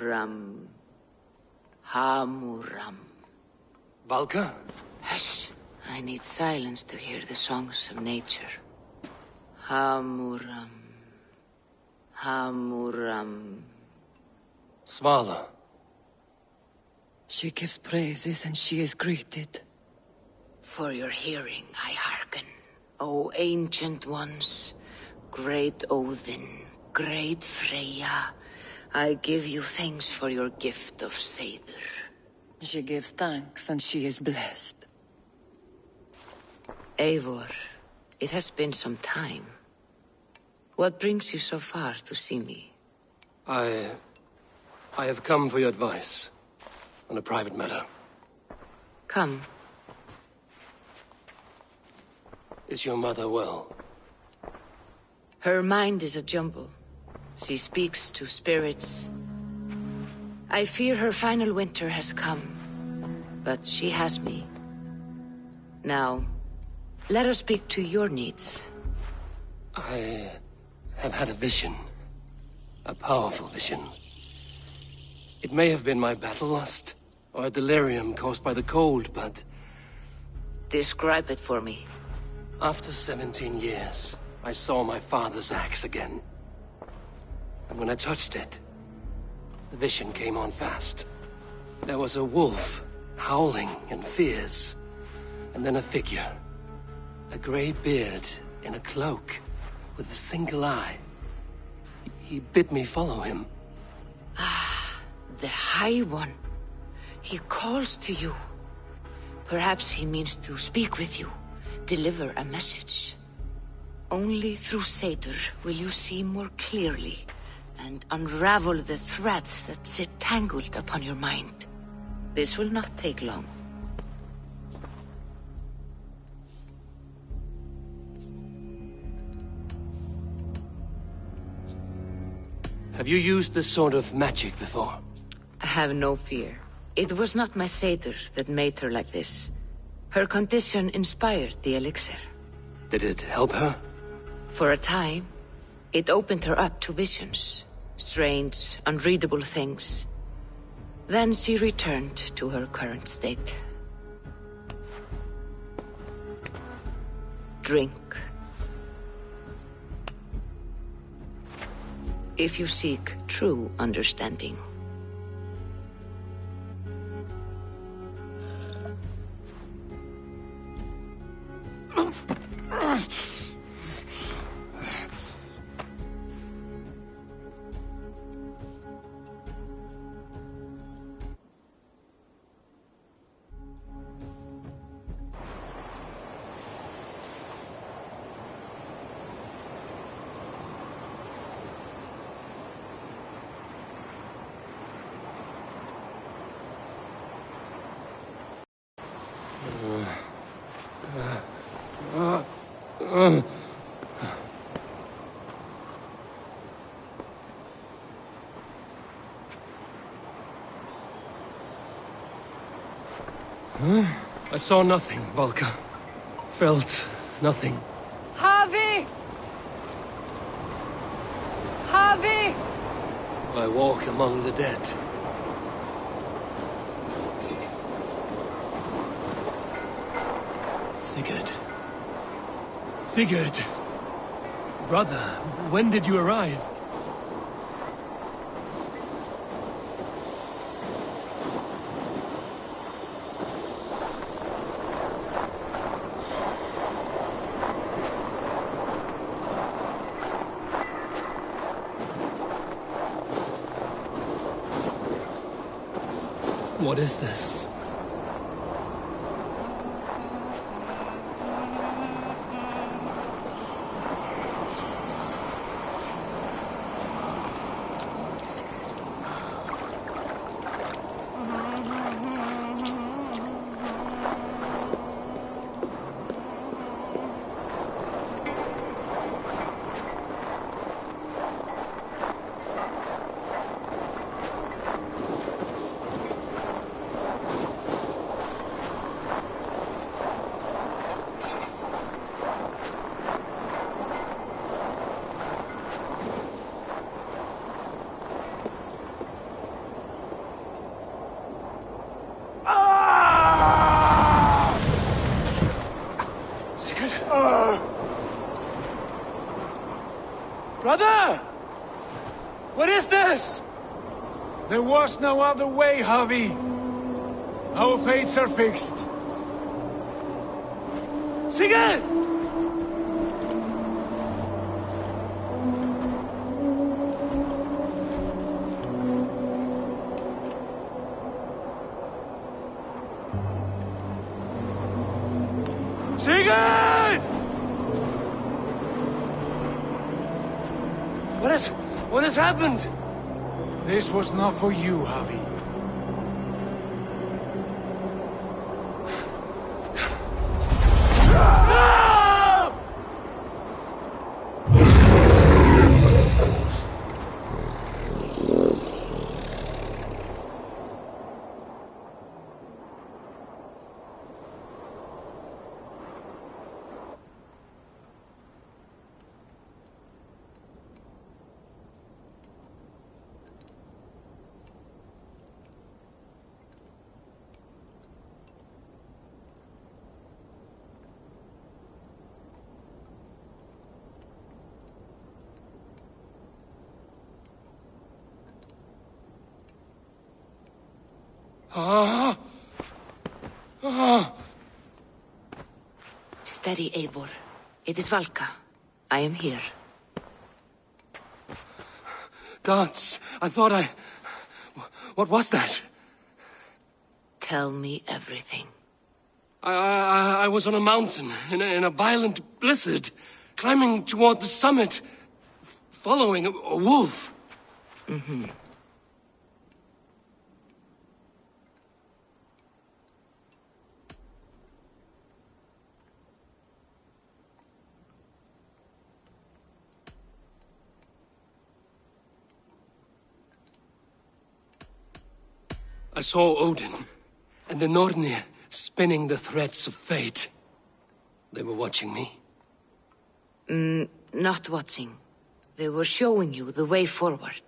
Hamuram. Hamuram. Valka? Hush. I need silence to hear the songs of nature. Hamuram. Hamuram. Svala. She gives praises and she is greeted. For your hearing I hearken, O ancient ones. Great Odin, great Freya, I give you thanks for your gift of Seiður. She gives thanks and she is blessed. Eivor, it has been some time. What brings you so far to see me? I have come for your advice on a private matter. Come. Is your mother well? Her mind is a jumble. She speaks to spirits. I fear her final winter has come, but she has me. Now, let us speak to your needs. I have had a vision. A powerful vision. It may have been my battle lust, or a delirium caused by the cold, but... Describe it for me. After 17 years, I saw my father's axe again. And when I touched it, the vision came on fast. There was a wolf, howling and fierce, and then a figure. A grey beard in a cloak, with a single eye. He bid me follow him. Ah, the High One. He calls to you. Perhaps he means to speak with you, deliver a message. Only through Seiður will you see more clearly and unravel the threads that sit tangled upon your mind. This will not take long. Have you used this sort of magic before? Have no fear. It was not my Seiður that made her like this. Her condition inspired the elixir. Did it help her? For a time, it opened her up to visions. Strange, unreadable things. Then she returned to her current state. Drink. If you seek true understanding. I saw nothing, Valka. Felt nothing. Havi! Havi! I walk among the dead. Sigurd. Sigurd! Brother, when did you arrive? What is this? Brother! What is this? There was no other way, Javi. Our fates are fixed. Sigurd! Sigurd! What has happened? This was not for you, Javi. Steady, Eivor. It is Valka. I am here. Gods, I thought I... What was that? Tell me everything. I was on a mountain, in a violent blizzard, climbing toward the summit, following a wolf. Mm-hmm. I saw Odin, and the Nornir spinning the threads of fate. They were watching me. Not watching. They were showing you the way forward.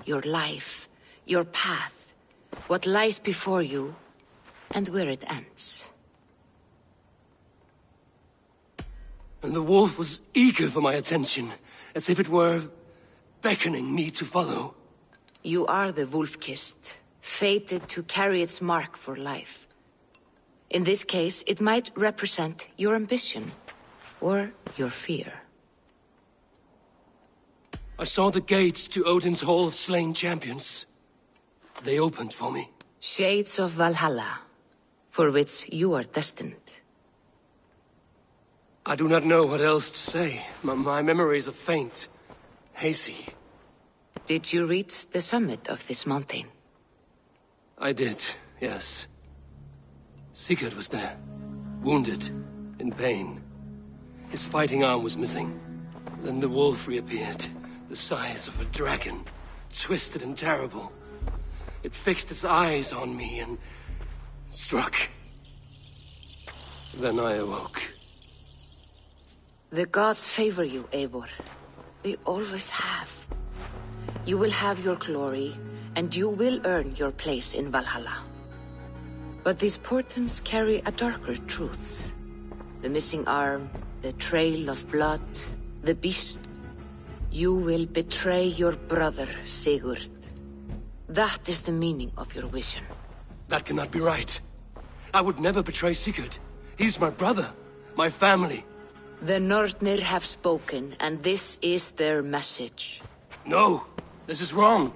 Your life, your path, what lies before you, and where it ends. And the wolf was eager for my attention, as if it were beckoning me to follow. You are the wolf-kissed, fated to carry its mark for life. In this case, it might represent your ambition, or your fear. I saw the gates to Odin's Hall of Slain Champions. They opened for me. Shades of Valhalla, for which you are destined. I do not know what else to say. My memories are faint, hazy. Did you reach the summit of this mountain? I did, yes. Sigurd was there, wounded, in pain. His fighting arm was missing. Then the wolf reappeared, the size of a dragon, twisted and terrible. It fixed its eyes on me and struck. Then I awoke. The gods favor you, Eivor. They always have. You will have your glory, and you will earn your place in Valhalla. But these portents carry a darker truth. The missing arm, the trail of blood, the beast. You will betray your brother, Sigurd. That is the meaning of your vision. That cannot be right. I would never betray Sigurd. He's my brother, my family. The Nornir have spoken, and this is their message. No, this is wrong.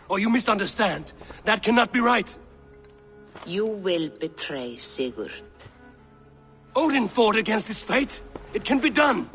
Or you misunderstand. That cannot be right. You will betray Sigurd. Odin fought against his fate. It can be done.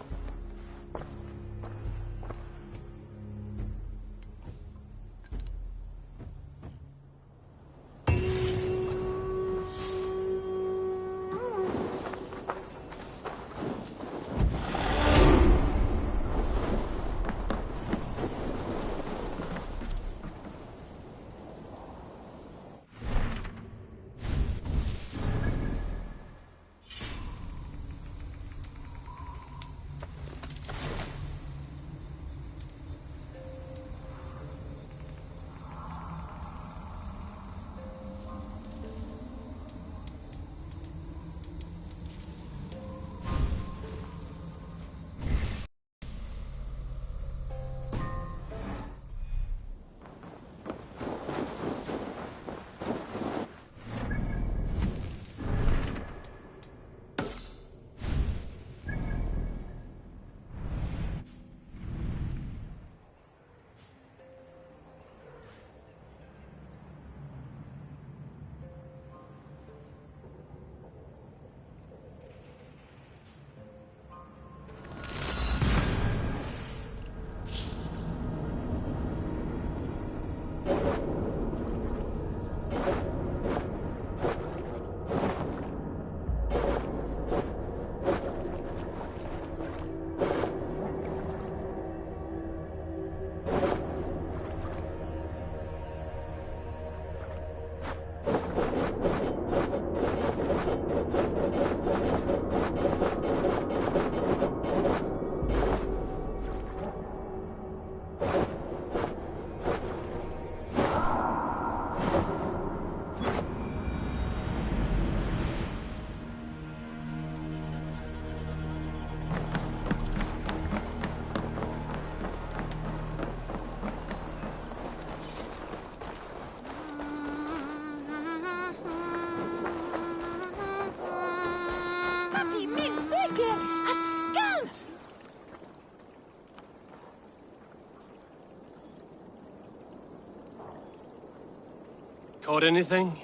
Caught anything?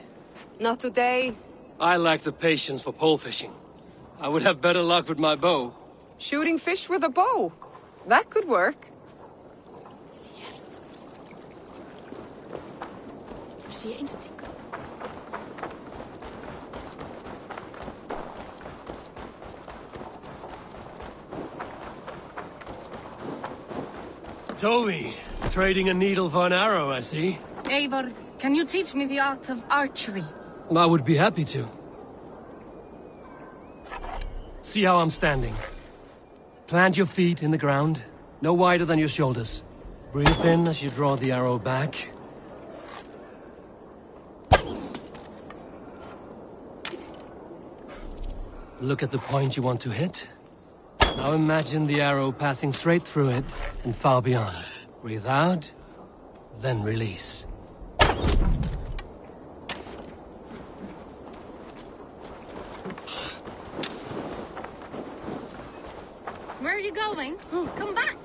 Not today. I lack the patience for pole fishing. I would have better luck with my bow. Shooting fish with a bow. That could work. Toby, trading a needle for an arrow, I see. Eivor, can you teach me the art of archery? I would be happy to. See how I'm standing. Plant your feet in the ground, no wider than your shoulders. Breathe in as you draw the arrow back. Look at the point you want to hit. Now imagine the arrow passing straight through it and far beyond. Breathe out, then release. Where are you going? Come back!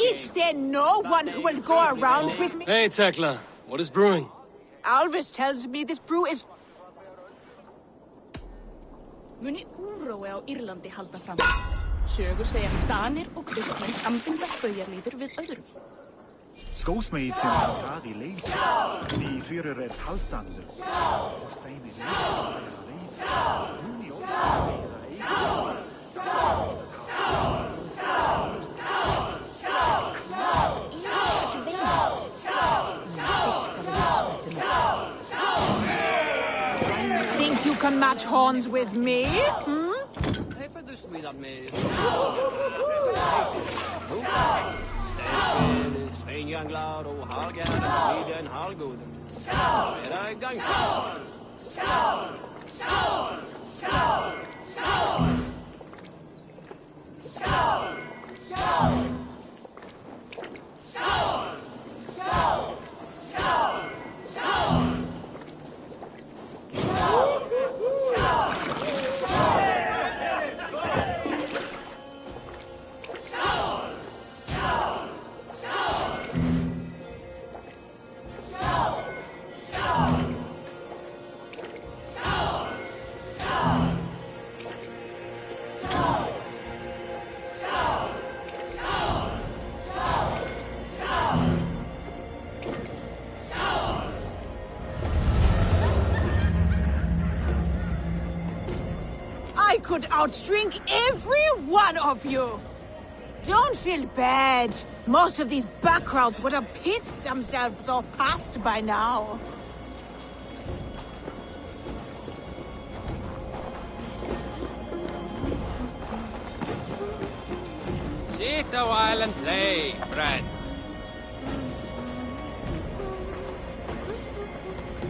Is there no one who will go around with me? Hey, Tekla. What is brewing? Alvis tells me this brew is... Muni úrói á Írlandi halda fram. Sögur segja að Danir og kristmenn sambindast baujarlíður við öðrum. Skósmeid sem það í leið, því fyrir haldandur. Steini leið, núni Think you can match horns with me? Svenjanglar och halgärna smiden halvgoden. Är det gangster? I could outdrink every one of you! Don't feel bad. Most of these backgrounds would have pissed themselves off past by now. Sit a while and play, friend.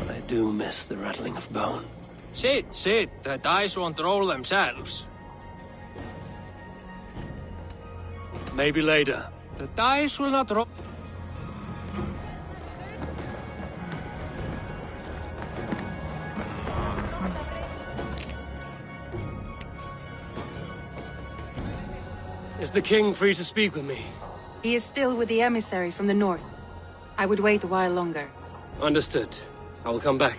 I do miss the rattling of bone. Sit. The dice won't roll themselves. Maybe later. The dice will not roll. Is the king free to speak with me? He is still with the emissary from the north. I would wait a while longer. Understood. I will come back.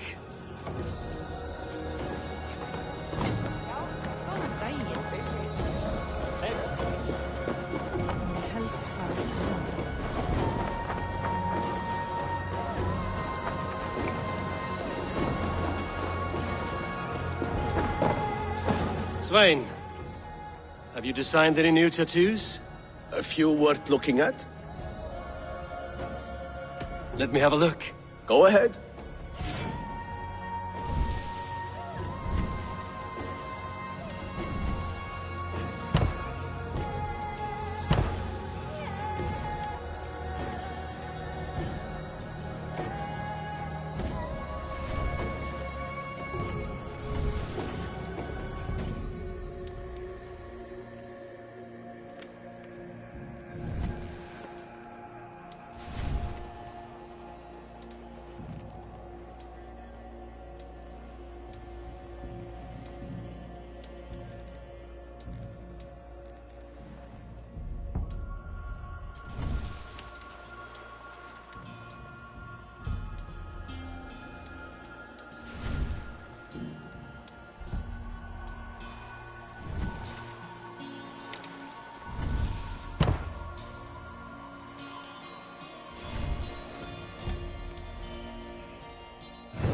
Svein, have you designed any new tattoos? A few worth looking at? Let me have a look. Go ahead.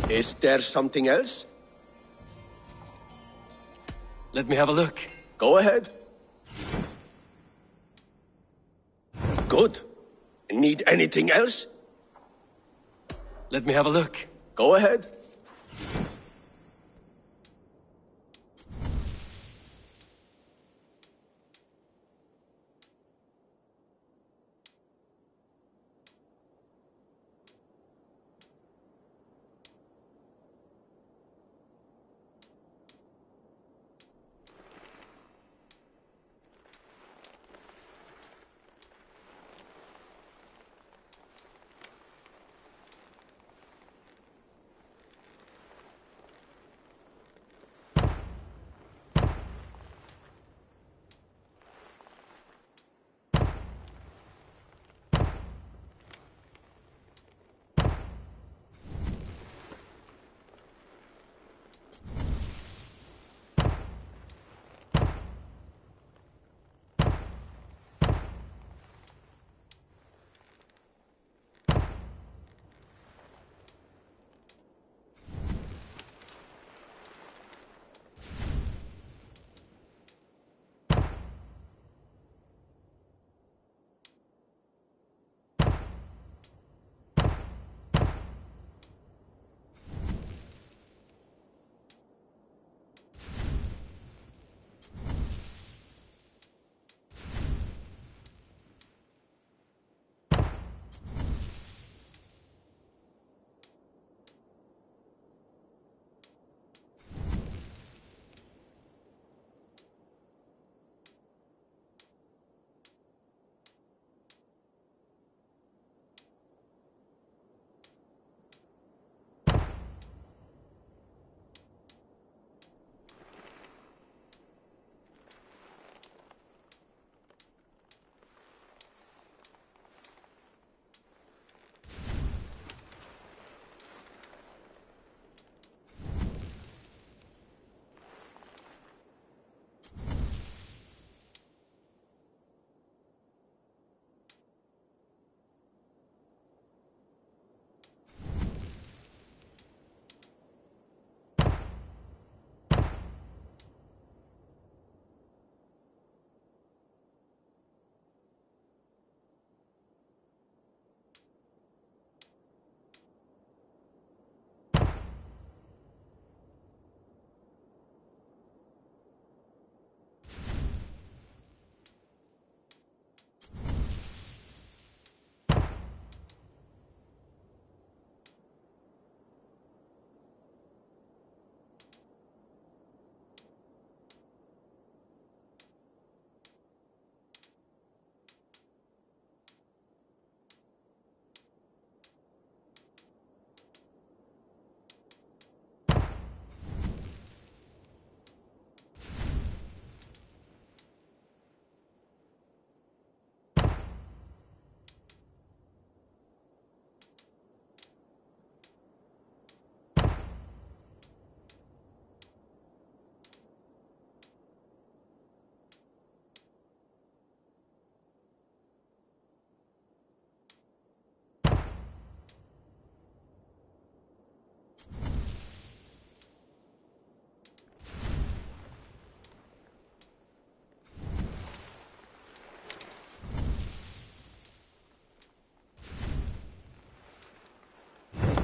Is there something else? Let me have a look. Go ahead. Good. Need anything else? Let me have a look. Go ahead.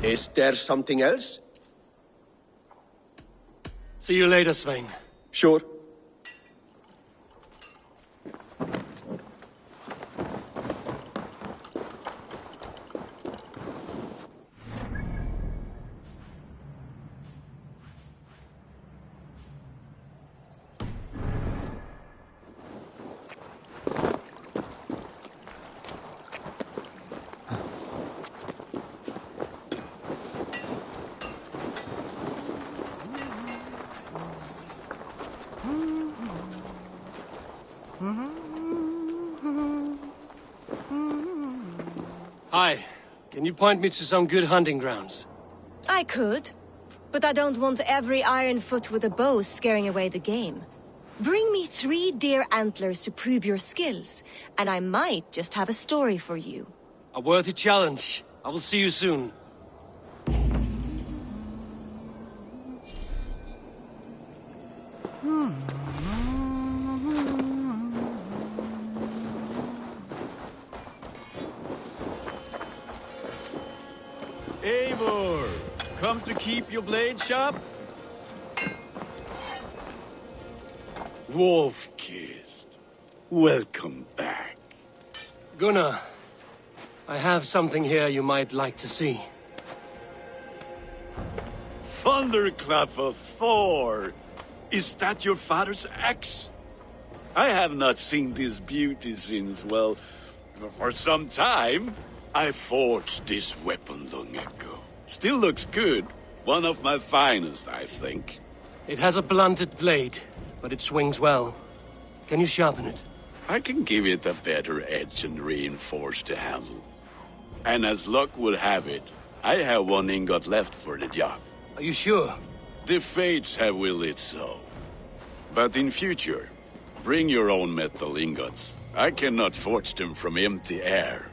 Is there something else? See you later, Svein. Sure. Hi. Can you point me to some good hunting grounds? I could, but I don't want every iron foot with a bow scaring away the game. Bring me 3 deer antlers to prove your skills, and I might just have a story for you. A worthy challenge. I will see you soon. Eivor, come to keep your blade sharp? Wolf-kissed. Welcome back. Gunnar, I have something here you might like to see. Thunderclap of Thor! Is that your father's axe? I have not seen this beauty since, well, for some time. I forged this weapon long ago. Still looks good. One of my finest, I think. It has a blunted blade, but it swings well. Can you sharpen it? I can give it a better edge and reinforce the handle. And as luck would have it, I have one ingot left for the job. Are you sure? The fates have willed it so. But in future, bring your own metal ingots. I cannot forge them from empty air.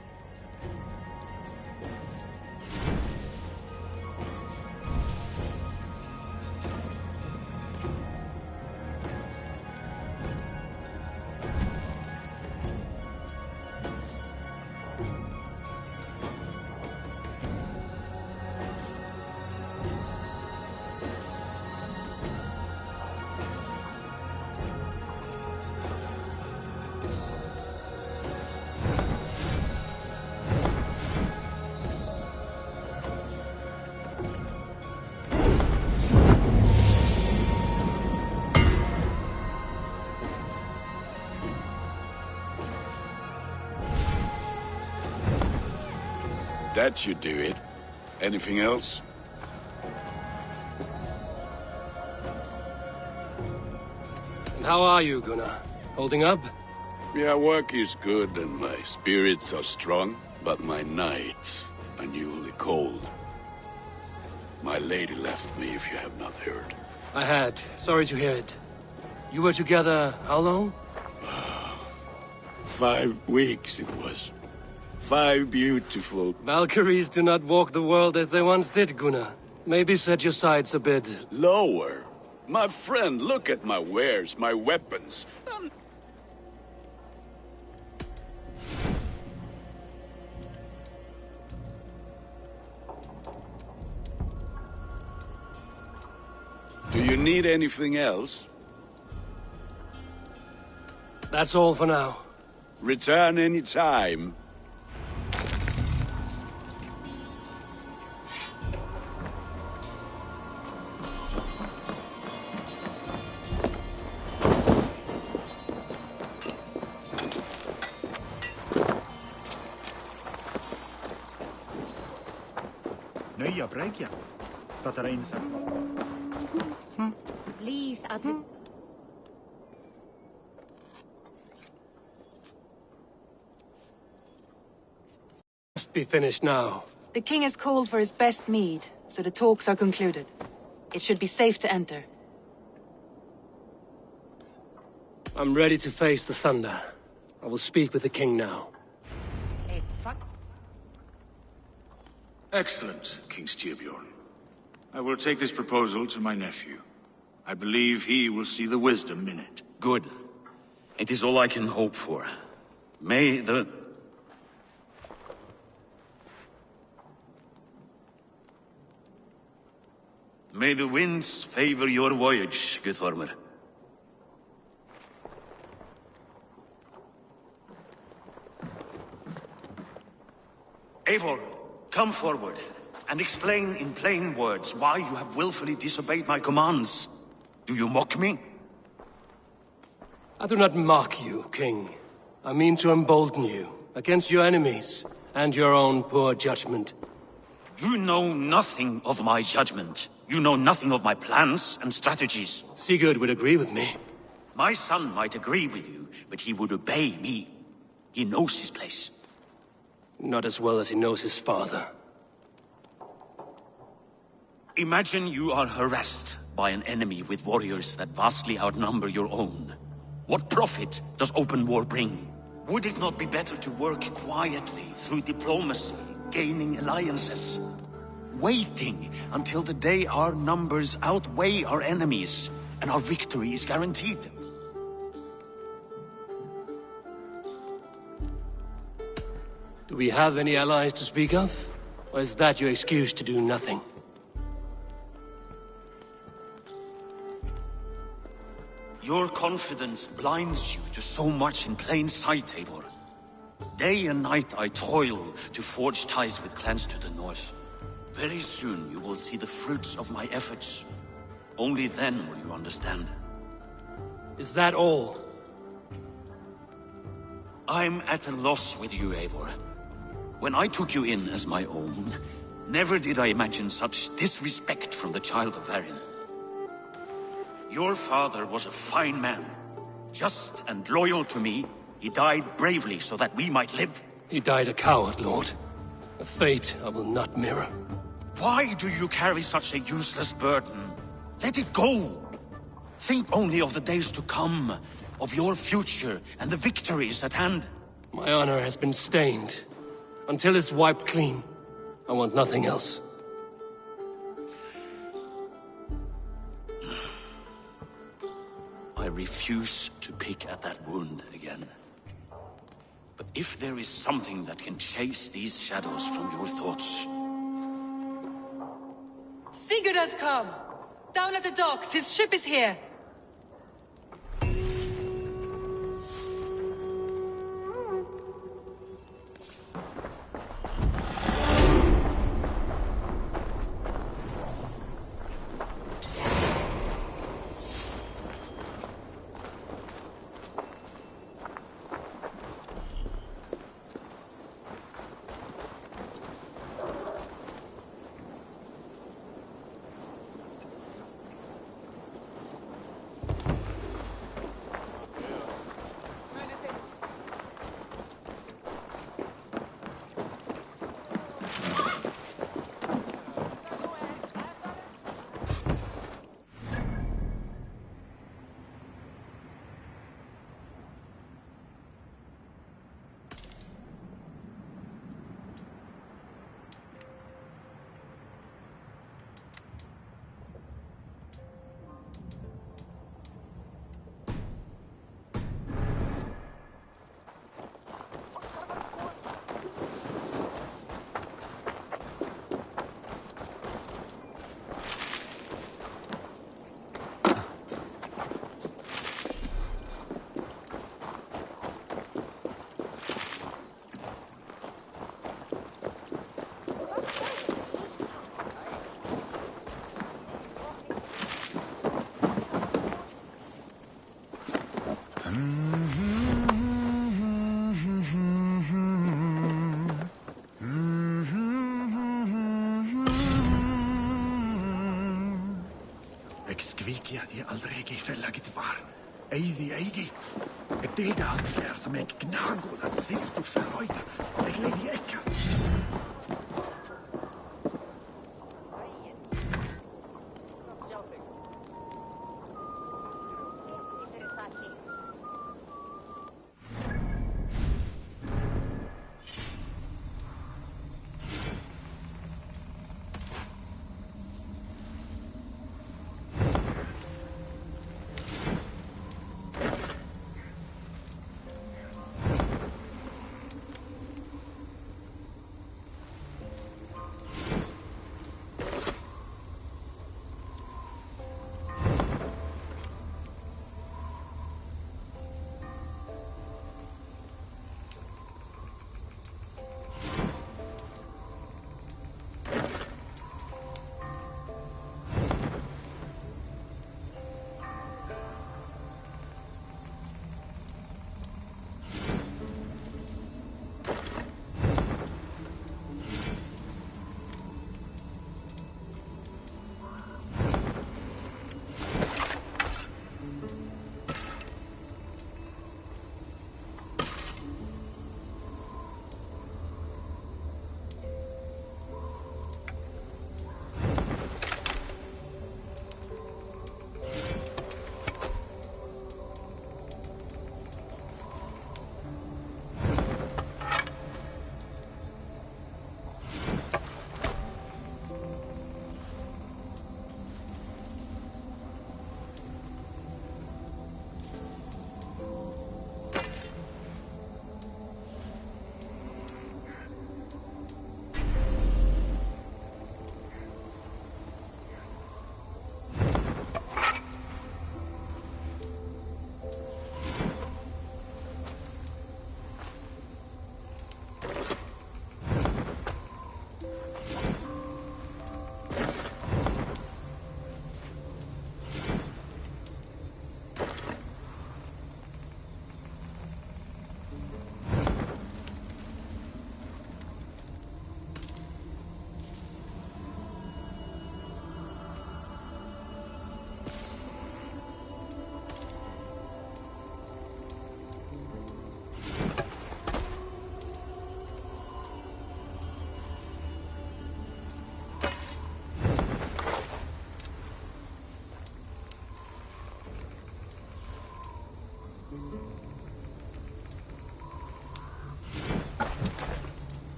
That should do it. Anything else? And how are you, Gunnar? Holding up? Yeah, work is good and my spirits are strong, but my nights are newly cold. My lady left me, if you have not heard. I had. Sorry to hear it. You were together how long? 5 weeks it was. 5 beautiful... Valkyries do not walk the world as they once did, Gunnar. Maybe set your sights a bit... lower. My friend, look at my wares, my weapons. Do you need anything else? That's all for now. Return any time. Nya brägjan. Pratar insat. Please, Must be finished now. The king has called for his best mead, so the talks are concluded. It should be safe to enter. I'm ready to face the thunder. I will speak with the king now. Excellent, King Styrbjorn. I will take this proposal to my nephew. I believe he will see the wisdom in it. Good. It is all I can hope for. May the winds favor your voyage, Guthormer. Eivor, come forward, and explain in plain words why you have willfully disobeyed my commands. Do you mock me? I do not mock you, King. I mean to embolden you, against your enemies, and your own poor judgment. You know nothing of my judgment. You know nothing of my plans and strategies. Sigurd would agree with me. My son might agree with you, but he would obey me. He knows his place. Not as well as he knows his father. Imagine you are harassed by an enemy with warriors that vastly outnumber your own. What profit does open war bring? Would it not be better to work quietly through diplomacy, gaining alliances? Waiting until the day our numbers outweigh our enemies, and our victory is guaranteed. Do we have any allies to speak of? Or is that your excuse to do nothing? Your confidence blinds you to so much in plain sight, Eivor. Day and night I toil to forge ties with clans to the north. Very soon you will see the fruits of my efforts. Only then will you understand. Is that all? I'm at a loss with you, Eivor. When I took you in as my own, never did I imagine such disrespect from the child of Varin. Your father was a fine man. Just and loyal to me, he died bravely so that we might live. He died a coward, Lord. A fate I will not mirror. Why do you carry such a useless burden? Let it go! Think only of the days to come, of your future and the victories at hand. My honor has been stained. Until it's wiped clean, I want nothing else. I refuse to pick at that wound again. But if there is something that can chase these shadows from your thoughts... Sigurd has come! Down at the docks, his ship is here! Exquikia die aldregi fellagit var. Eigi. Ek dilda handfler som ek gnago dat sist du verreuter. Ek legi ekka.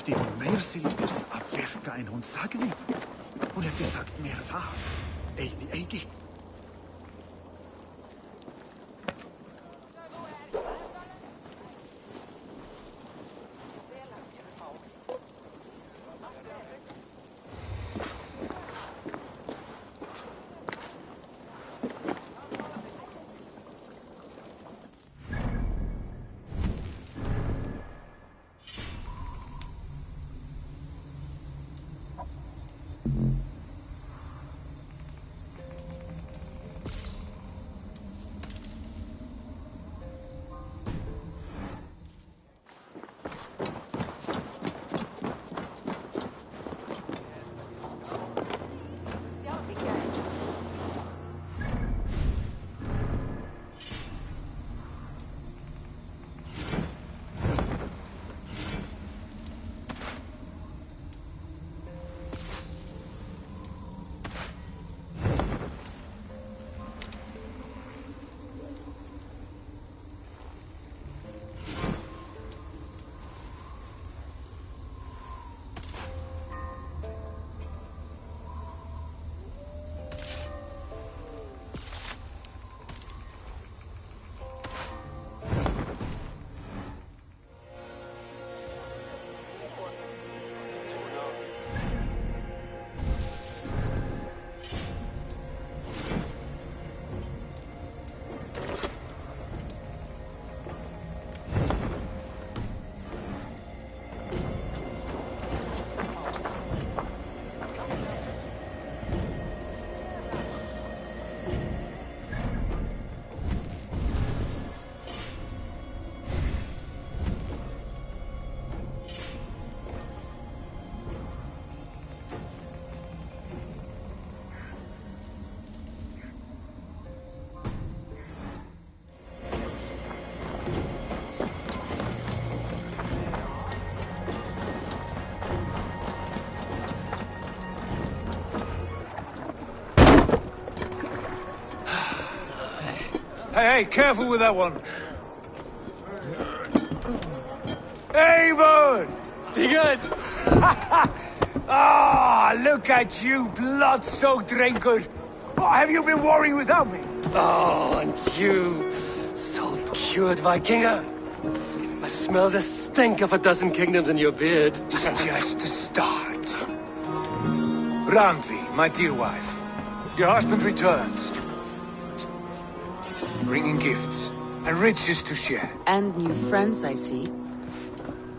Hefti hon mer siliks att verka än hon sagde. Hon hefti sagt mer där. Eidi eigi. Hey, careful with that one. Avon! Sigurd! Ah, look at you, blood-soaked drunkard. What have you been worrying without me? Oh, and you, salt-cured Vikinger. I smell the stink of a dozen kingdoms in your beard. It's just the start. Randvi, my dear wife, your husband returns. Bringing gifts and riches to share. And new friends, I see.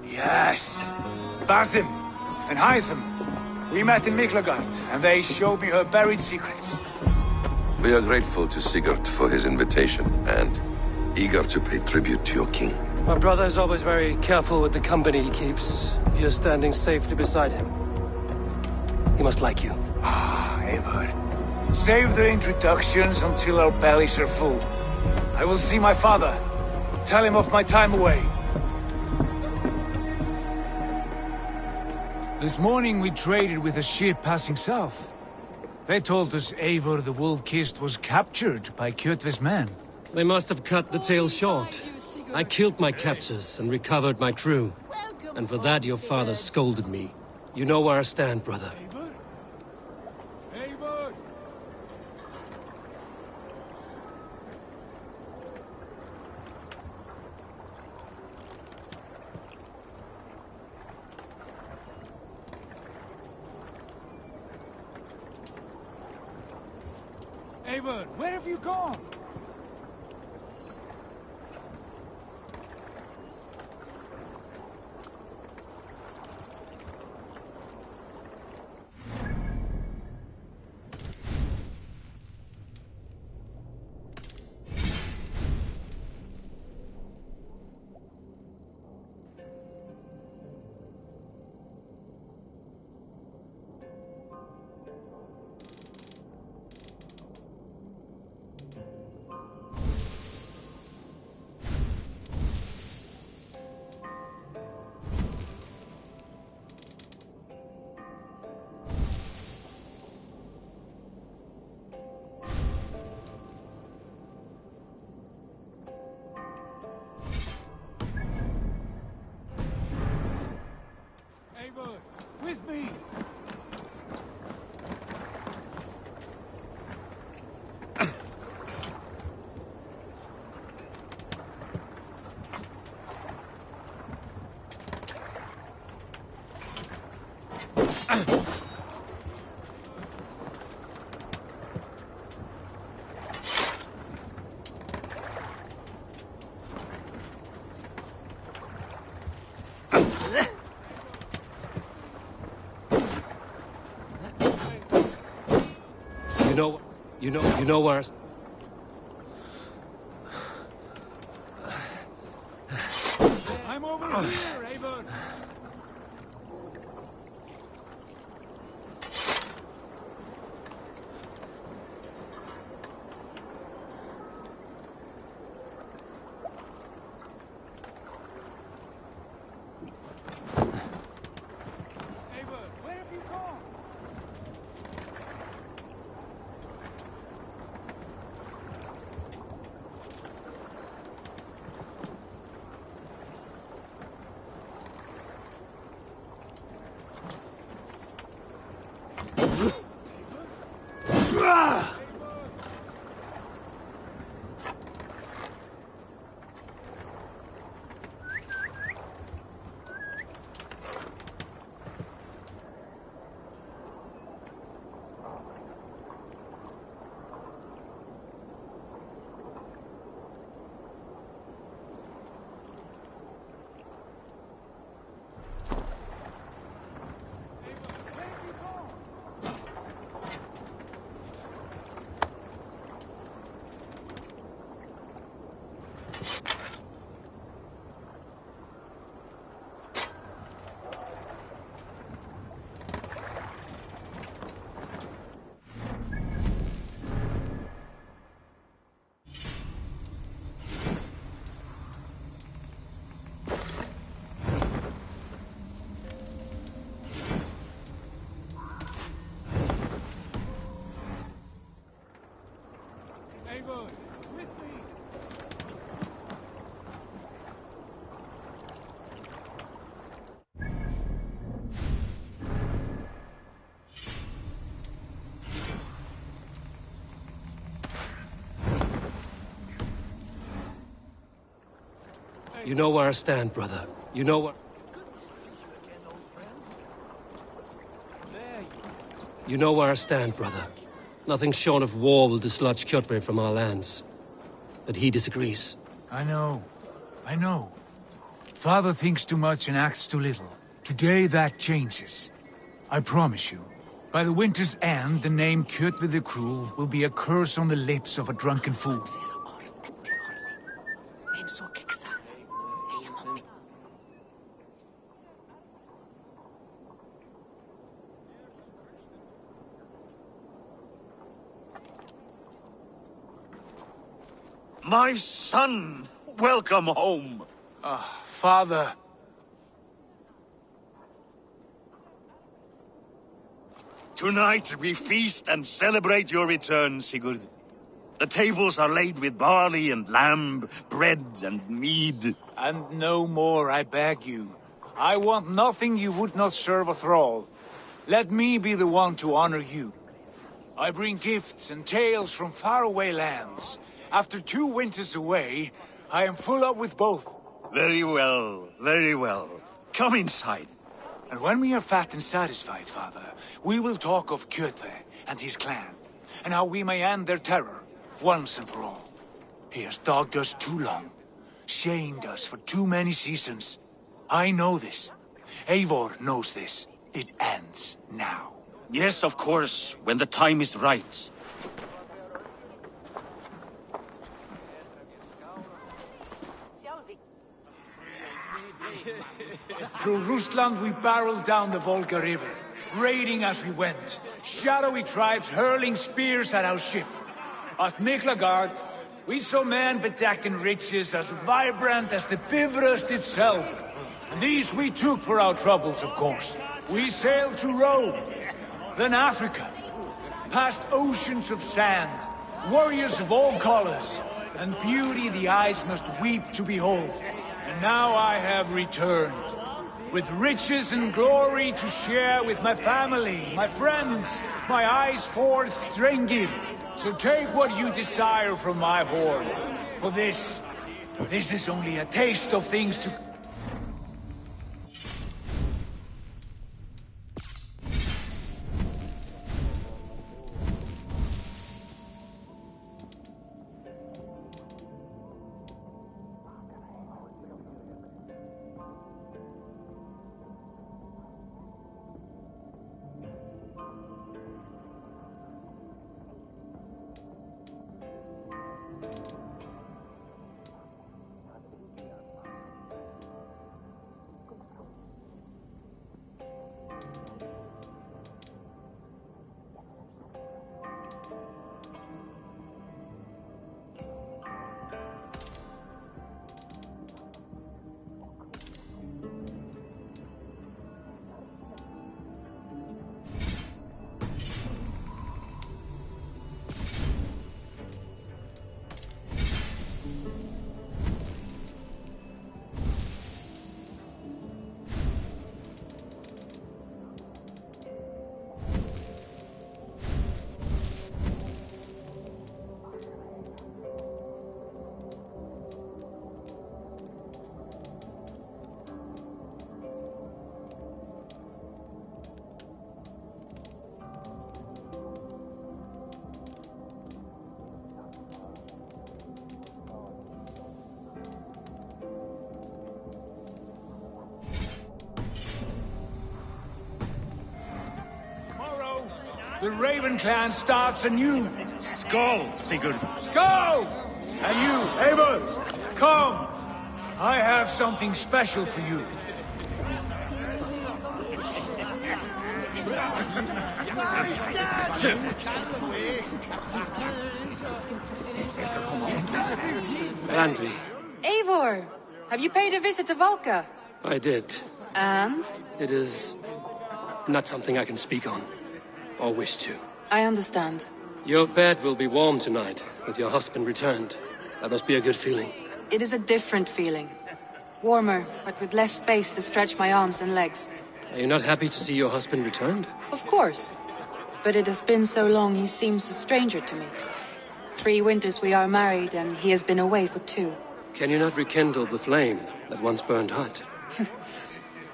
Yes. Basim and Hytham. We met in Miklagard, and they showed me her buried secrets. We are grateful to Sigurd for his invitation, and eager to pay tribute to your king. My brother is always very careful with the company he keeps. If you're standing safely beside him, he must like you. Ah, Eivor. Save the introductions until our bellies are full. I will see my father. Tell him of my time away. This morning we traded with a ship passing south. They told us Eivor the Wolf-Kissed was captured by Kjotve's men. They must have cut the tale short. I killed my captors and recovered my crew. And for that your father scolded me. You know where I stand, brother. Eivor, where have you gone? You know where... I'm over here, Eivor! You know where I stand, brother. You know where... You know where I stand, brother. Nothing shorn of war will dislodge Kjotve from our lands. But he disagrees. I know. Father thinks too much and acts too little. Today that changes. I promise you. By the winter's end, the name Kjotve the Cruel will be a curse on the lips of a drunken fool. My son! Welcome home! Father. Tonight we feast and celebrate your return, Sigurd. The tables are laid with barley and lamb, bread and mead. And no more, I beg you. I want nothing you would not serve a thrall. Let me be the one to honor you. I bring gifts and tales from faraway lands. After 2 winters away, I am full up with both. Very well, very well. Come inside. And when we are fat and satisfied, Father, we will talk of Kjotve and his clan, and how we may end their terror, once and for all. He has dogged us too long, shamed us for too many seasons. I know this. Eivor knows this. It ends now. Yes, of course, when the time is right. Through Rusland we barreled down the Volga River, raiding as we went. Shadowy tribes hurling spears at our ship. At Miklagard, we saw men bedecked in riches as vibrant as the Bifrost itself. And these we took for our troubles, of course. We sailed to Rome, then Africa, past oceans of sand, warriors of all colors, and beauty the eyes must weep to behold. And now I have returned, with riches and glory to share with my family, my friends, my eyes forged Strengir. So take what you desire from my hoard, for this is only a taste of things to... The Raven clan starts anew. Skull, Sigurd. Skull! And you, Eivor, come. I have something special for you. Landry. Eivor! Have you paid a visit to Valka? I did. And? It is not something I can speak on, or wish to. I understand. Your bed will be warm tonight, with your husband returned. That must be a good feeling. It is a different feeling. Warmer, but with less space to stretch my arms and legs. Are you not happy to see your husband returned? Of course. But it has been so long he seems a stranger to me. 3 winters we are married, and he has been away for 2. Can you not rekindle the flame that once burned hot?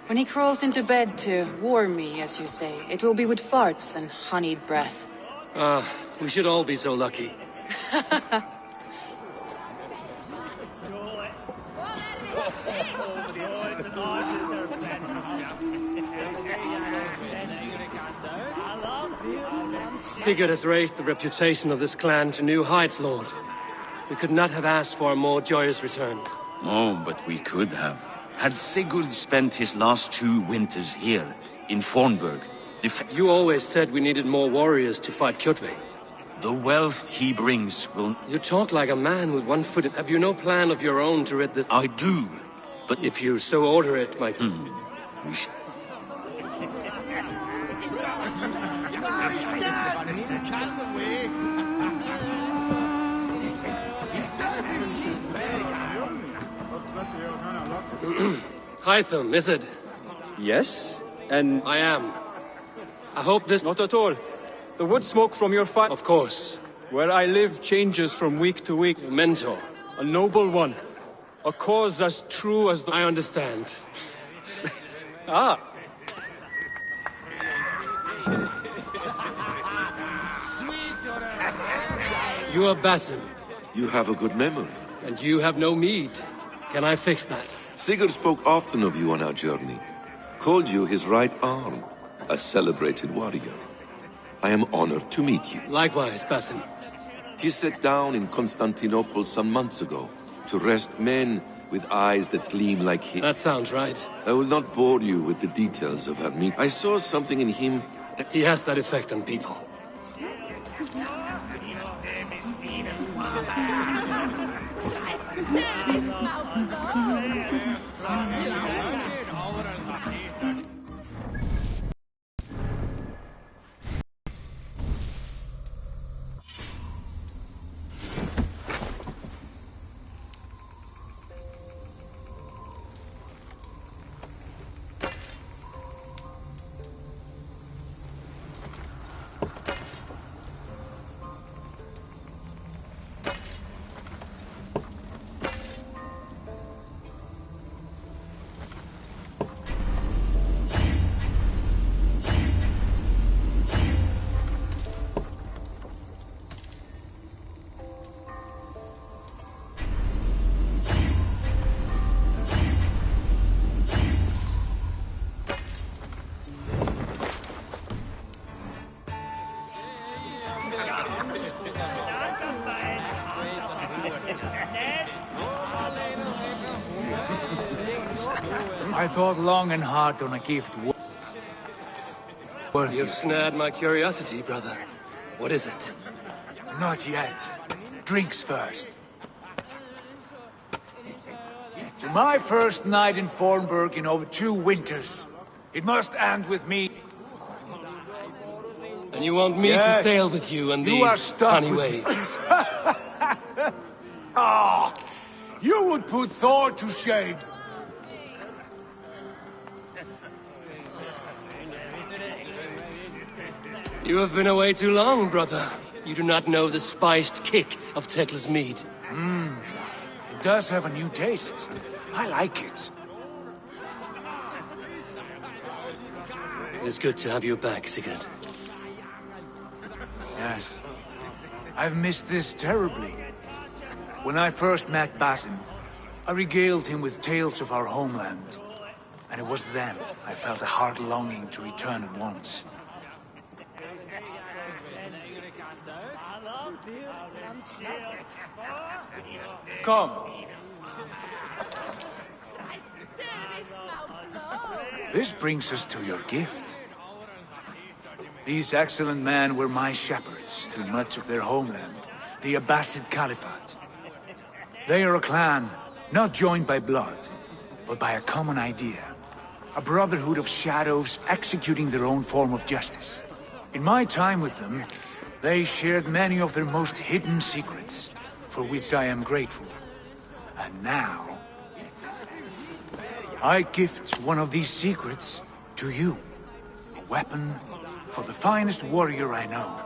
When he crawls into bed to warm me, as you say, it will be with farts and honeyed breath. Ah, we should all be so lucky. Sigurd has raised the reputation of this clan to new heights, Lord. We could not have asked for a more joyous return. Oh, but we could have. Had Sigurd spent his last 2 winters here, in Fornburg, you always said we needed more warriors to fight Kjotve. The wealth he brings will... You talk like a man with one foot in... Have you no plan of your own to rid this... I do, but... If you so order it, my... We should... Hytham, is it? Yes, and... I am. I hope this... Not at all. The wood smoke from your fire... Of course. Where I live changes from week to week. Your mentor. A noble one. A cause as true as the... I understand. Ah. You are Basim. You have a good memory. And you have no mead. Can I fix that? Sigurd spoke often of you on our journey. Called you his right arm. A celebrated warrior. I am honored to meet you. Likewise, Basim. He sat down in Constantinople some months ago to rest men with eyes that gleam like his. That sounds right. I will not bore you with the details of our meeting. I saw something in him that... He has that effect on people. I thought long and hard on a gift. You've snared my curiosity, brother. What is it? Not yet. Drinks first. To my first night in Fornburg in over 2 winters. It must end with me. And you want me to sail with you on these honey waves? Ah, you would put Thor to shame. You have been away too long, brother. You do not know the spiced kick of Tekla's mead. It does have a new taste. I like it. It is good to have you back, Sigurd. Yes. I've missed this terribly. When I first met Basin, I regaled him with tales of our homeland. And it was then I felt a heart longing to return at once. Come. This brings us to your gift. These excellent men were my shepherds through much of their homeland, the Abbasid Caliphate. They are a clan, not joined by blood, but by a common idea. A brotherhood of shadows executing their own form of justice. In my time with them, they shared many of their most hidden secrets, for which I am grateful. And now, I gift one of these secrets to you. A weapon for the finest warrior I know.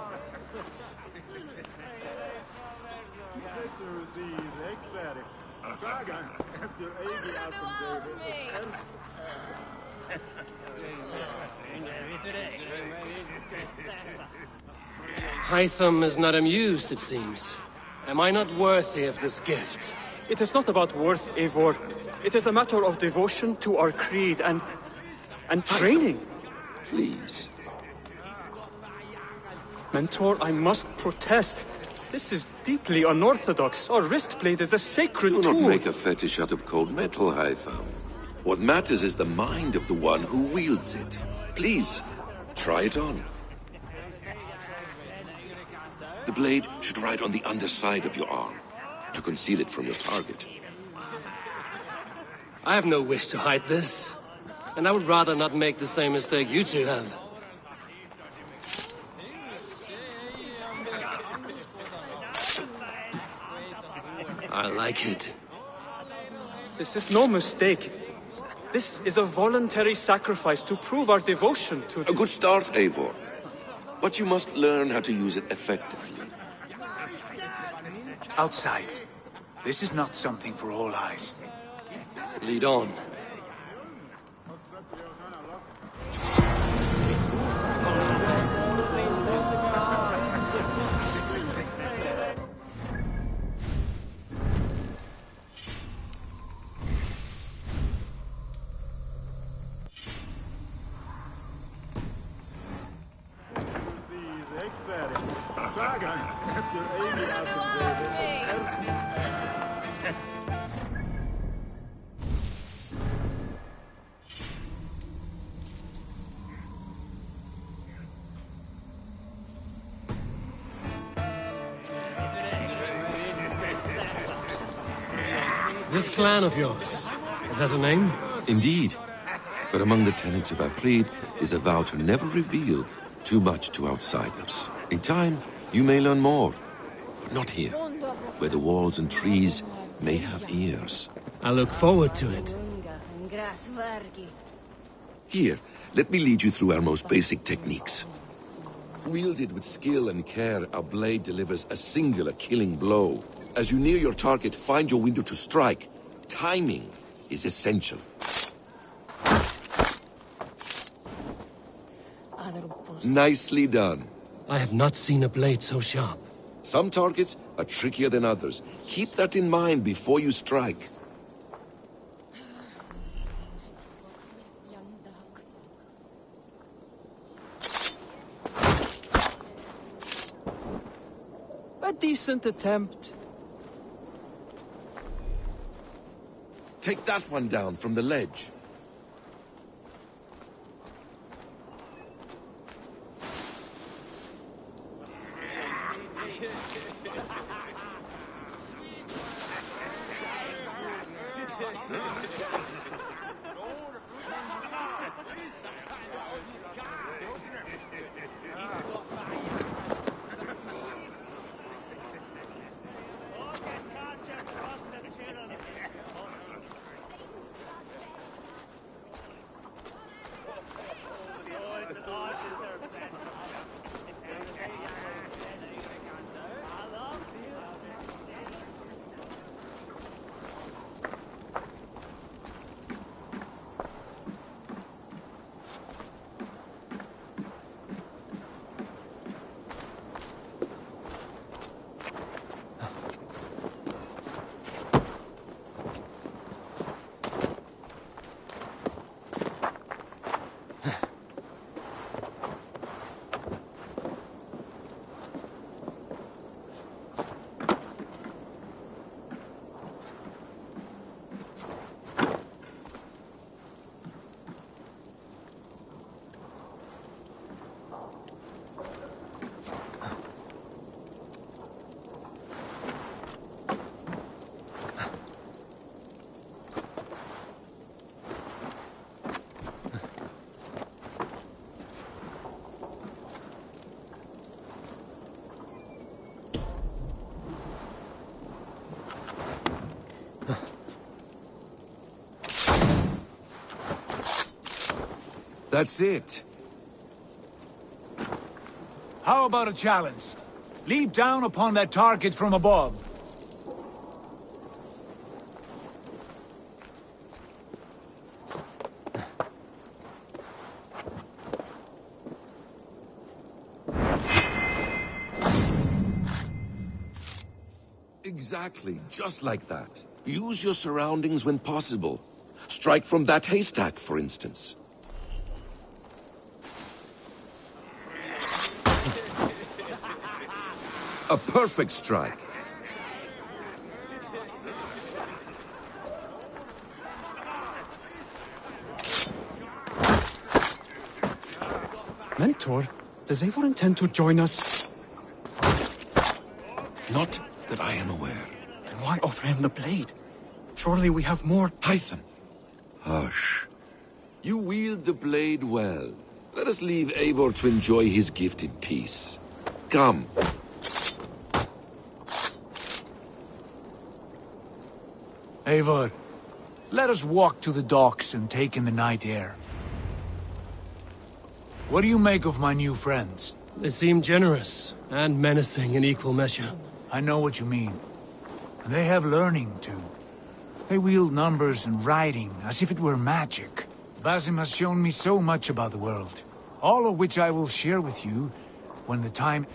Hytham is not amused, it seems. Am I not worthy of this gift? It is not about worth, Eivor. It is a matter of devotion to our creed and training. Please. Mentor, I must protest. This is deeply unorthodox. Our wrist blade is a sacred tool. Do not make a fetish out of cold metal, Hytham. What matters is the mind of the one who wields it. Please, try it on. The blade should ride on the underside of your arm, to conceal it from your target. I have no wish to hide this, and I would rather not make the same mistake you two have. I like it. This is no mistake. This is a voluntary sacrifice to prove our devotion to... A good start, Eivor. But you must learn how to use it effectively. Outside. This is not something for all eyes. Lead on. This clan of yours, it has a name? Indeed. But among the tenets of our creed is a vow to never reveal too much to outsiders. In time, you may learn more. But not here, where the walls and trees may have ears. I look forward to it. Here, let me lead you through our most basic techniques. Wielded with skill and care, our blade delivers a singular killing blow. As you near your target, find your window to strike. Timing is essential. Nicely done. I have not seen a blade so sharp. Some targets are trickier than others. Keep that in mind before you strike. A decent attempt. Take that one down from the ledge. That's it. How about a challenge? Leap down upon that target from above. Exactly, just like that. Use your surroundings when possible. Strike from that haystack, for instance. A perfect strike. Mentor, does Eivor intend to join us? Not that I am aware. Then why offer him the blade? Surely we have more... Hytham. Hush. You wield the blade well. Let us leave Eivor to enjoy his gift in peace. Come. Eivor, let us walk to the docks and take in the night air. What do you make of my new friends? They seem generous and menacing in equal measure. I know what you mean. They have learning, too. They wield numbers and writing as if it were magic. Basim has shown me so much about the world, all of which I will share with you when the time...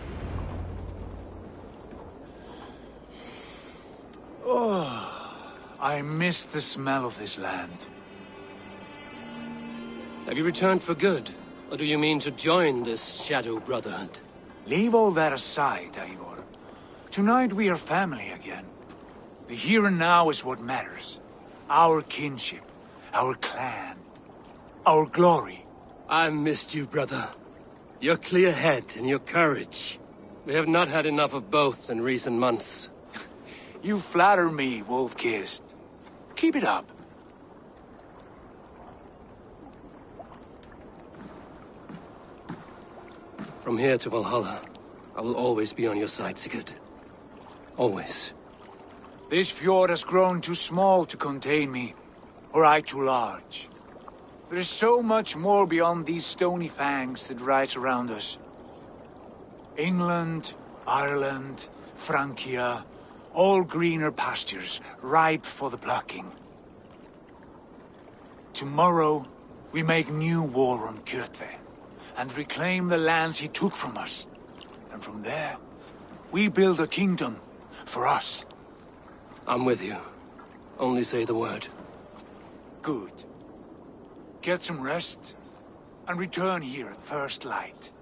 Oh, I miss the smell of this land. Have you returned for good? Or do you mean to join this Shadow Brotherhood? Leave all that aside, Eivor. Tonight we are family again. The here and now is what matters. Our kinship, our clan, our glory. I've missed you, brother. Your clear head and your courage. We have not had enough of both in recent months. You flatter me, Wolf-Kissed. Keep it up. From here to Valhalla, I will always be on your side, Sigurd. Always. This fjord has grown too small to contain me, or I too large. There is so much more beyond these stony fangs that rise around us. England, Ireland, Francia, all greener pastures, ripe for the plucking. Tomorrow, we make new war on Kjotve, and reclaim the lands he took from us. And from there, we build a kingdom for us. I'm with you. Only say the word. Good. Get some rest, and return here at first light.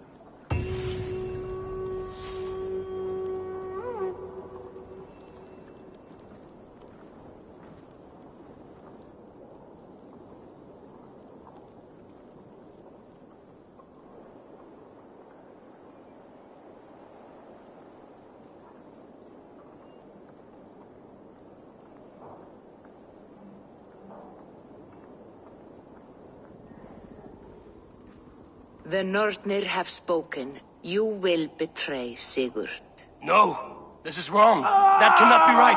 The Nornir have spoken. You will betray Sigurd. No! This is wrong. That cannot be right.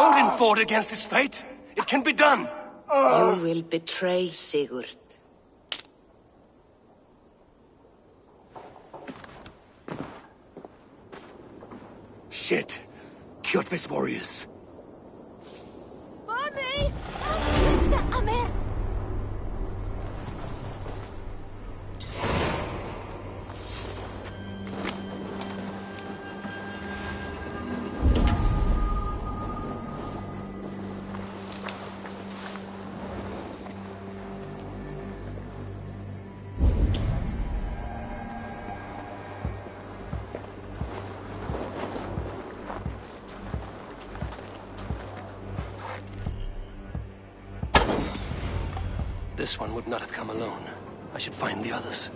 Odin fought against his fate. It can be done. You will betray Sigurd. Shit. Kjotve's warriors. Mommy! This one would not have come alone. I should find the others.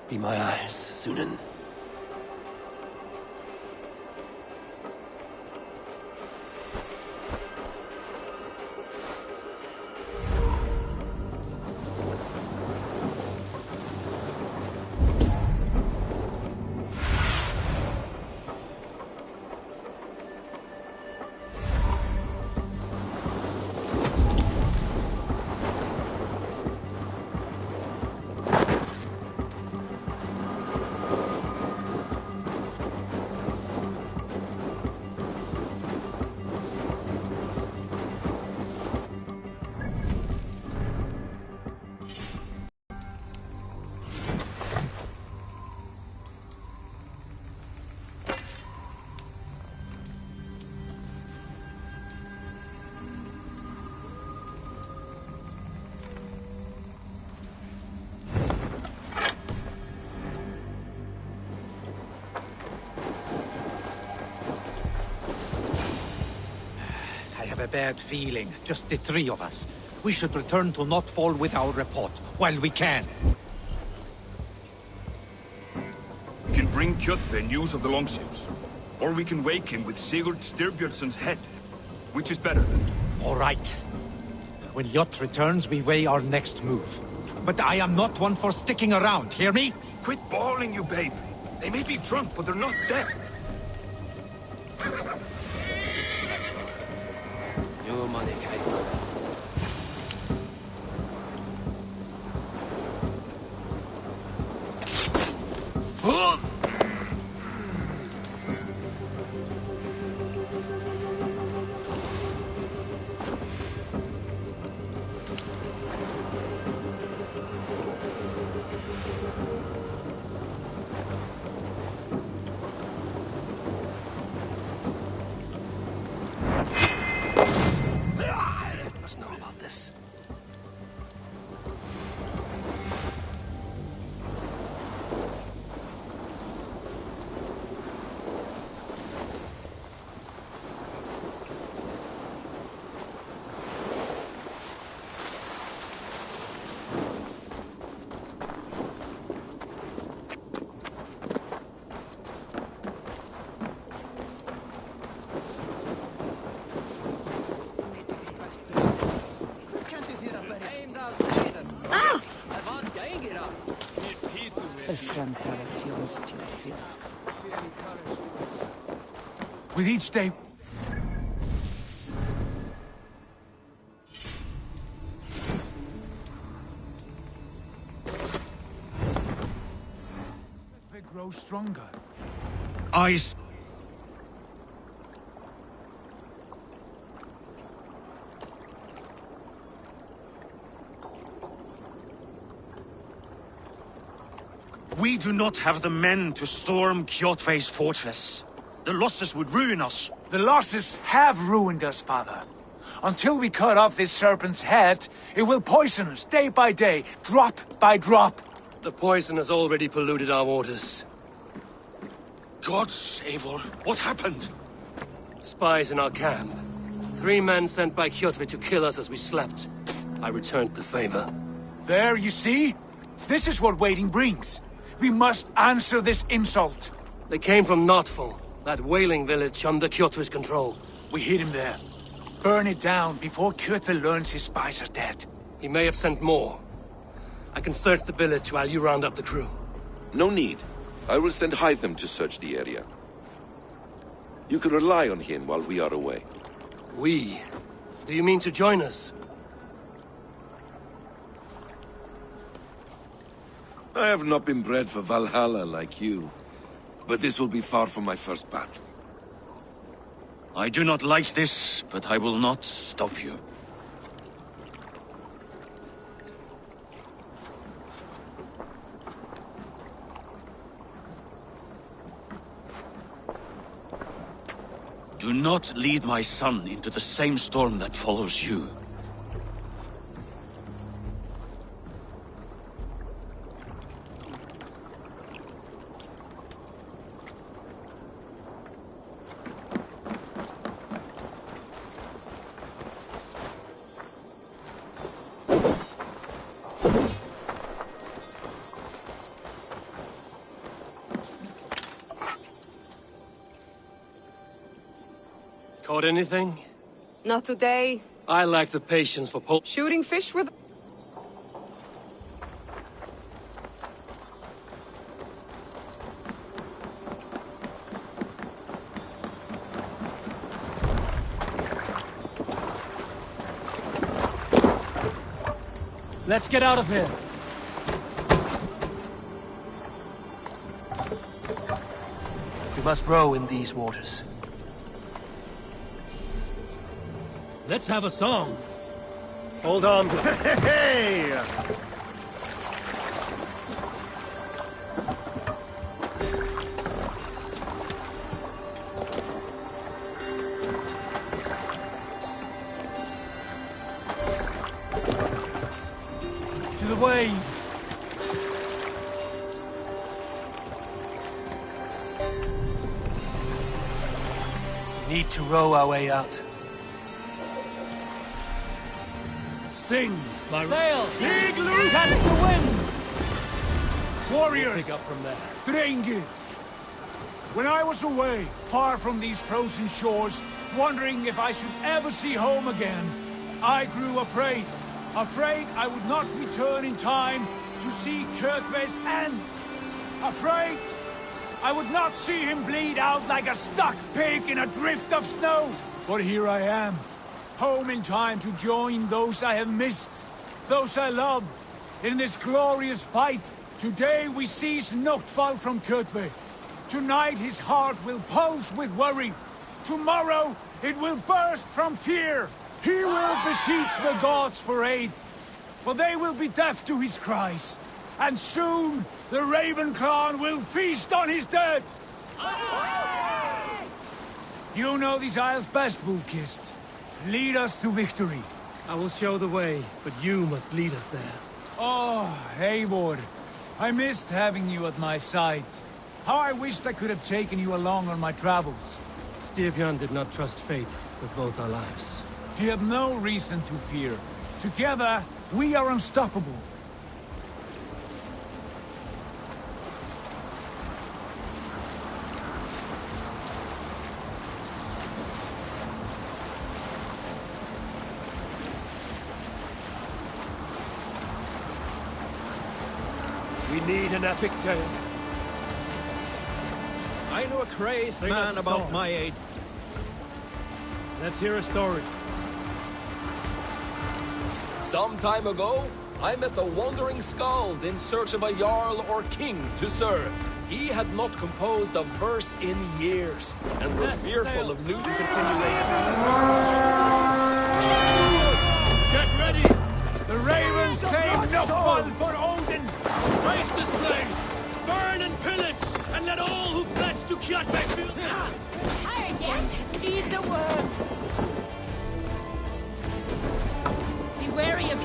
Be my eyes, Sunan. I have a bad feeling. Just the three of us. We should return to Notfall with our report, while we can. We can bring Kjotve news of the longships. Or we can wake him with Sigurd Styrbjörnsson's head. Which is better? All right. When Jot returns, we weigh our next move. But I am not one for sticking around, hear me? Quit bawling, you babe. They may be drunk, but they're not dead. No money, Kite. Sigurd must know about this. With each day... they grow stronger. Eyes. We do not have the men to storm Kjotve's fortress. The losses would ruin us. The losses have ruined us, father. Until we cut off this serpent's head, it will poison us day by day, drop by drop. The poison has already polluted our waters. God save her. What happened? Spies in our camp. 3 men sent by Kjotve to kill us as we slept. I returned the favor. There, you see? This is what waiting brings. We must answer this insult. They came from Notful, that whaling village under Kjotve's control. We hid him there. Burn it down before Kjotve learns his spies are dead. He may have sent more. I can search the village while you round up the crew. No need. I will send Hytham to search the area. You can rely on him while we are away. We? Do you mean to join us? I have not been bred for Valhalla like you, but this will be far from my first battle. I do not like this, but I will not stop you. Do not lead my son into the same storm that follows you. Caught anything? Not today. I lack the patience for Shooting fish with... Let's get out of here. We must row in these waters. Let's have a song. Hold on. Hey! To the waves. We need to row our way out. Sing, my sails! Big loop! Catch the wind! Warriors! Pick up from there. Drengi! When I was away, far from these frozen shores, wondering if I should ever see home again, I grew afraid. Afraid I would not return in time to see Kjotve's end. Afraid I would not see him bleed out like a stuck pig in a drift of snow. But here I am. Home in time to join those I have missed, those I love, in this glorious fight. Today we seize Notfall from Kjotve. Tonight his heart will pulse with worry. Tomorrow it will burst from fear. He will beseech the gods for aid, for they will be deaf to his cries. And soon the Raven clan will feast on his dead. You know these isles best, Wolf-Kissed. Lead us to victory. I will show the way, but you must lead us there. Oh, Eivor. I missed having you at my side. How I wished I could have taken you along on my travels. Styrbjörn did not trust fate with both our lives. He had no reason to fear. Together, we are unstoppable. We need an epic tale. I know a crazed man about my age. Let's hear a story. Some time ago, I met a wandering skald in search of a jarl or king to serve. He had not composed a verse in years, and was fearful of losing continuation. Get ready! The Ravens claim Notfall for Odin! Raise this place! Burn and pillage! And let all who pledge to Kjotve feel... Tired yet? Eat the worms! Be wary of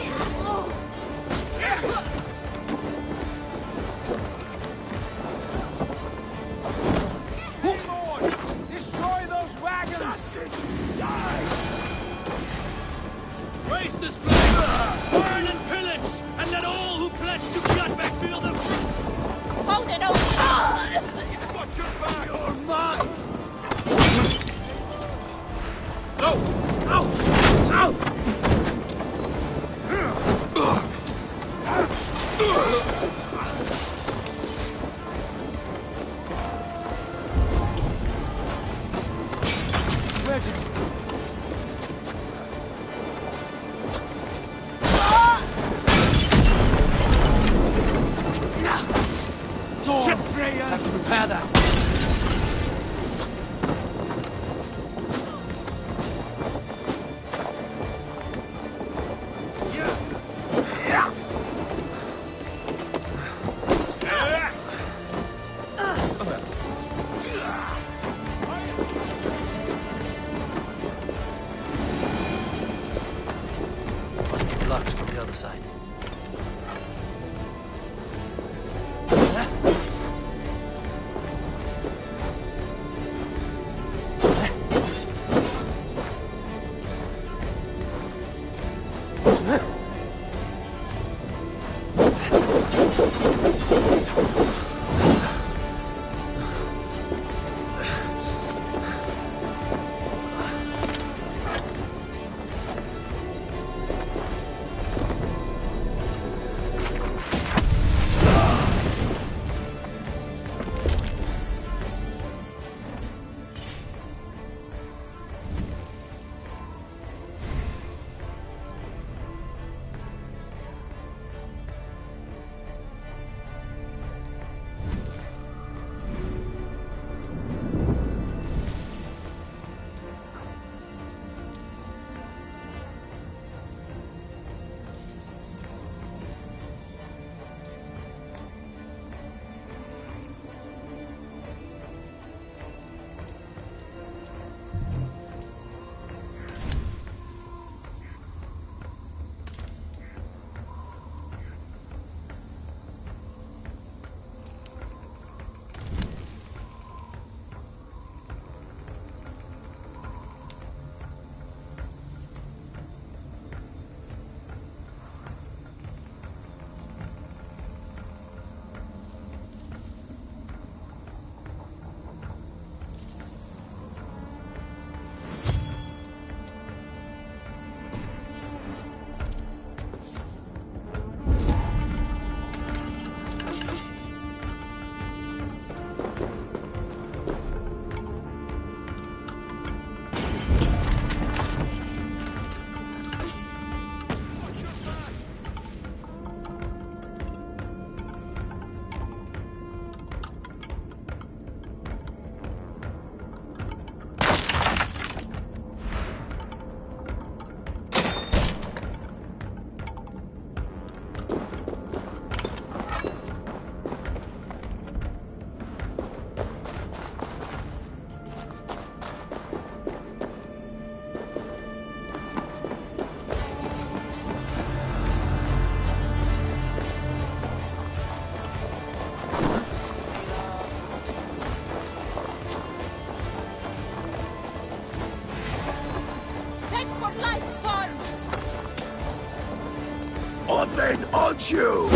Then on you!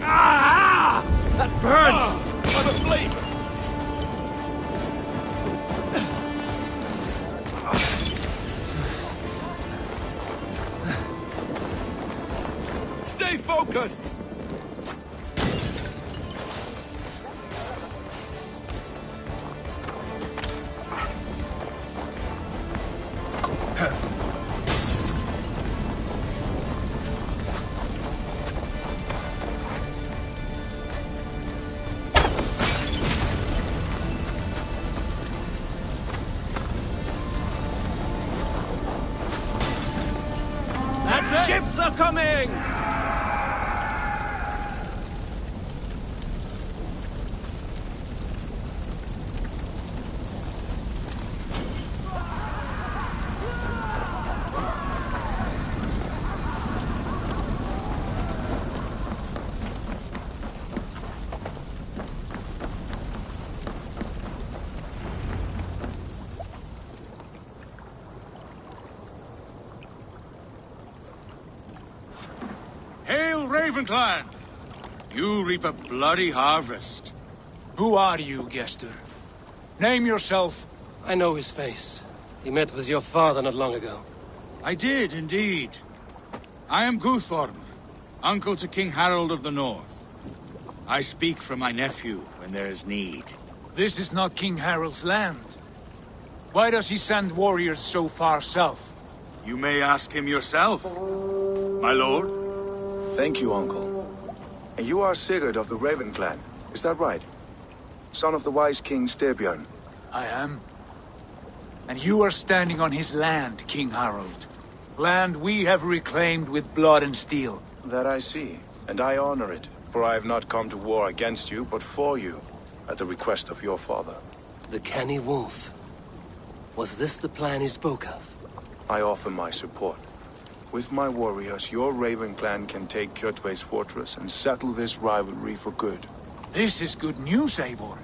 Ah! That burns! I'm asleep! Stay focused! Ships are coming! Hail, Ravenclan! You reap a bloody harvest. Who are you, Gester? Name yourself. I know his face. He met with your father not long ago. I did, indeed. I am Guthorm, uncle to King Harold of the North. I speak for my nephew when there is need. This is not King Harold's land. Why does he send warriors so far south? You may ask him yourself, my lord. Thank you, uncle. And you are Sigurd of the Raven clan, is that right? Son of the wise King Styrbjörn. I am. And you are standing on his land, King Harold. Land we have reclaimed with blood and steel. That I see, and I honor it, for I have not come to war against you, but for you, at the request of your father. The canny wolf. Was this the plan he spoke of? I offer my support. With my warriors, your Raven clan can take Kjotve's fortress and settle this rivalry for good. This is good news, Eivor.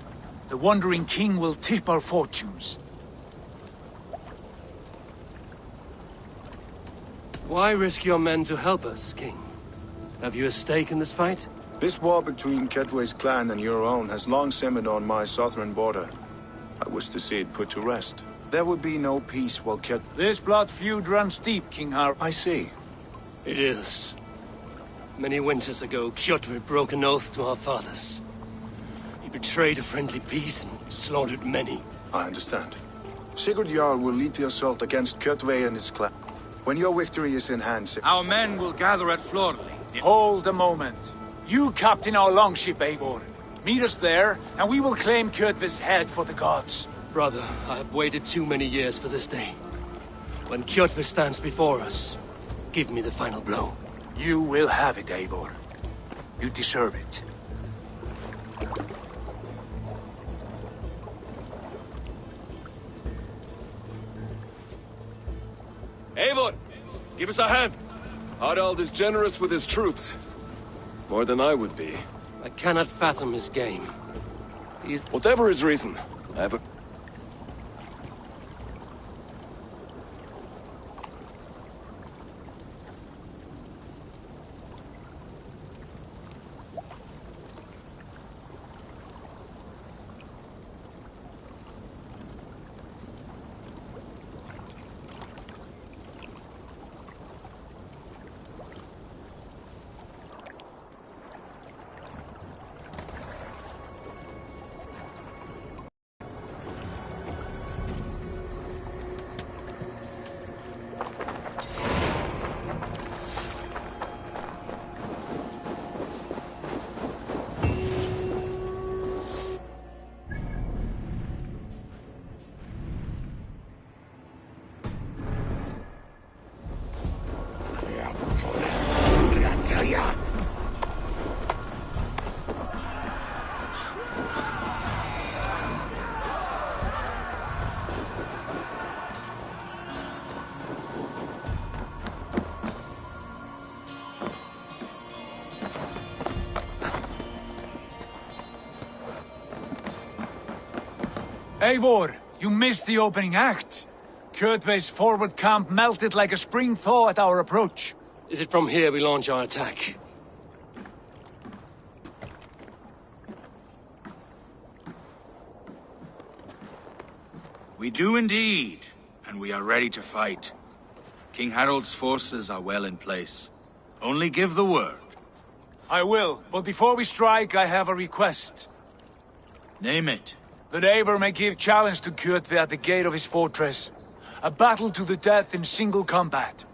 The Wandering King will tip our fortunes. Why risk your men to help us, King? Have you a stake in this fight? This war between Kjotve's clan and your own has long simmered on my southern border. I wish to see it put to rest. There would be no peace while This blood feud runs deep, King Har. I see. It is. Many winters ago, Kjotve broke an oath to our fathers. He betrayed a friendly peace and slaughtered many. I understand. Sigurd Jarl will lead the assault against Kjotve and his clan. When your victory is in hand, Our men will gather at Florley. Hold a moment. You captain our longship, Eivor. Meet us there, and we will claim Kjotve's head for the gods. Brother, I have waited too many years for this day. When Kjotve stands before us, give me the final blow. You will have it, Eivor. You deserve it. Eivor, give us a hand. Harald is generous with his troops. More than I would be. I cannot fathom his game. Whatever his reason, I have a... Eivor, you missed the opening act. Kjotve's forward camp melted like a spring thaw at our approach. Is it from here we launch our attack? We do indeed, and we are ready to fight. King Harald's forces are well in place. Only give the word. I will, but before we strike, I have a request. Name it. That Eivor may give challenge to Kjotve at the gate of his fortress. A battle to the death in single combat.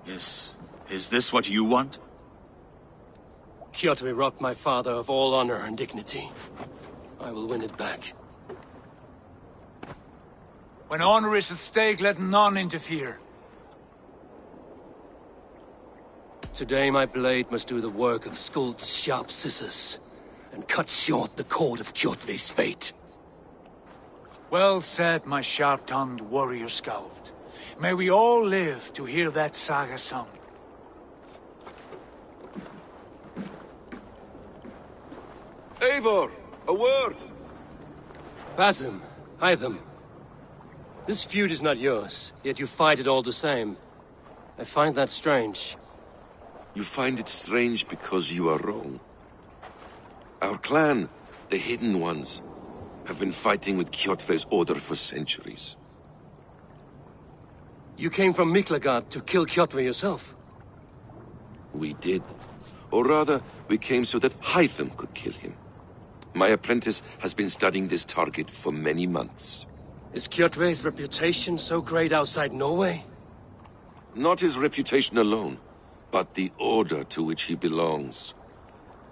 Yes. Is this what you want? Kjotve robbed my father of all honor and dignity. I will win it back. When honor is at stake, let none interfere. Today my blade must do the work of Skuld's sharp scissors, and cut short the cord of Kjotve's fate. Well said, my sharp-tongued warrior scout. May we all live to hear that saga sung. Eivor, a word! Basim, Hytham. This feud is not yours, yet you fight it all the same. I find that strange. You find it strange because you are wrong. Our clan, the Hidden Ones, have been fighting with Kjotve's order for centuries. You came from Miklagard to kill Kjotve yourself? We did. Or rather, we came so that Hytham could kill him. My apprentice has been studying this target for many months. Is Kjotve's reputation so great outside Norway? Not his reputation alone, but the order to which he belongs.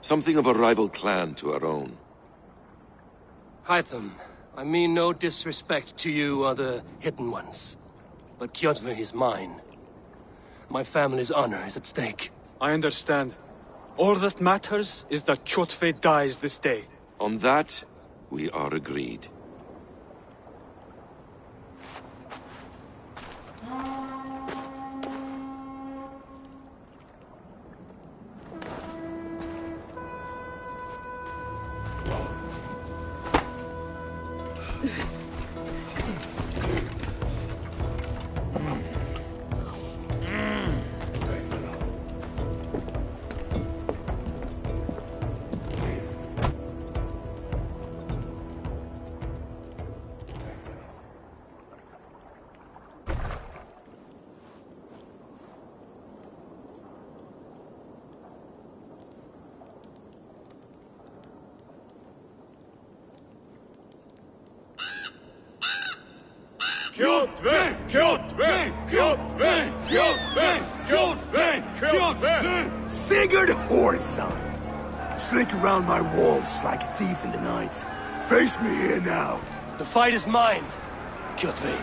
Something of a rival clan to our own. Hytham, I mean no disrespect to you or the Hidden Ones. But Kjotve is mine. My family's honor is at stake. I understand. All that matters is that Kjotve dies this day. On that, we are agreed. Kjotve! Kjotve! Kjotve! Kjotve! Kjotve! Kjotve! Sigurd Whoreson! Slink around my walls like a thief in the night. Face me here now. The fight is mine, Kjotve.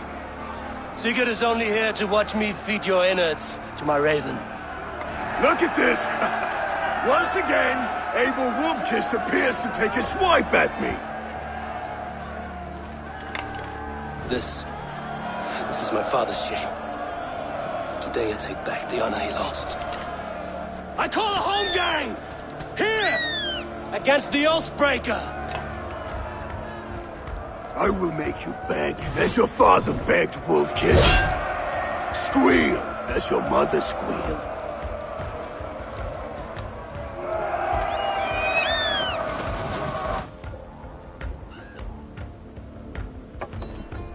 Sigurd is only here to watch me feed your innards to my raven. Look at this! Once again, Abel Wolfkist appears to take a swipe at me. This is my father's shame. Today I take back the honor he lost. I call a home gang! Here! Against the Oathbreaker! I will make you beg, as your father begged, Wolfkist. Squeal, as your mother squealed.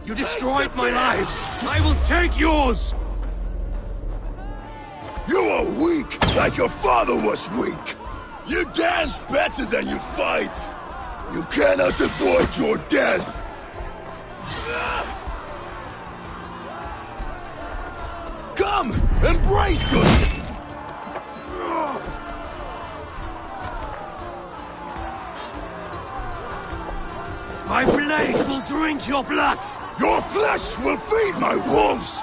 You destroyed my life! I will take yours! You are weak, like your father was weak. You dance better than you fight. You cannot avoid your death. Come, embrace your... My blade will drink your blood! Your flesh will feed my wolves!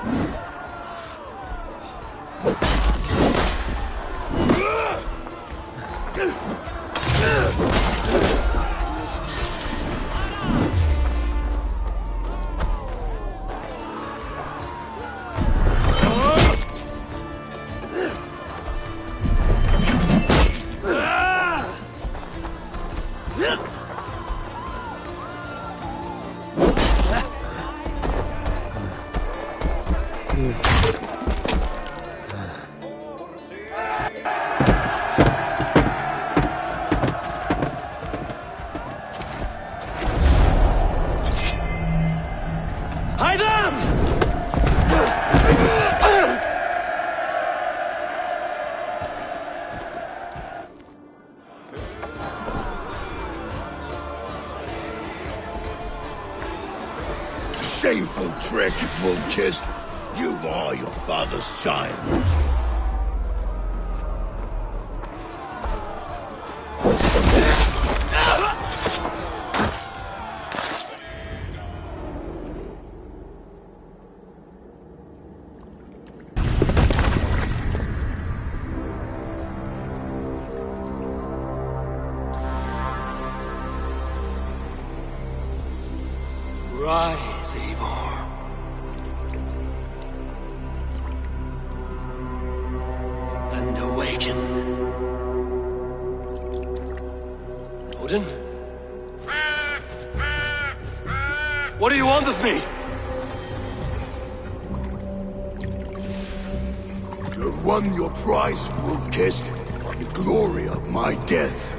Shameful trick, Wolfkist. You are your father's child. Rise, Eivor. And awaken. Odin? What do you want of me? You have won your prize, Wolfkist. The glory of my death.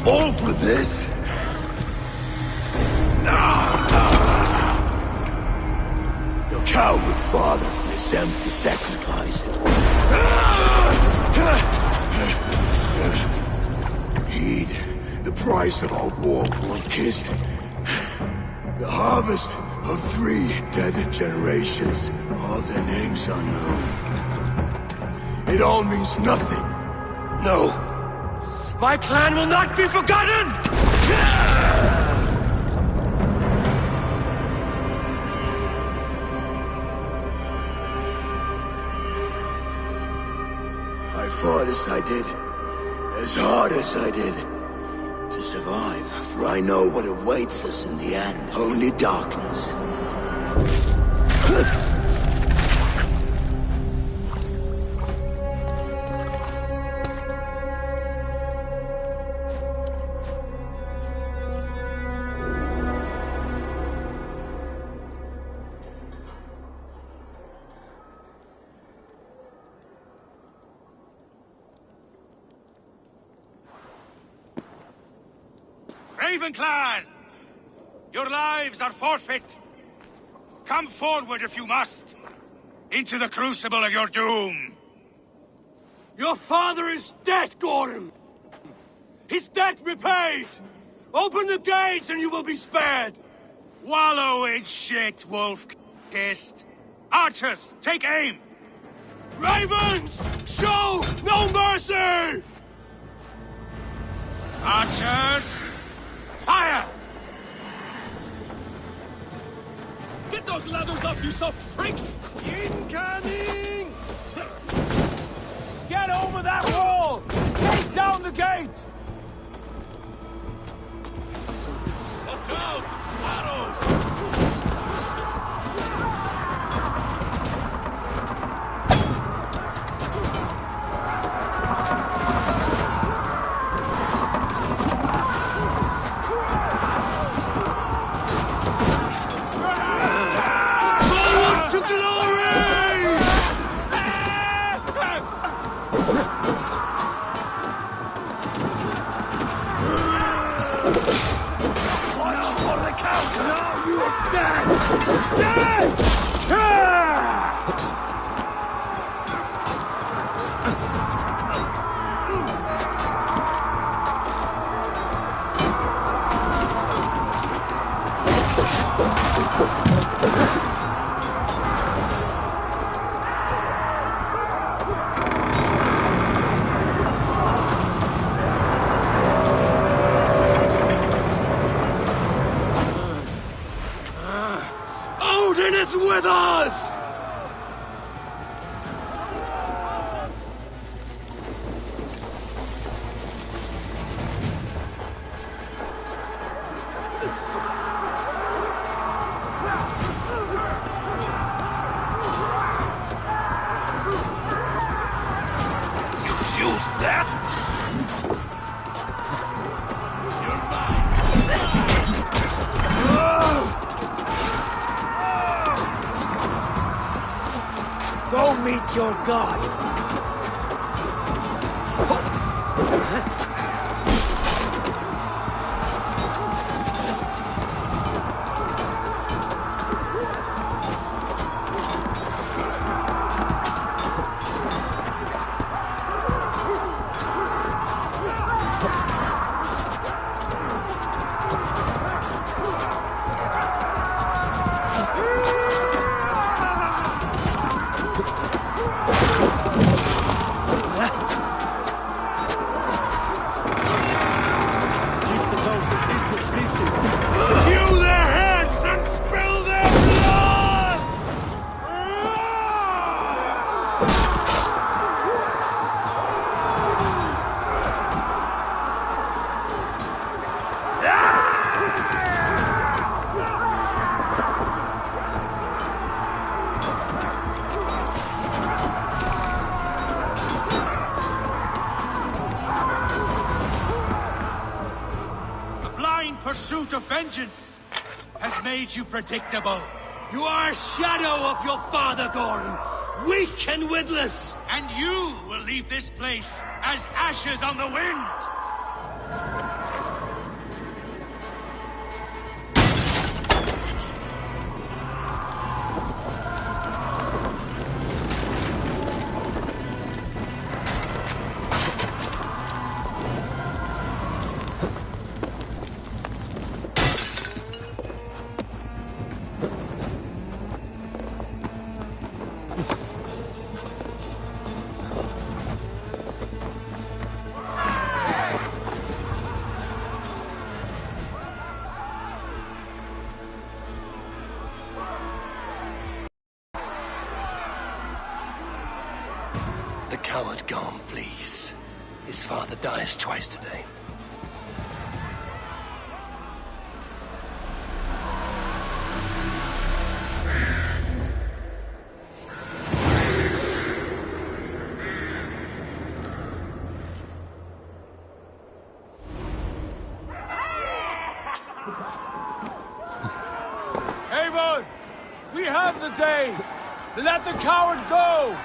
All for this? Your coward father is empty sacrifice. Heed the price of our war, Wolfkist. The harvest of 3 dead generations. All their names unknown. It all means nothing. No. My clan will not be forgotten! I fought as I did, as hard as I did, to survive, for I know what awaits us in the end. Only darkness. Raven Clan! Your lives are forfeit! Come forward if you must! Into the crucible of your doom! Your father is dead, Gorm! His debt repaid! Open the gates and you will be spared! Wallow in shit, wolf-kissed! Archers, take aim! Ravens, show no mercy! Archers, fire! Get those ladders off, you soft pricks! Incoming! Get over that wall! Take down the gate! Watch out! Arrows! Odin is with us! Use that! Go meet your god! Hew their heads and spill their blood! The blind pursuit of vengeance has made you predictable. You are a shadow of your father, Goran, weak and witless. And you will leave this place as ashes on the wind. The coward Garm flees. His father dies twice today. Avon! We have the day! Let the coward go!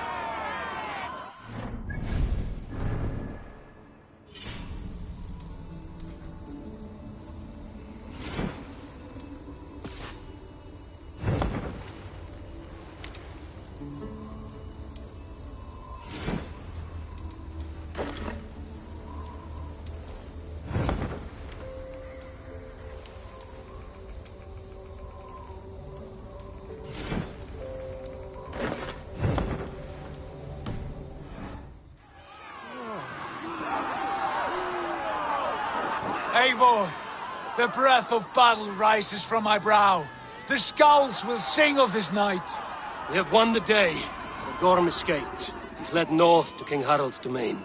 Eivor, the breath of battle rises from my brow. The Skalds will sing of this night. We have won the day, but Gorm escaped. He fled north to King Harald's domain.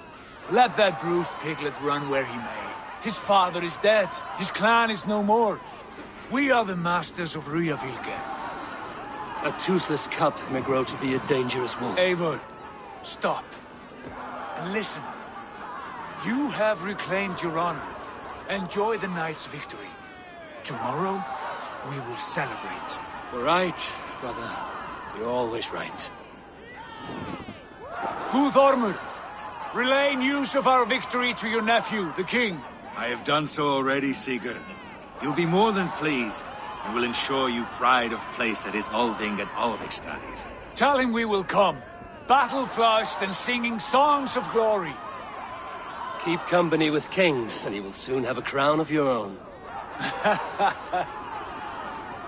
Let that bruised piglet run where he may. His father is dead. His clan is no more. We are the masters of Ryjavík. A toothless cub may grow to be a dangerous wolf. Eivor, stop. And listen. You have reclaimed your honor. Enjoy the night's victory. Tomorrow, we will celebrate. You're right, brother. You're always right. Guthormur, relay news of our victory to your nephew, the king. I have done so already, Sigurd. He'll be more than pleased, and will ensure you pride of place at his Althing at Alvekstadir. Tell him we will come, battle-flushed and singing songs of glory. Keep company with kings, and you will soon have a crown of your own.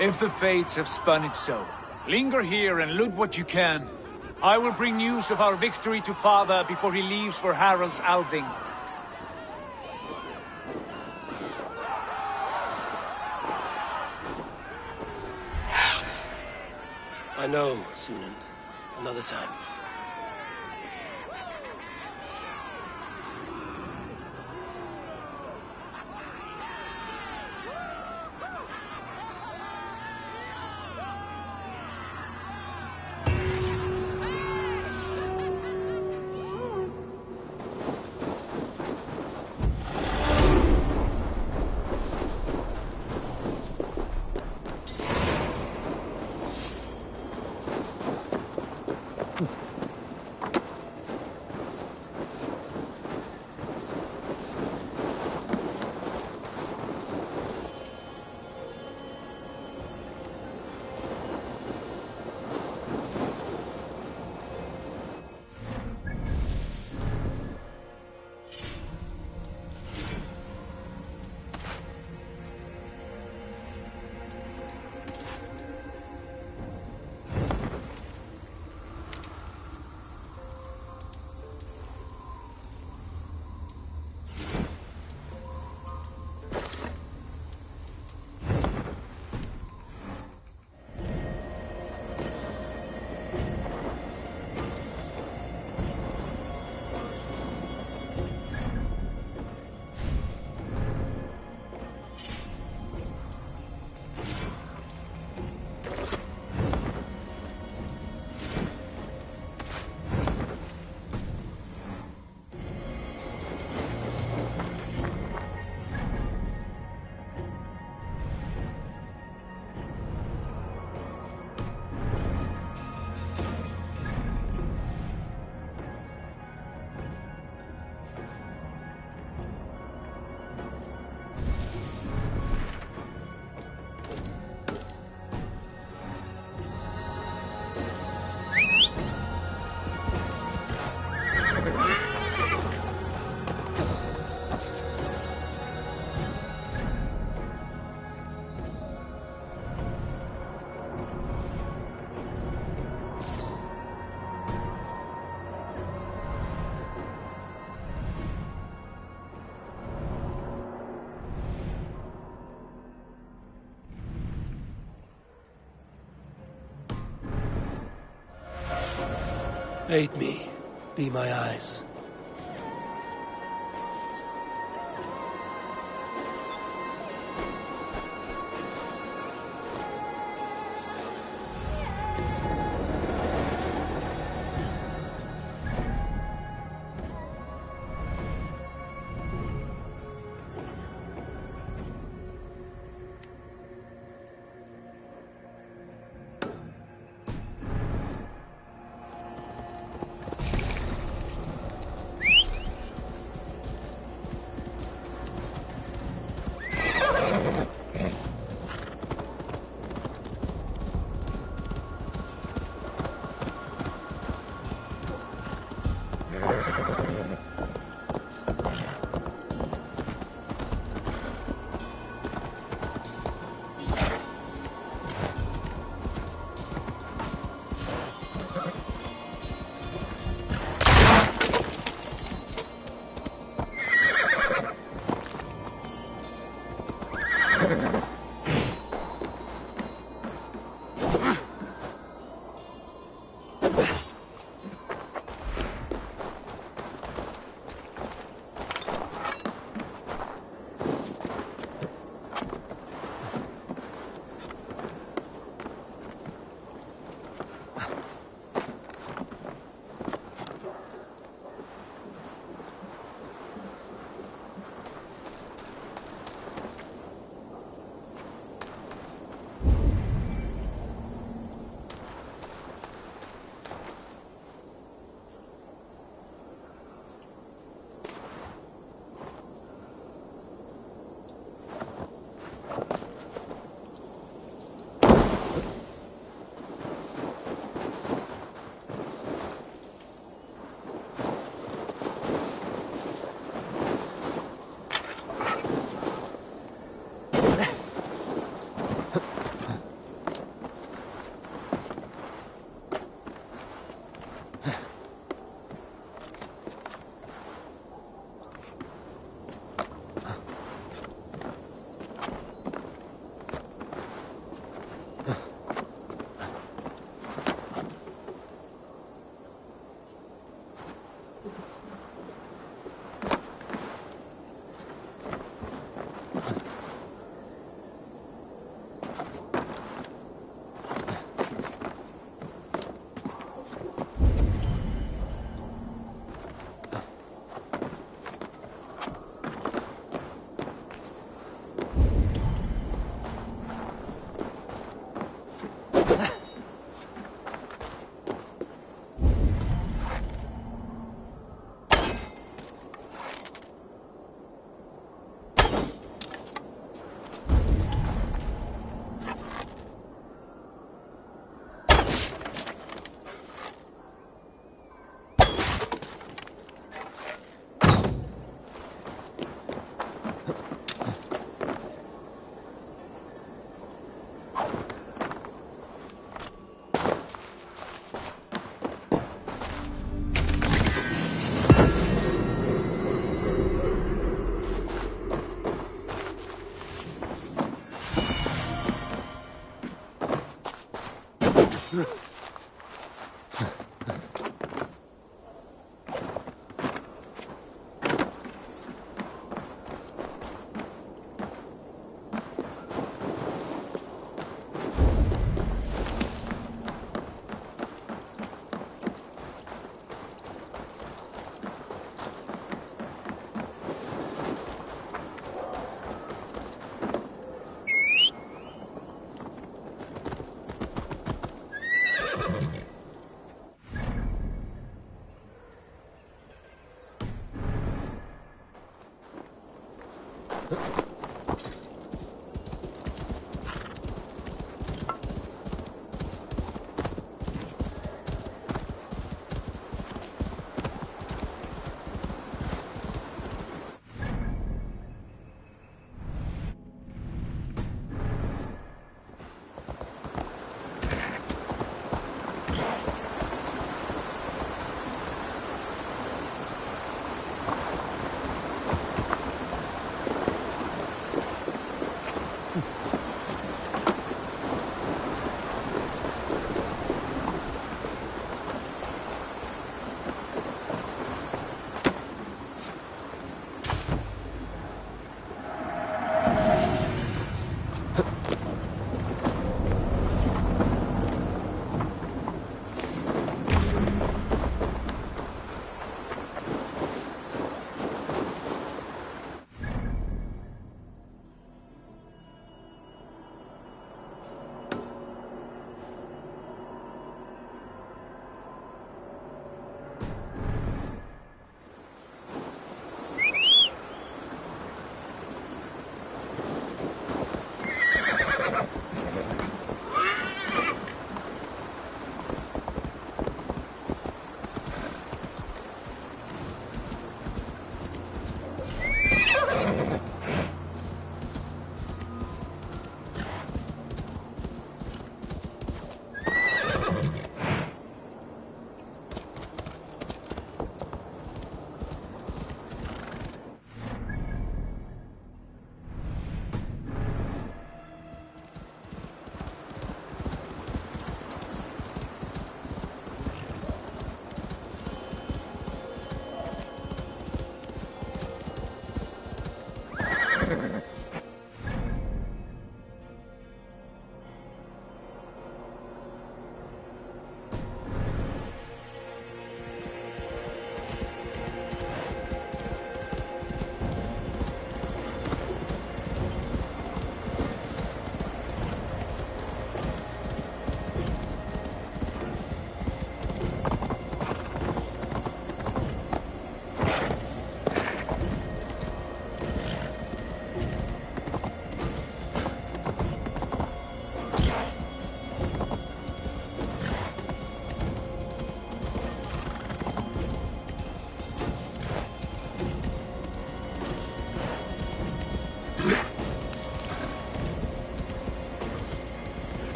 If the fates have spun it so, linger here and loot what you can. I will bring news of our victory to father before he leaves for Harald's Althing. I know, Sunan. Another time. Aid me. Be my eyes.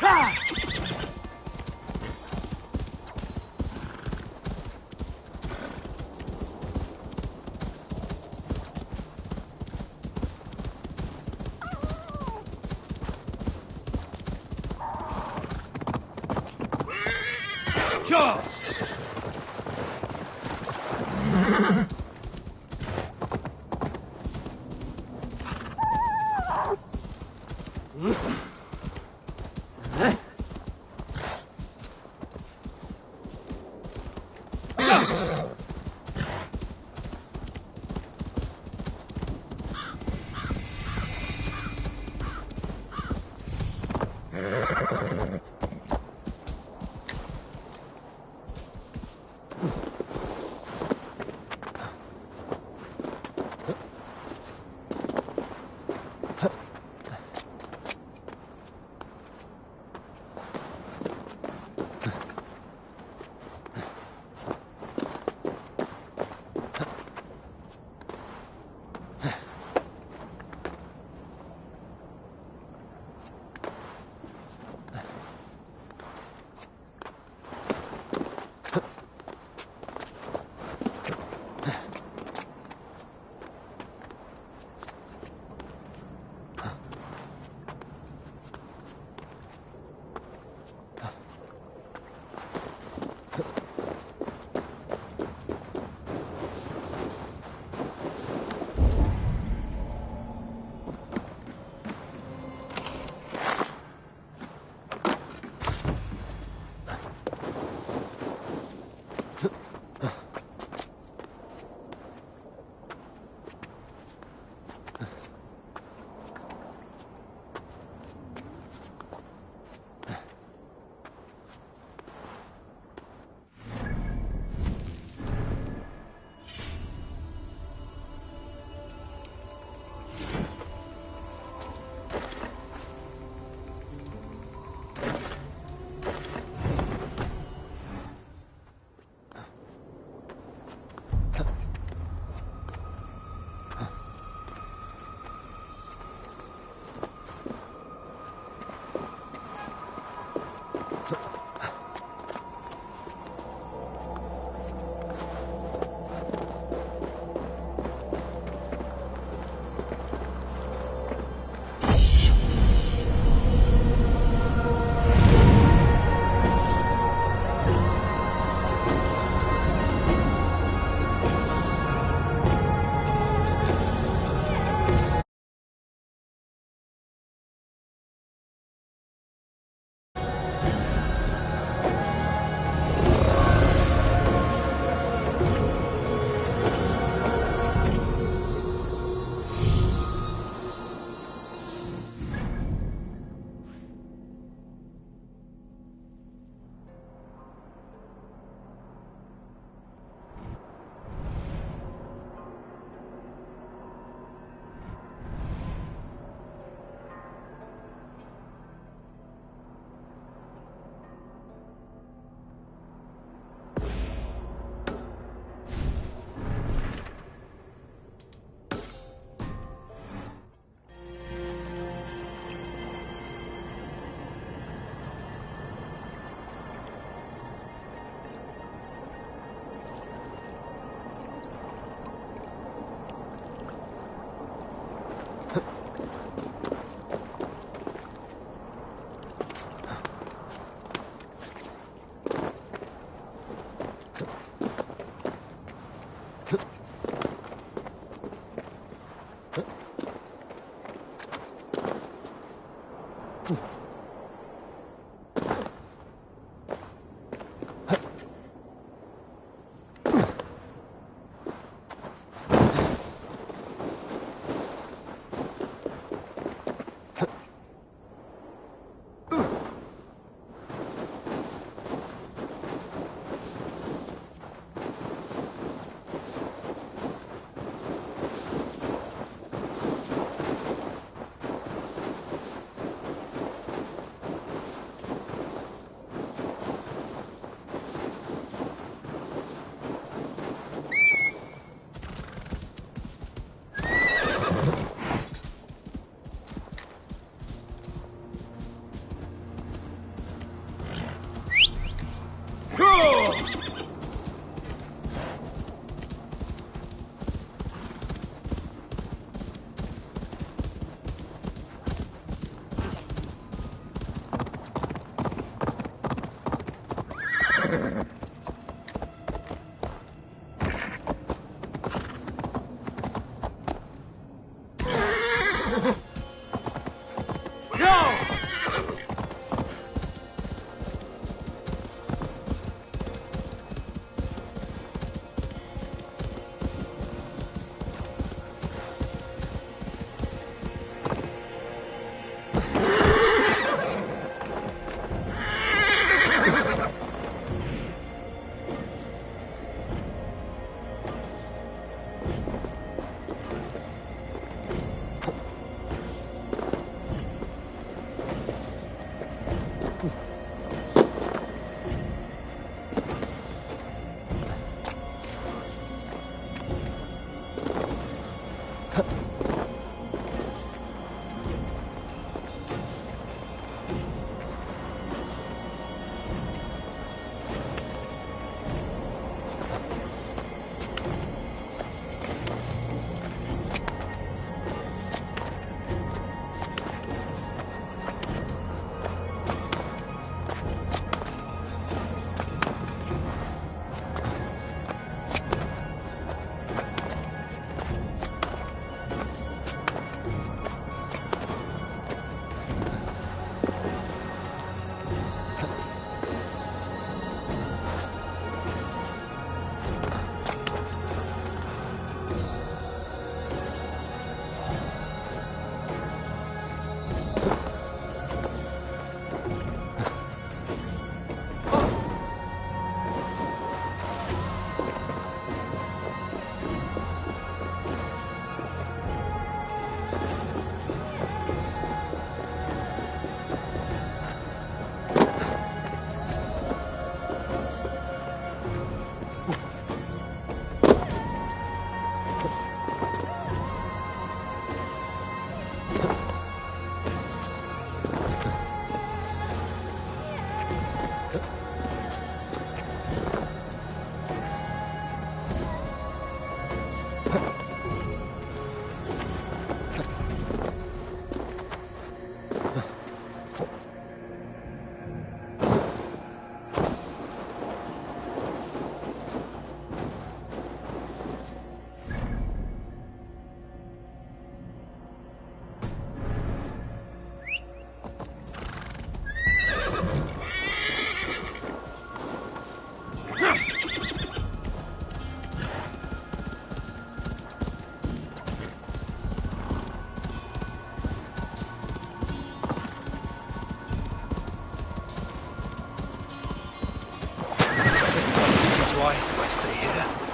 Sure. Twice if I stay here.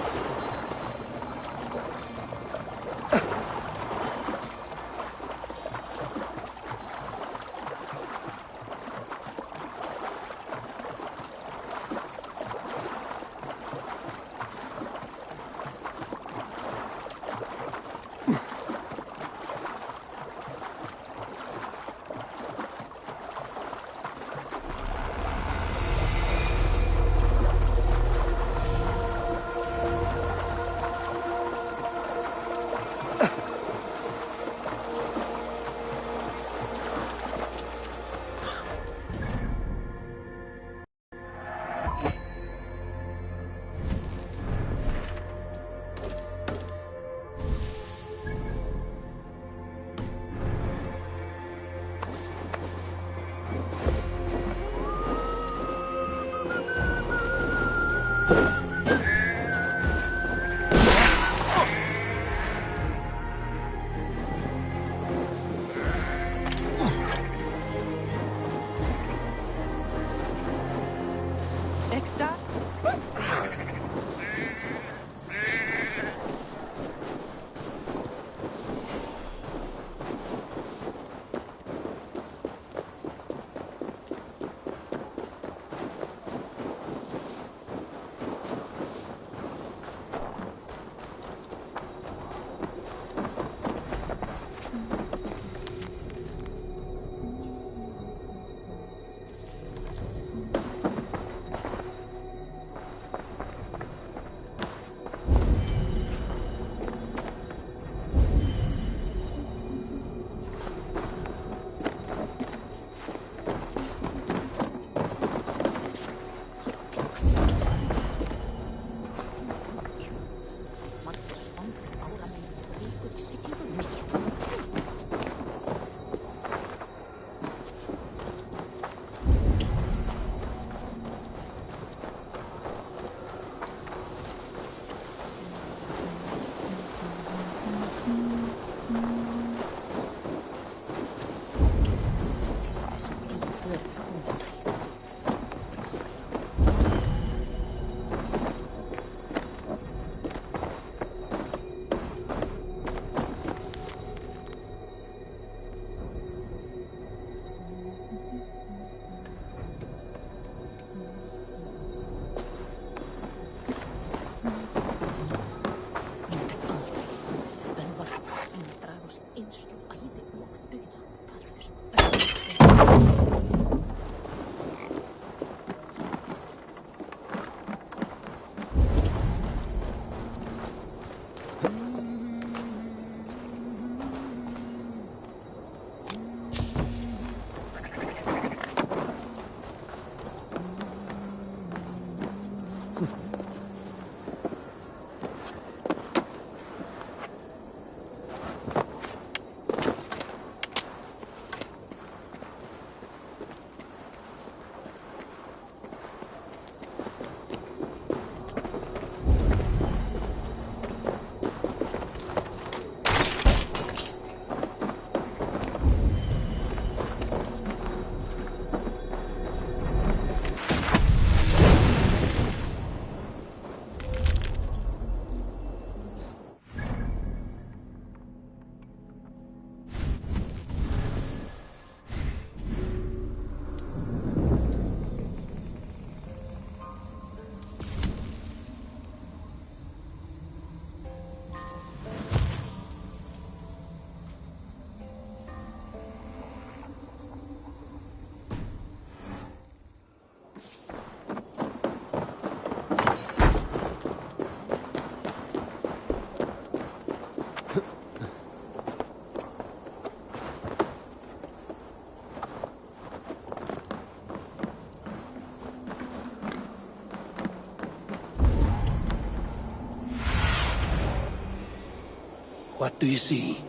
What do you see?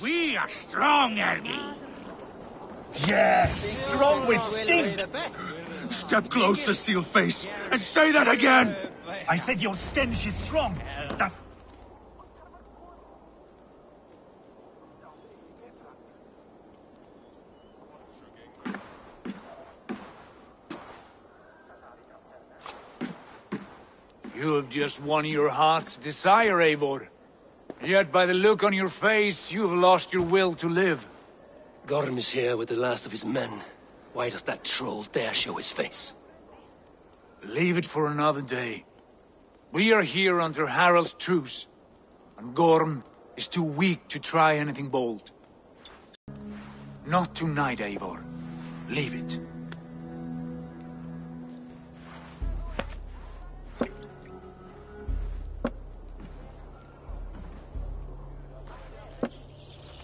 We are strong, Ergi. Yes, strong with stink. Step closer, Sealface, and say that again! I said your stench is strong. That's... You have just won your heart's desire, Eivor. Yet by the look on your face, you have lost your will to live. Gorm is here with the last of his men. Why does that troll dare show his face? Leave it for another day. We are here under Harald's truce, and Gorm is too weak to try anything bold. Not tonight, Eivor. Leave it.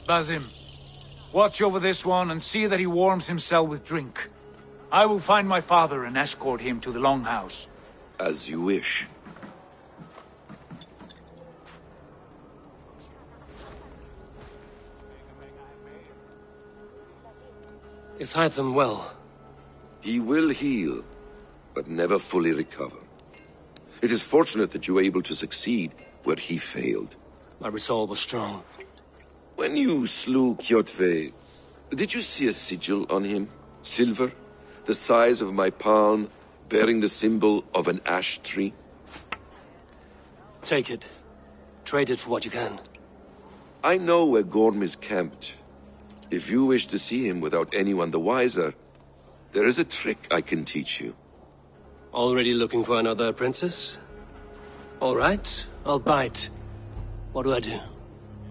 Basim, watch over this one and see that he warms himself with drink. I will find my father and escort him to the Longhouse. As you wish. Is Hytham well? He will heal, but never fully recover. It is fortunate that you were able to succeed where he failed. My resolve was strong. When you slew Kjotve, did you see a sigil on him? Silver? The size of my palm, bearing the symbol of an ash tree? Take it. Trade it for what you can. I know where Gorm is camped. If you wish to see him without anyone the wiser, there is a trick I can teach you. Already looking for another princess? All right, I'll bite. What do I do?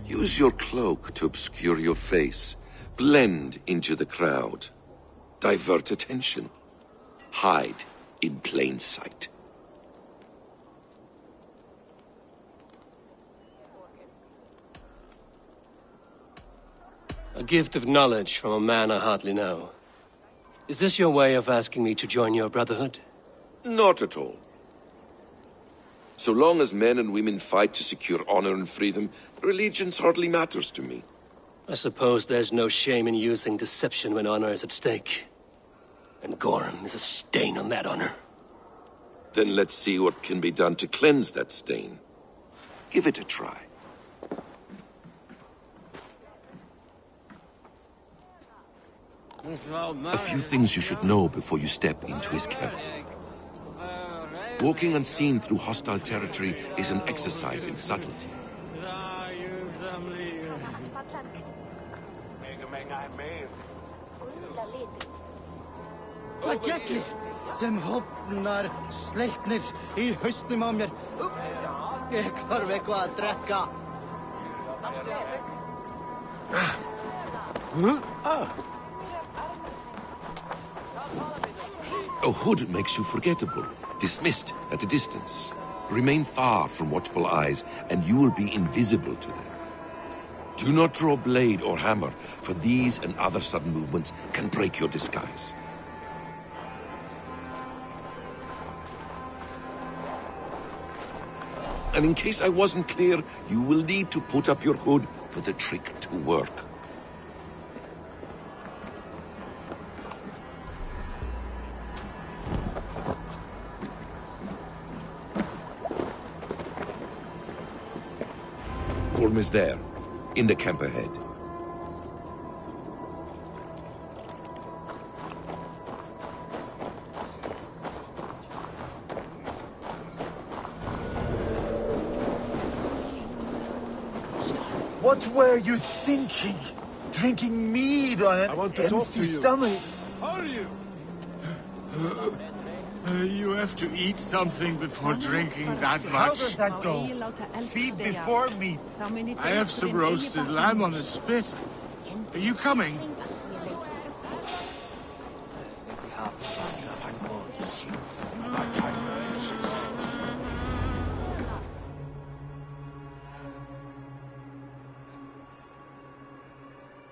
Use your cloak to obscure your face. Blend into the crowd. Divert attention. Hide in plain sight. A gift of knowledge from a man I hardly know. Is this your way of asking me to join your brotherhood? Not at all. So long as men and women fight to secure honor and freedom, their allegiance hardly matters to me. I suppose there's no shame in using deception when honor is at stake. And Gorm is a stain on that honor. Then let's see what can be done to cleanse that stain. Give it a try. A few things you should know before you step into his camp. Walking unseen through hostile territory is an exercise in subtlety. Forgetlig, sem hopnar sleipnir í hausnum á mér. Ég þarf eitthvað að drekka. A hood makes you forgettable, dismissed at a distance. Remain far from watchful eyes, and you will be invisible to them. Do not draw blade or hammer, for these and other sudden movements can break your disguise. And in case I wasn't clear, you will need to put up your hood for the trick to work. Gorm is there, in the camp ahead. What were you thinking? Drinking mead on an empty stomach? How are you? You have to eat something before drinking that much. How does that go? Feed before meat. I have some roasted lamb on the spit. Are you coming?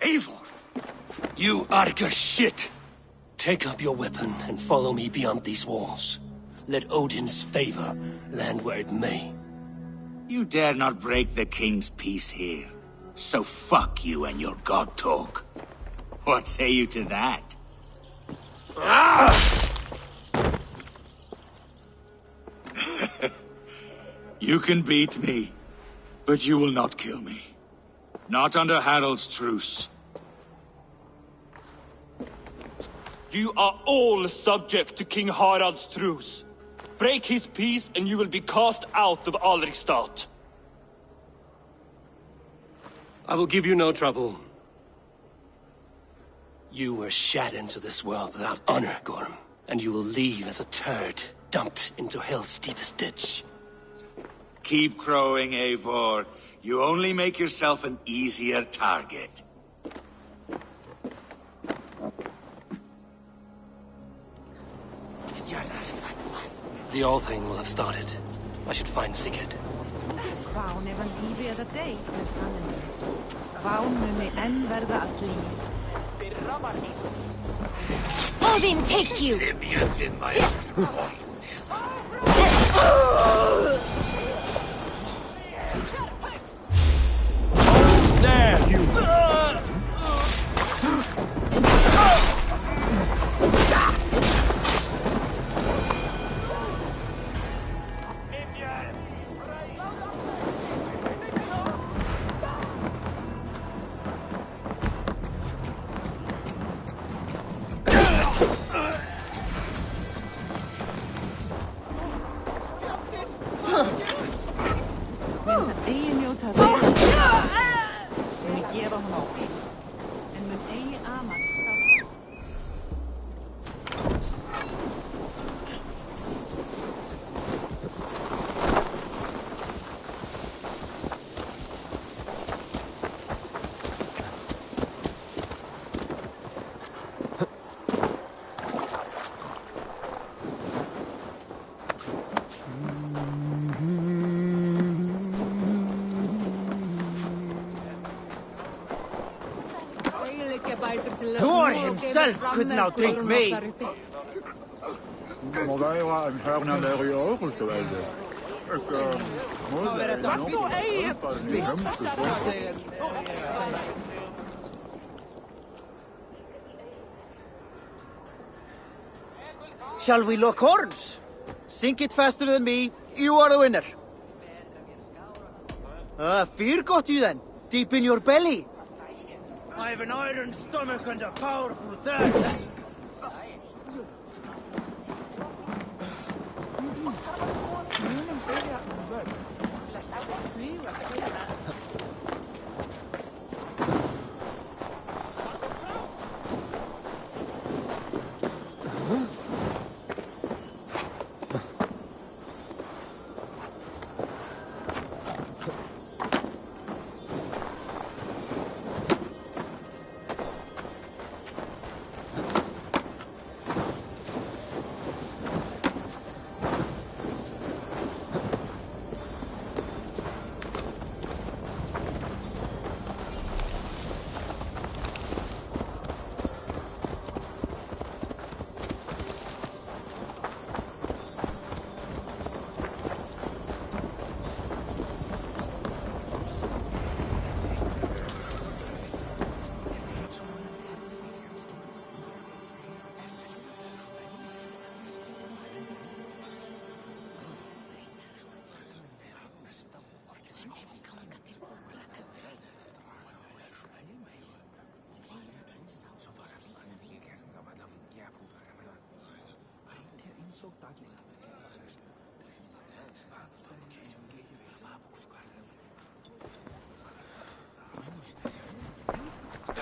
Eivor! You Arga shit! Take up your weapon and follow me beyond these walls. Let Odin's favor land where it may. You dare not break the king's peace here. So fuck you and your god talk. What say you to that? You can beat me, but you will not kill me. Not under Harald's truce. You are all subject to King Harald's truce. Break his peace and you will be cast out of Alrikstad. I will give you no trouble. You were shat into this world without honor, Gorm, and you will leave as a turd dumped into hell's deepest ditch. Keep crowing, Eivor. You only make yourself an easier target. The All-Thing will have started. I should find Sigurd. Odin, take you! There, you! Thor himself could not take me. Shall we lock horns? Sink it faster than me. You are the winner. Fear got you then, deep in your belly. I have an iron stomach and a powerful thirst.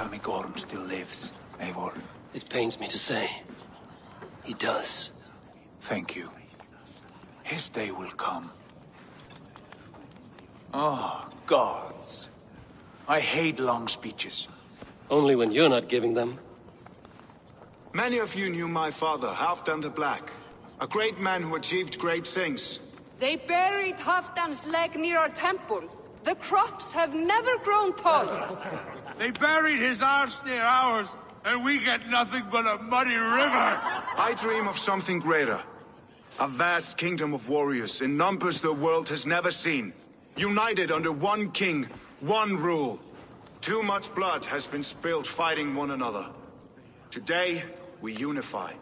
tell me Gorm still lives, Eivor? It pains me to say. He does. Thank you. His day will come. Oh, gods. I hate long speeches. Only when you're not giving them. Many of you knew my father, Halfdan the Black. A great man who achieved great things. They buried Halfdan's leg near our temple. The crops have never grown tall. They buried his arse near ours, and we get nothing but a muddy river. I dream of something greater. A vast kingdom of warriors in numbers the world has never seen. United under one king, one rule. Too much blood has been spilled fighting one another. Today, we unify.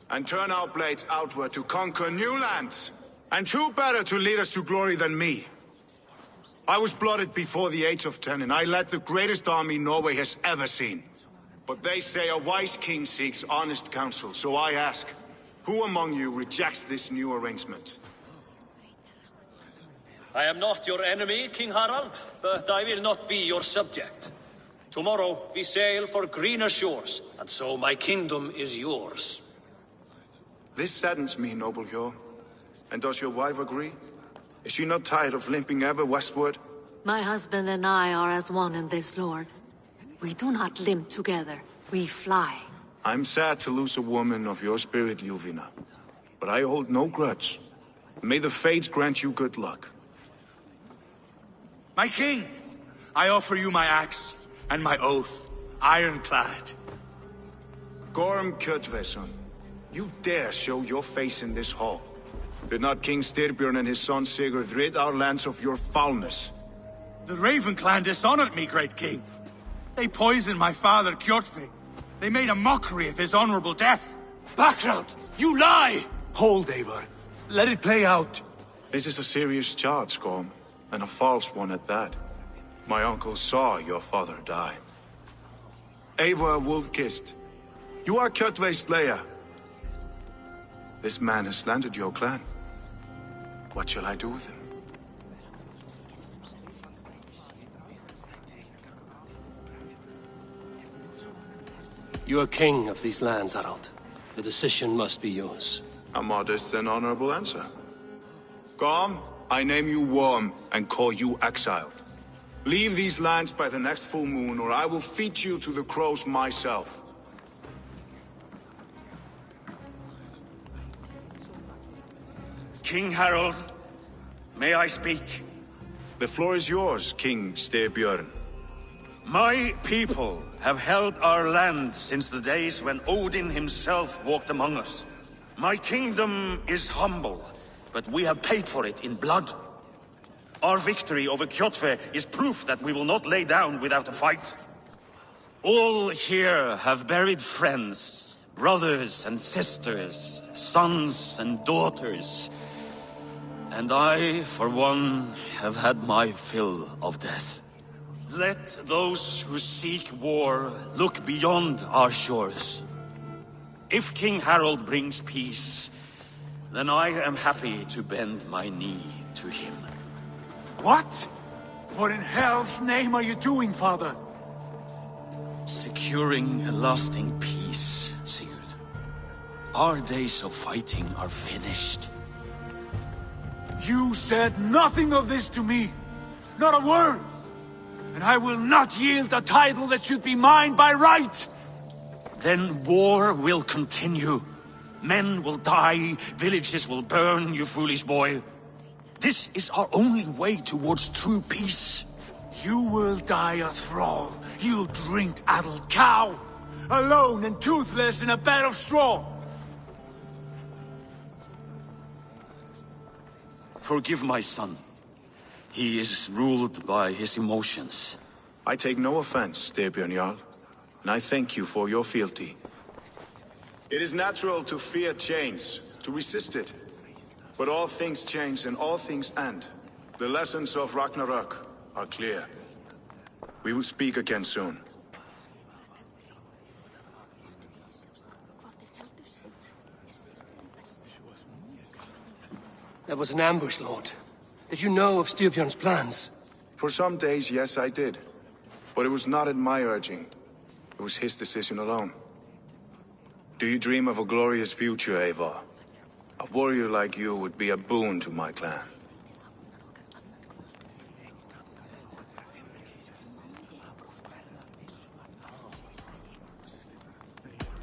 And turn our blades outward to conquer new lands. And who better to lead us to glory than me? I was blooded before the age of 10, and I led the greatest army Norway has ever seen. But they say a wise king seeks honest counsel, so I ask, who among you rejects this new arrangement? I am not your enemy, King Harald, but I will not be your subject. Tomorrow we sail for greener shores, and so my kingdom is yours. This saddens me, noble Hjor. And does your wife agree? Is she not tired of limping ever westward? My husband and I are as one in this, Lord. We do not limp together, we fly. I'm sad to lose a woman of your spirit, Ljuvina. But I hold no grudge. May the fates grant you good luck. My king, I offer you my axe and my oath, ironclad. Gorm Kjotveson, you dare show your face in this hall. Did not King Styrbjörn and his son Sigurd rid our lands of your foulness? The Raven clan dishonored me, great king. They poisoned my father, Kjotve. They made a mockery of his honorable death. Background! You lie! Hold, Eivor. Let it play out. This is a serious charge, Gorm, and a false one at that. My uncle saw your father die. Eivor Wolf-Kissed, you are Kjotve's slayer. This man has slandered your clan. What shall I do with him? You are king of these lands, Harald. The decision must be yours. A modest and honorable answer. Gorm, I name you Worm and call you exiled. Leave these lands by the next full moon, or I will feed you to the crows myself. King Harold, may I speak? The floor is yours, King Styrbjörn. My people have held our land since the days when Odin himself walked among us. My kingdom is humble, but we have paid for it in blood. Our victory over Kjotve is proof that we will not lay down without a fight. All here have buried friends, brothers and sisters, sons and daughters. And I, for one, have had my fill of death. Let those who seek war look beyond our shores. If King Harold brings peace, then I am happy to bend my knee to him. What? What in hell's name are you doing, father? Securing a lasting peace, Sigurd. Our days of fighting are finished. You said nothing of this to me. Not a word. And I will not yield a title that should be mine by right. Then war will continue. Men will die, villages will burn, you foolish boy. This is our only way towards true peace. You will die a thrall. You drink-addled cow. Alone and toothless in a bed of straw. Forgive my son. He is ruled by his emotions. I take no offense, Styrbjörn Jarl, and I thank you for your fealty. It is natural to fear change, to resist it. But all things change and all things end. The lessons of Ragnarok are clear. We will speak again soon. That was an ambush, Lord. Did you know of Styrbjörn's plans? For some days, yes, I did. But it was not at my urging. It was his decision alone. Do you dream of a glorious future, Eivor? A warrior like you would be a boon to my clan.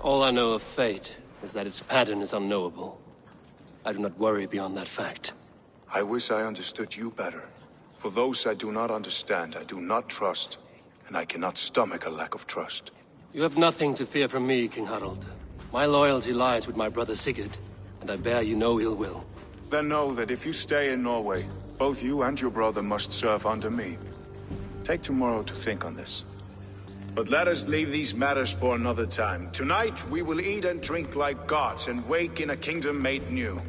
All I know of fate is that its pattern is unknowable. I do not worry beyond that fact. I wish I understood you better. For those I do not understand, I do not trust, and I cannot stomach a lack of trust. You have nothing to fear from me, King Harald. My loyalty lies with my brother Sigurd, and I bear you no ill will. Then know that if you stay in Norway, both you and your brother must serve under me. Take tomorrow to think on this. But let us leave these matters for another time. Tonight, we will eat and drink like gods and wake in a kingdom made new.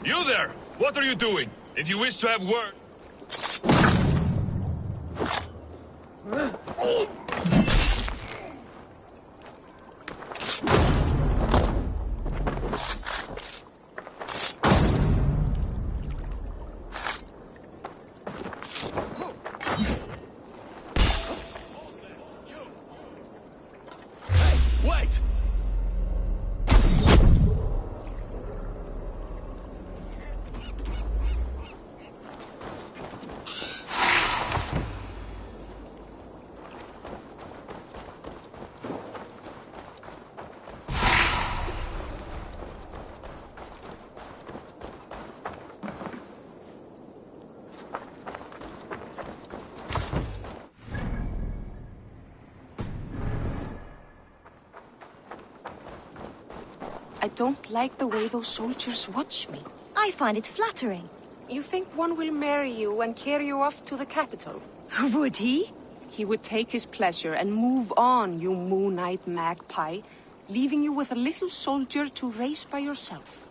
You there! What are you doing? If you wish to have word... Wait! I don't like the way those soldiers watch me. I find it flattering. You think one will marry you and carry you off to the capital? Would he? He would take his pleasure and move on, you moon-eyed magpie, leaving you with a little soldier to raise by yourself.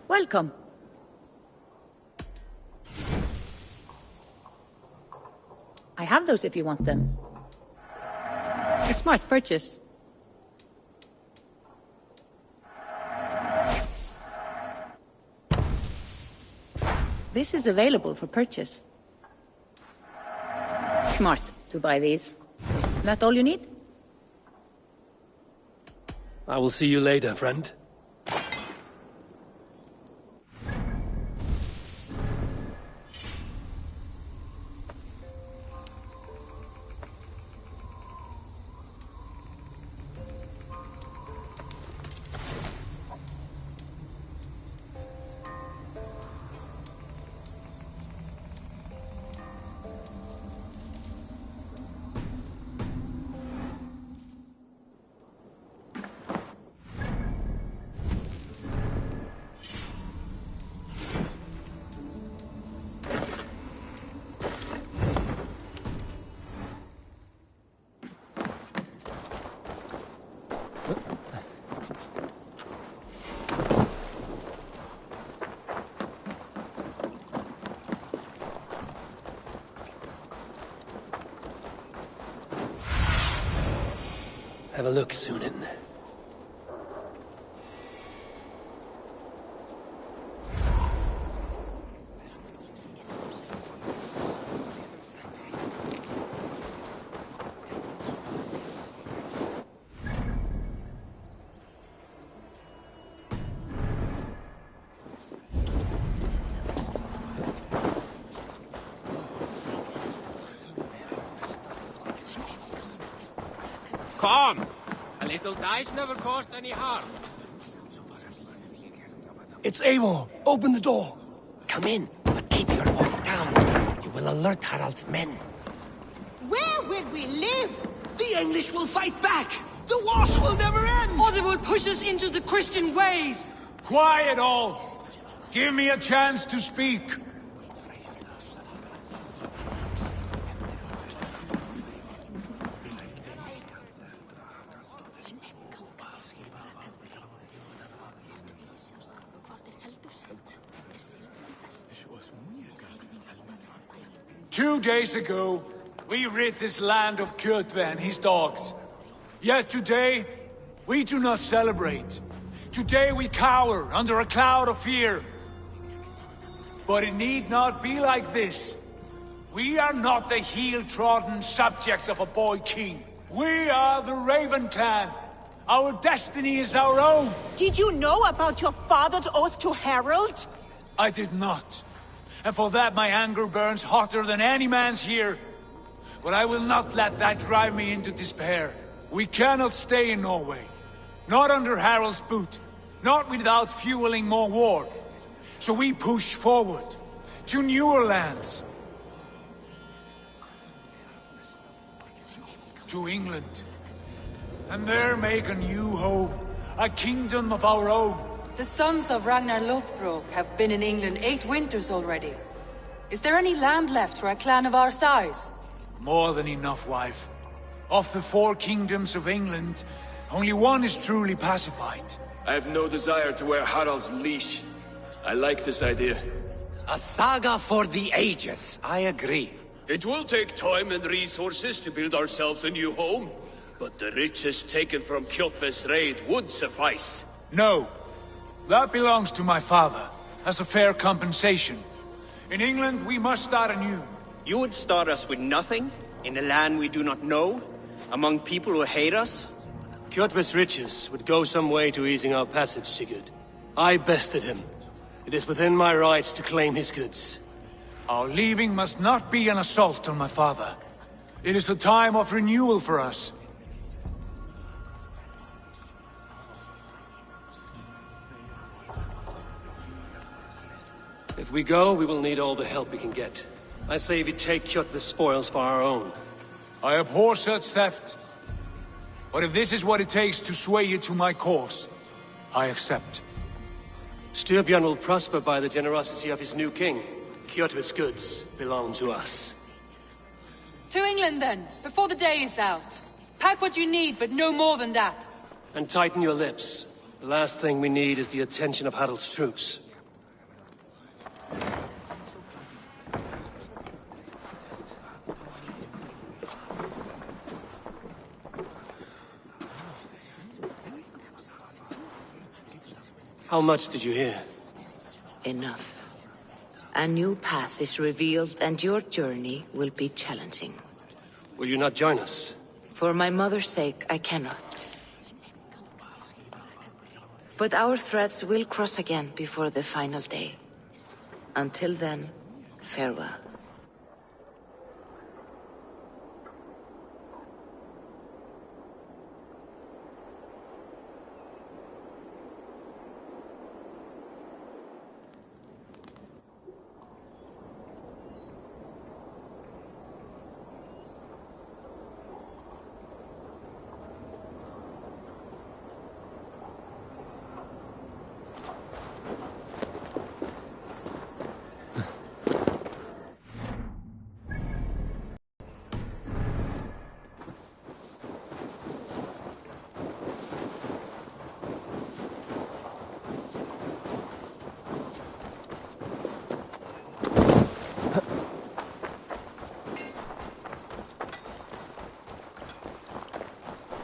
Welcome. I have those if you want them. A smart purchase. This is available for purchase. Smart to buy these. That all you need? I will see you later, friend. Have a look, Sunan. Come! A little dice never caused any harm. It's Eivor. Open the door. Come in, but keep your voice down. You will alert Harald's men. Where will we live? The English will fight back! The wars will never end! Or they will push us into the Christian ways! Quiet all! Give me a chance to speak. 2 days ago, we rid this land of Kjotve and his dogs. Yet today, we do not celebrate. Today we cower under a cloud of fear. But it need not be like this. We are not the heel-trodden subjects of a boy king. We are the Raven clan. Our destiny is our own. Did you know about your father's oath to Harald? I did not. And for that my anger burns hotter than any man's here. But I will not let that drive me into despair. We cannot stay in Norway. Not under Harald's boot. Not without fueling more war. So we push forward. To newer lands. To England. And there make a new home. A kingdom of our own. The sons of Ragnar Lothbrok have been in England 8 winters already. Is there any land left for a clan of our size? More than enough, wife. Of the 4 kingdoms of England, only one is truly pacified. I have no desire to wear Harald's leash. I like this idea. A saga for the ages, I agree. It will take time and resources to build ourselves a new home, but the riches taken from Kjotve's raid would suffice. No. That belongs to my father, as a fair compensation. In England, we must start anew. You would start us with nothing? In a land we do not know? Among people who hate us? Kjotve's riches would go some way to easing our passage, Sigurd. I bested him. It is within my rights to claim his goods. Our leaving must not be an assault on my father. It is a time of renewal for us. If we go, we will need all the help we can get. I say we take Kjotve's spoils for our own. I abhor such theft. But if this is what it takes to sway you to my cause, I accept. Styrbjörn will prosper by the generosity of his new king. Kjotve's goods belong to us. To England then, before the day is out. Pack what you need, but no more than that. And tighten your lips. The last thing we need is the attention of Harald's troops. How much did you hear? Enough. A new path is revealed and your journey will be challenging. Will you not join us? For my mother's sake, I cannot. But our threads will cross again before the final day. Until then, farewell.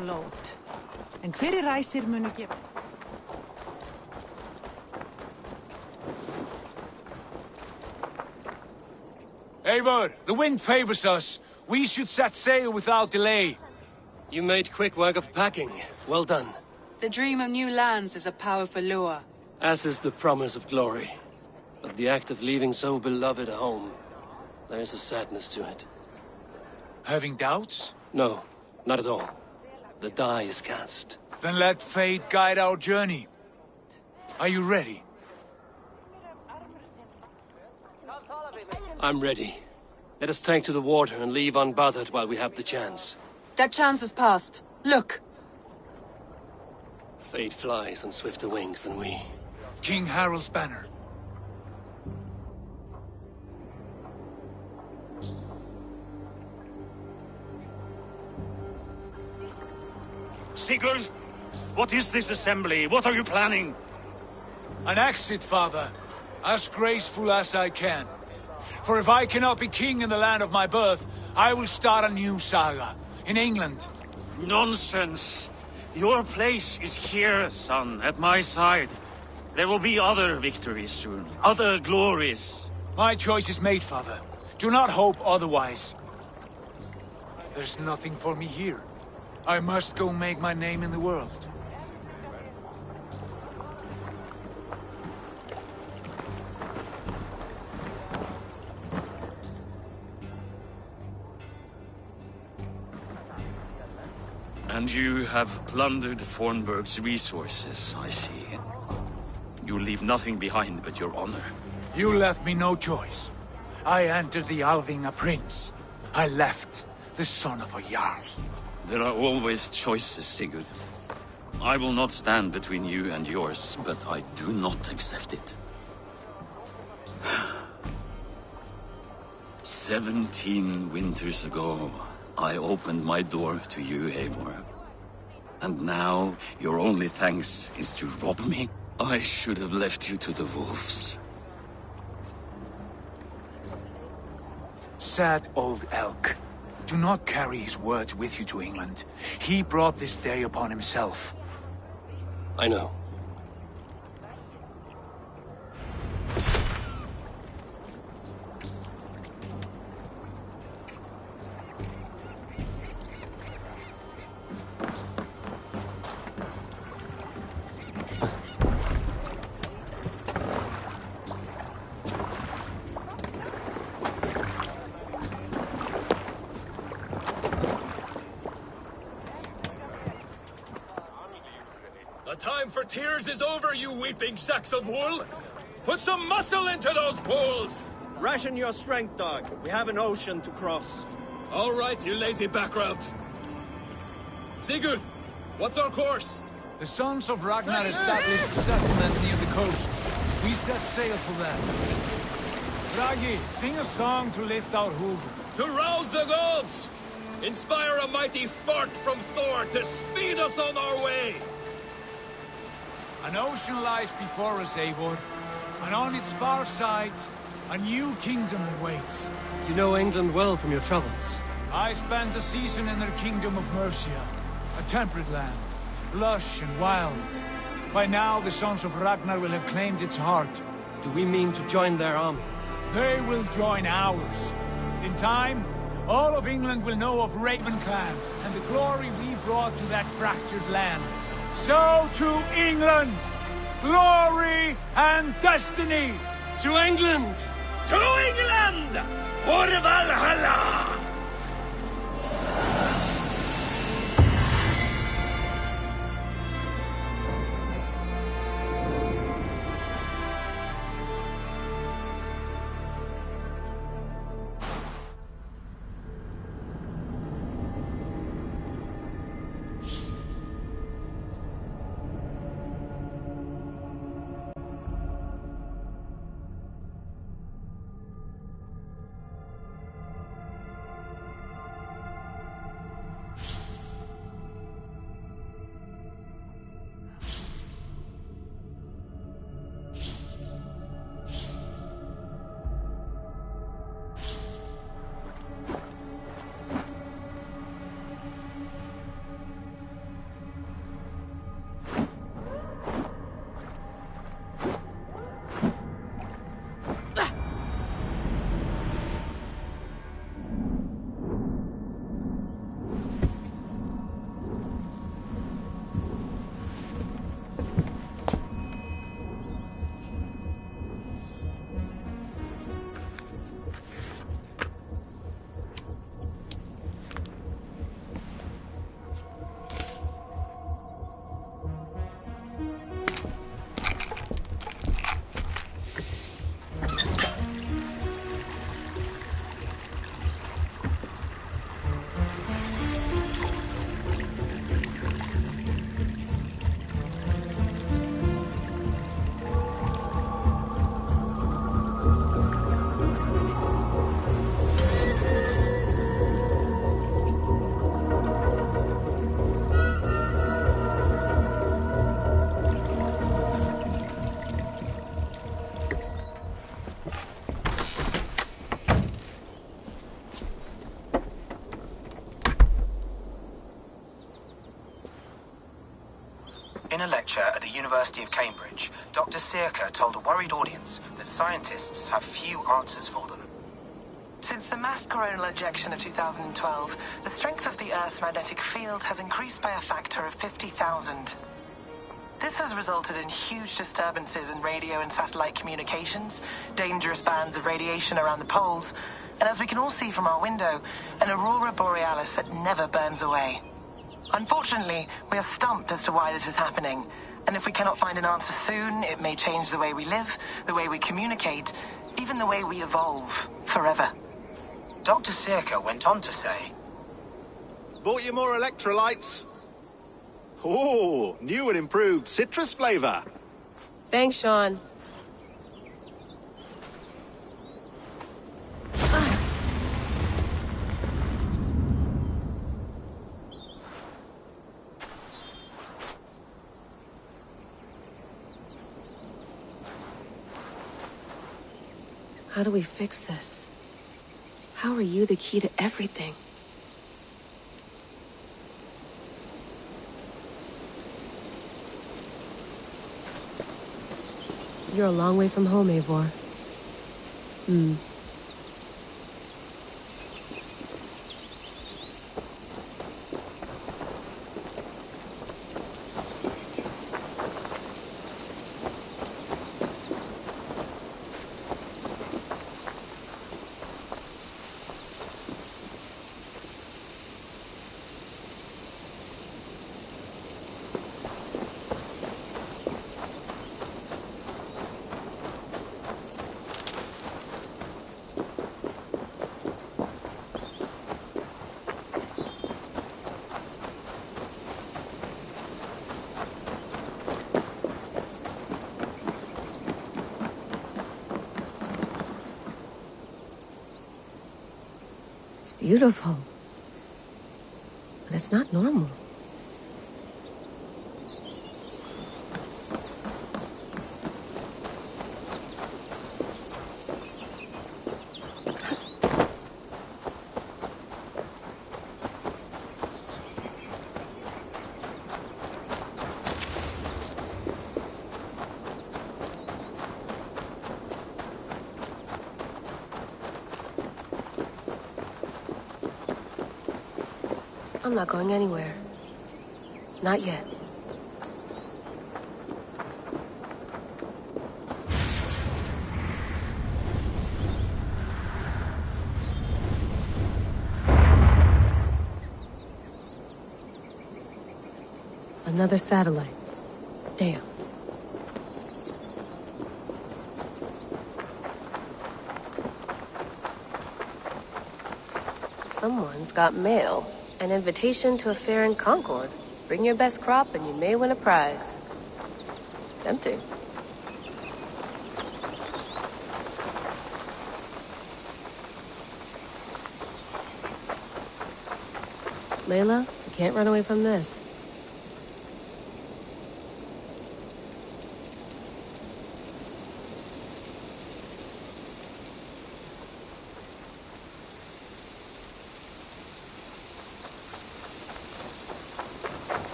Lord. Fyrir ræsir munu gefa. Eivor, the wind favors us. We should set sail without delay. You made quick work of packing. Well done. The dream of new lands is a powerful lure. As is the promise of glory. But the act of leaving so beloved a home, there is a sadness to it. Having doubts? No, not at all. The die is cast. Then let fate guide our journey. Are you ready? I'm ready. Let us take to the water and leave unbothered while we have the chance. That chance is past. Look! Fate flies on swifter wings than we. King Harald's banner. Sigurd, what is this assembly? What are you planning? An exit, father. As graceful as I can. For if I cannot be king in the land of my birth, I will start a new saga. In England. Nonsense. Your place is here, son, at my side. There will be other victories soon. Other glories. My choice is made, father. Do not hope otherwise. There's nothing for me here. I must go make my name in the world. And you have plundered Fornburg's resources, I see. You leave nothing behind but your honor. You left me no choice. I entered the Alving a prince. I left the son of a Jarl. There are always choices, Sigurd. I will not stand between you and yours, but I do not accept it. 17 winters ago, I opened my door to you, Eivor. And now, your only thanks is to rob me? I should have left you to the wolves. Sad old elk. Do not carry his words with you to England. He brought this day upon himself. I know. The time for tears is over, you weeping sacks of wool! Put some muscle into those pools! Ration your strength, dog. We have an ocean to cross. All right, you lazy backrout. Sigurd, what's our course? The sons of Ragnar established a settlement near the coast. We set sail for them. Bragi, sing a song to lift our hood. To rouse the gods! Inspire a mighty fart from Thor to speed us on our way! An ocean lies before us, Eivor, and on its far side, a new kingdom awaits. You know England well from your travels. I spent a season in their kingdom of Mercia, a temperate land, lush and wild. By now, the sons of Ragnar will have claimed its heart. Do we mean to join their army? They will join ours. In time, all of England will know of Raven Clan and the glory we brought to that fractured land. So to England! Glory and destiny! To England! To England! For Valhalla! a lecture at the University of Cambridge, Dr. Circa told a worried audience that scientists have few answers for them. Since the mass coronal ejection of 2012, the strength of the Earth's magnetic field has increased by a factor of 50,000. This has resulted in huge disturbances in radio and satellite communications, dangerous bands of radiation around the poles, and as we can all see from our window, an aurora borealis that never burns away. Unfortunately, we are stumped as to why this is happening, and if we cannot find an answer soon, it may change the way we live, the way we communicate, even the way we evolve, forever. Dr. Circa went on to say, Bought you more electrolytes? Oh, new and improved citrus flavor. Thanks, Sean. How do we fix this? How are you the key to everything? You're a long way from home, Eivor. It's beautiful. But it's not normal. I'm not going anywhere. Not yet. Another satellite. Damn. Someone's got mail. An invitation to a fair in Concord. Bring your best crop and you may win a prize. Tempting. Layla, you can't run away from this.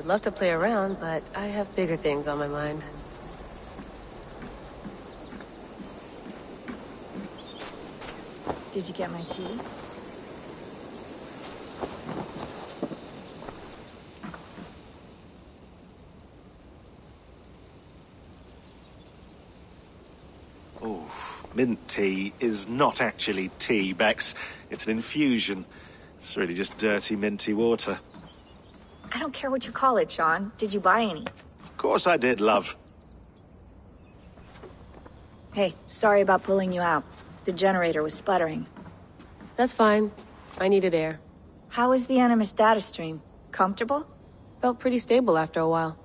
Would love to play around, but I have bigger things on my mind. Did you get my tea? Oof. Mint tea is not actually tea, Bex. It's an infusion. It's really just dirty, minty water. I don't care what you call it, Sean. Did you buy any? Of course I did, love. Hey, sorry about pulling you out. The generator was sputtering. That's fine. I needed air. How was the Animus data stream? Comfortable? Felt pretty stable after a while.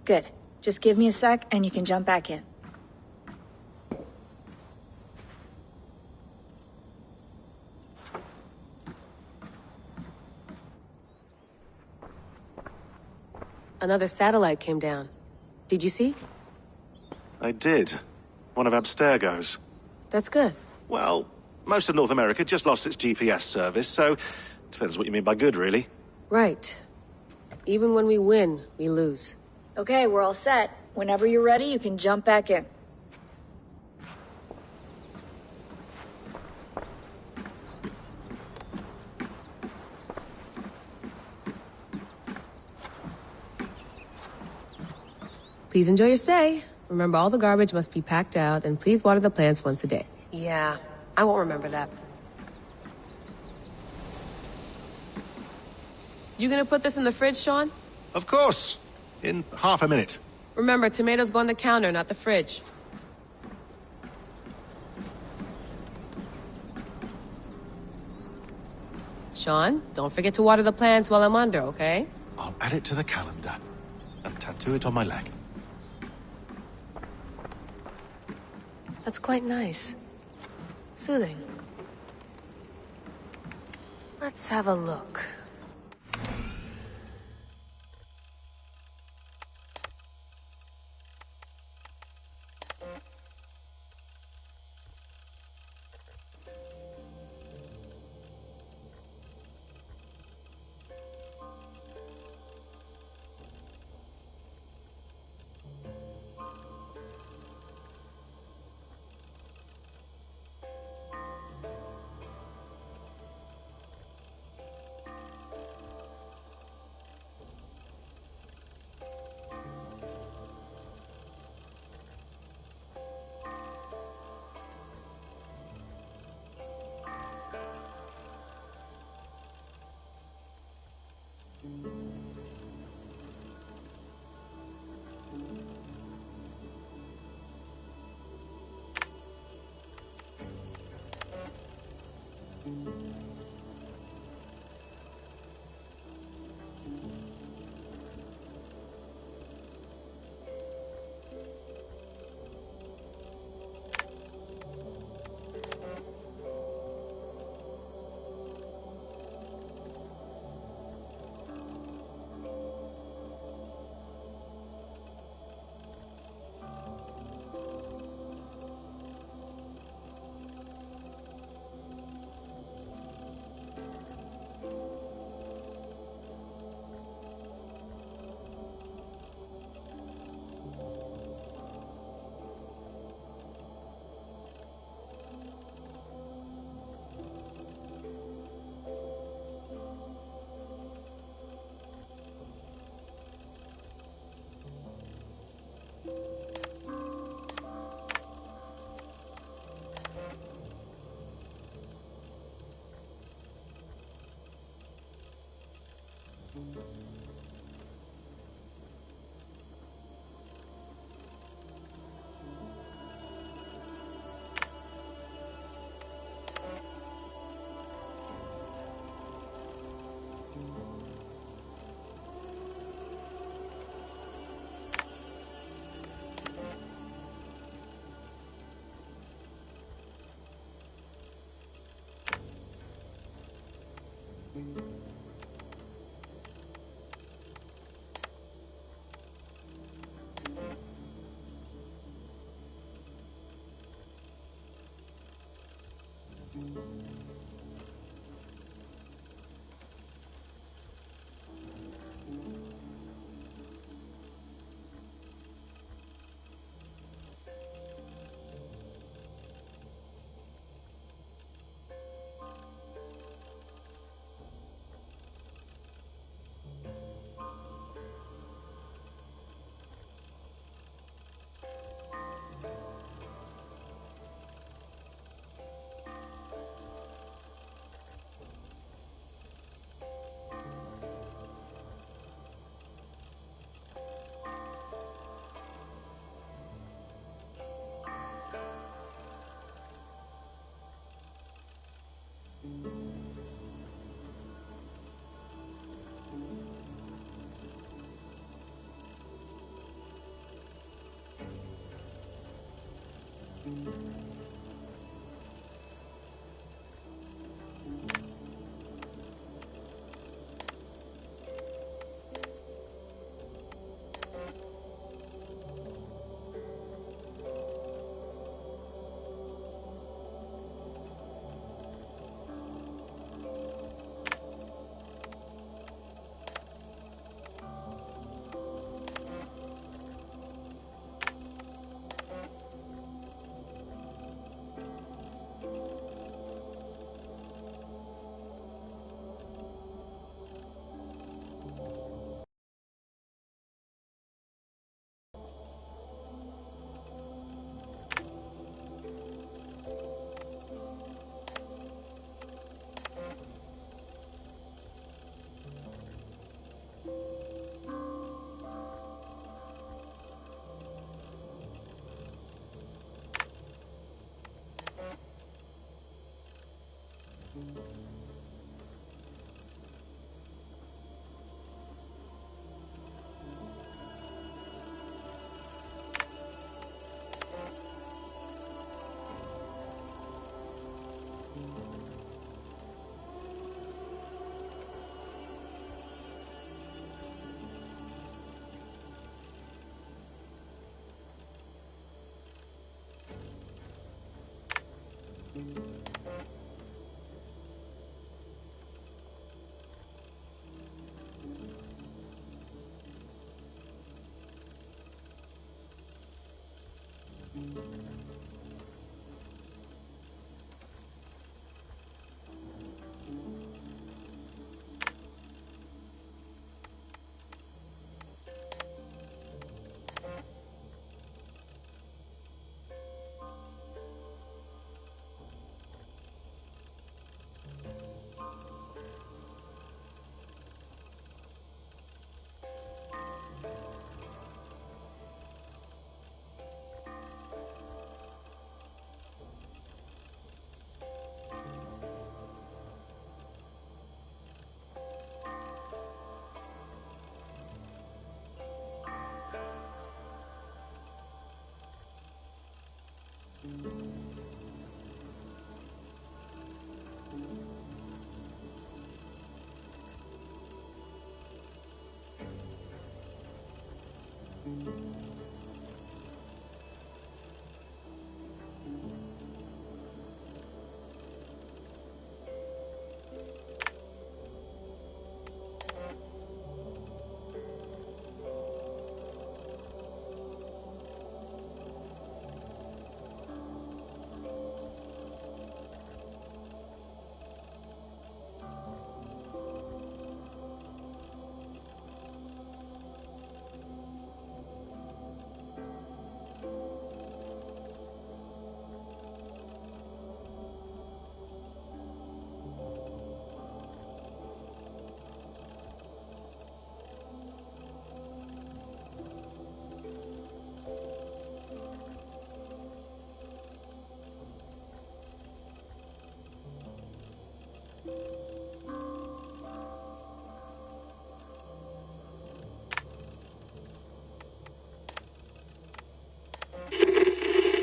Good. Just give me a sec and you can jump back in. Another satellite came down. Did you see? I did. One of Abstergo's. That's good. Well, most of North America just lost its GPS service, so depends what you mean by good, really. Right. Even when we win, we lose. Okay, we're all set. Whenever you're ready, you can jump back in. Please enjoy your stay. Remember, all the garbage must be packed out, and please water the plants once a day. Yeah, I won't remember that. You gonna put this in the fridge, Sean? Of course. In half a minute. Remember, tomatoes go on the counter, not the fridge. Sean, don't forget to water the plants while I'm under, okay? I'll add it to the calendar and tattoo it on my leg. That's quite nice. Soothing. Let's have a look.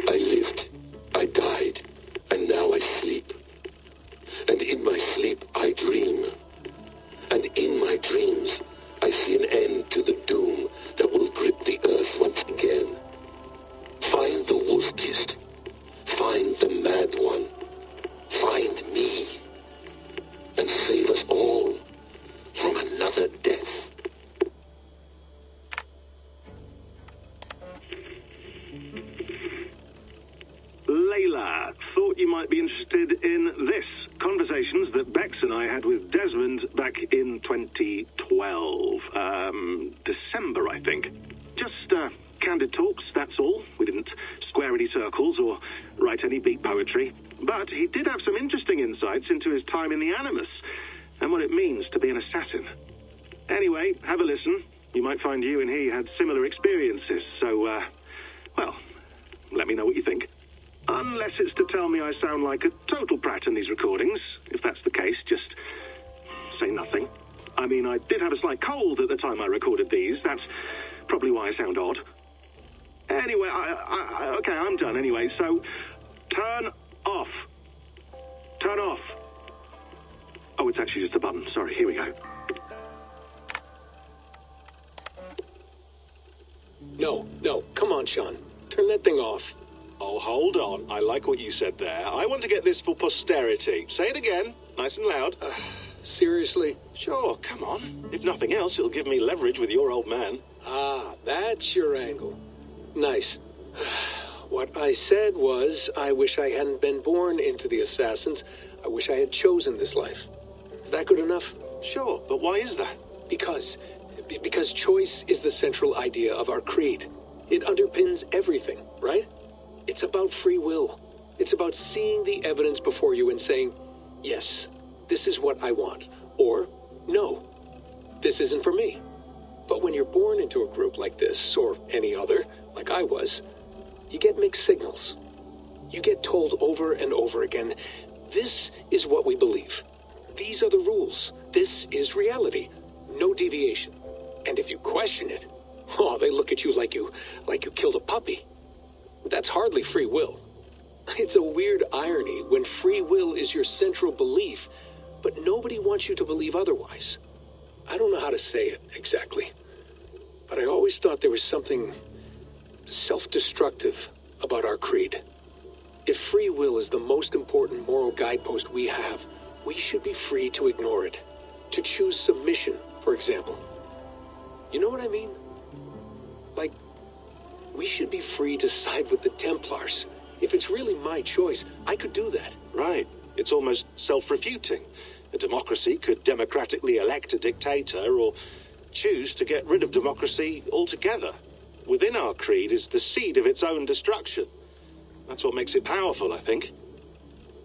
I lived, I died, and now I sleep. And in my sleep I dream. And in my dreams I see an end to the doom that will grip the earth once again. Find the wolf-kissed. Find the mad one. Find me. And save us all from another death. Layla, thought you might be interested in this. Conversations that Bex and I had with Desmond back in 2012. December, I think. Just, candid talks, that's all. We didn't square any circles or write any beat poetry. But he did have some interesting insights into his time in the Animus and what it means to be an assassin. Anyway, have a listen. You might find you and he had similar experiences, so, well, let me know what you think. Unless it's to tell me I sound like a total brat in these recordings. If that's the case, just say nothing. I mean, I did have a slight cold at the time I recorded these. That's probably why I sound odd. Anyway, okay, I'm done anyway, so turn off. Turn off. Oh, it's actually just a button. Sorry, here we go. No, come on, Sean. Turn that thing off. Oh, hold on. I like what you said there. I want to get this for posterity. Say it again, nice and loud. Seriously? Sure, come on. If nothing else, it'll give me leverage with your old man. Ah, that's your angle. Nice. What I said was, I wish I hadn't been born into the Assassins. I wish I had chosen this life. Is that good enough? Sure, but why is that? Because choice is the central idea of our creed. It underpins everything, right? It's about free will. It's about seeing the evidence before you and saying, yes, this is what I want. Or, no, this isn't for me. But when you're born into a group like this, or any other, like I was, you get mixed signals. You get told over and over again, this is what we believe. These are the rules. This is reality. No deviation. And if you question it, oh, they look at you like you killed a puppy. That's hardly free will. It's a weird irony when free will is your central belief, but nobody wants you to believe otherwise. I don't know how to say it exactly, but I always thought there was something self-destructive about our creed. If free will is the most important moral guidepost we have, we should be free to ignore it. To choose submission, for example. You know what I mean? Like, we should be free to side with the Templars. If it's really my choice, I could do that. Right. It's almost self-refuting. A democracy could democratically elect a dictator or choose to get rid of democracy altogether. Within our creed is the seed of its own destruction. That's what makes it powerful, I think.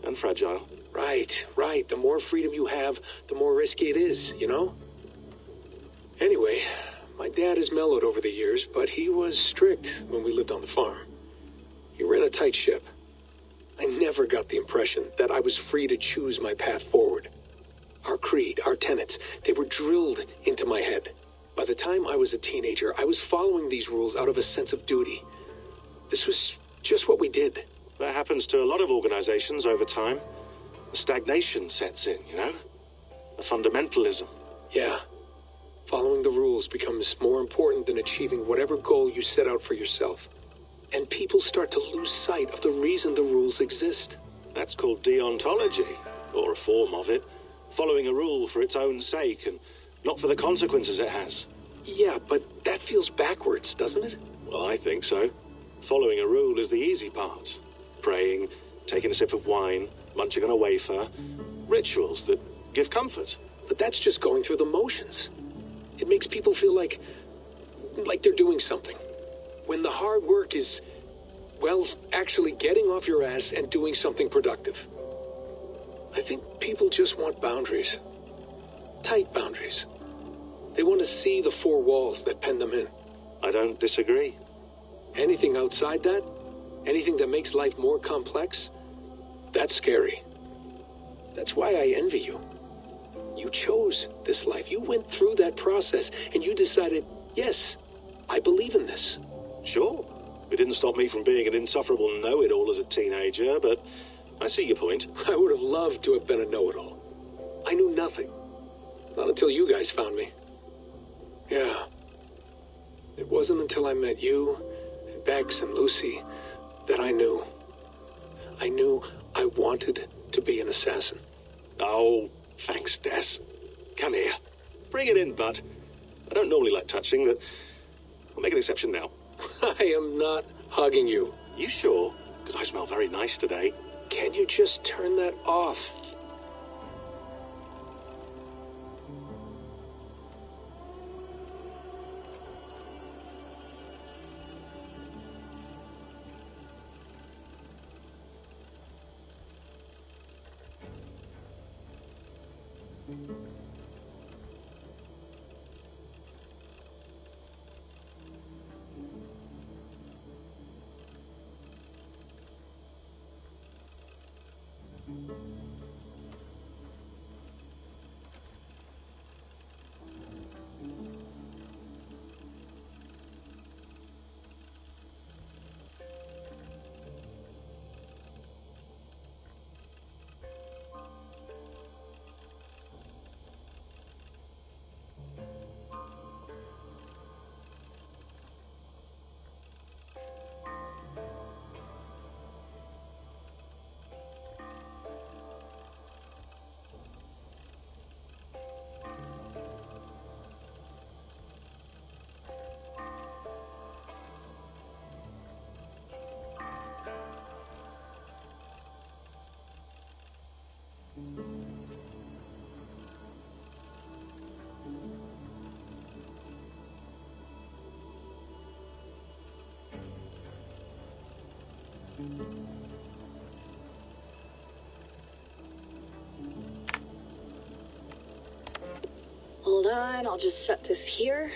And fragile. Right. The more freedom you have, the more risky it is, you know? Anyway, my dad has mellowed over the years, but he was strict when we lived on the farm. He ran a tight ship. I never got the impression that I was free to choose my path forward. Our creed, our tenets, they were drilled into my head. By the time I was a teenager, I was following these rules out of a sense of duty. This was just what we did. That happens to a lot of organizations over time. The stagnation sets in, you know? The fundamentalism. Yeah. Following the rules becomes more important than achieving whatever goal you set out for yourself. And people start to lose sight of the reason the rules exist. That's called deontology, or a form of it. Following a rule for its own sake and not for the consequences it has. Yeah, but that feels backwards, doesn't it? Well, I think so. Following a rule is the easy part. Praying, taking a sip of wine, munching on a wafer. Rituals that give comfort. But that's just going through the motions. It makes people feel like they're doing something. When the hard work is, well, actually getting off your ass and doing something productive. I think people just want boundaries. Tight boundaries. They want to see the four walls that pen them in. I don't disagree. Anything outside that, anything that makes life more complex, that's scary. That's why I envy you. You chose this life. You went through that process and you decided, yes, I believe in this. Sure. It didn't stop me from being an insufferable know-it-all as a teenager, but I see your point. I would have loved to have been a know-it-all. I knew nothing. Not until you guys found me. Yeah. It wasn't until I met you, and Bex and Lucy, that I knew. I knew I wanted to be an assassin. Oh, thanks, Des. Come here. Bring it in, bud. I don't normally like touching, but I'll make an exception now. I am not hugging you. You sure? Because I smell very nice today. Can you just turn that off? Hold on, I'll just set this here.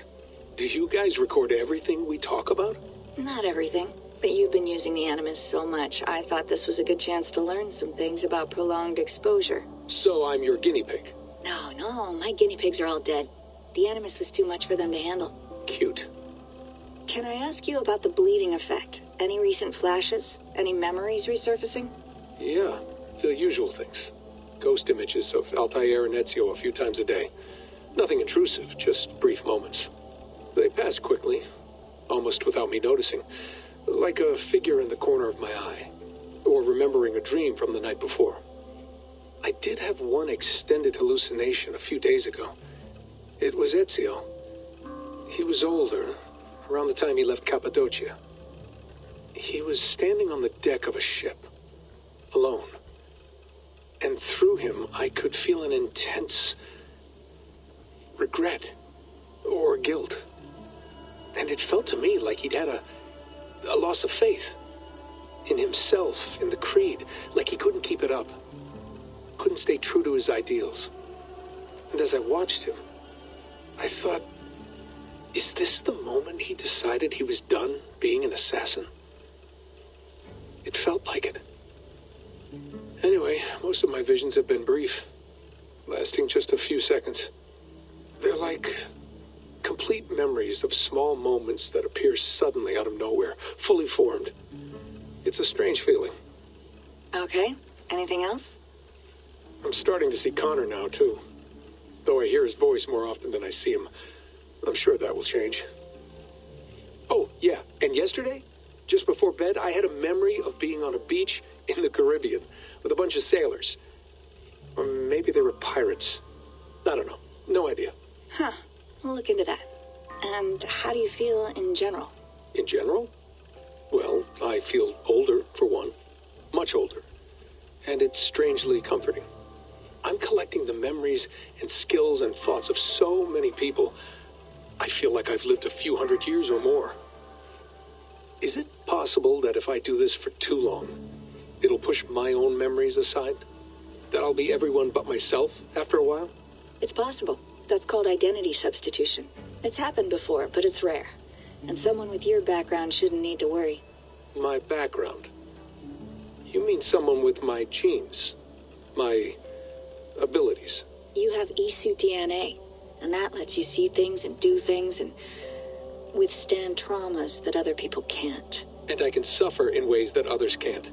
Do you guys record everything we talk about? Not everything, but you've been using the Animus so much, I thought this was a good chance to learn some things about prolonged exposure. So I'm your guinea pig? No, my guinea pigs are all dead. The Animus was too much for them to handle. Cute. Can I ask you about the bleeding effect? Any recent flashes? Any memories resurfacing? Yeah, the usual things. Ghost images of Altair and Ezio a few times a day. Nothing intrusive, just brief moments. They pass quickly, almost without me noticing. Like a figure in the corner of my eye. or remembering a dream from the night before. I did have one extended hallucination a few days ago. It was Ezio. He was older, around the time he left Cappadocia. He was standing on the deck of a ship, alone. And through him, I could feel an intense regret or guilt. And it felt to me like he'd had a loss of faith in himself, in the creed, like he couldn't keep it up, couldn't stay true to his ideals. And as I watched him, I thought, is this the moment he decided he was done being an assassin? It felt like it. Anyway, most of my visions have been brief, lasting just a few seconds. They're like complete memories of small moments that appear suddenly out of nowhere, fully formed. It's a strange feeling. Okay, anything else? I'm starting to see Connor now, too. Though I hear his voice more often than I see him. I'm sure that will change. Oh, yeah, and yesterday, just before bed, I had a memory of being on a beach in the Caribbean with a bunch of sailors. Or maybe they were pirates. I don't know. No idea. Huh. We'll look into that. And how do you feel in general? In general? Well, I feel older, for one. Much older. And it's strangely comforting. I'm collecting the memories and skills and thoughts of so many people. I feel like I've lived a few hundred years or more. Is it possible that if I do this for too long, it'll push my own memories aside? That I'll be everyone but myself after a while? It's possible. That's called identity substitution. It's happened before, but it's rare. And someone with your background shouldn't need to worry. My background? You mean someone with my genes? My abilities? You have Isu DNA, and that lets you see things and do things and withstand traumas that other people can't. And I can suffer in ways that others can't.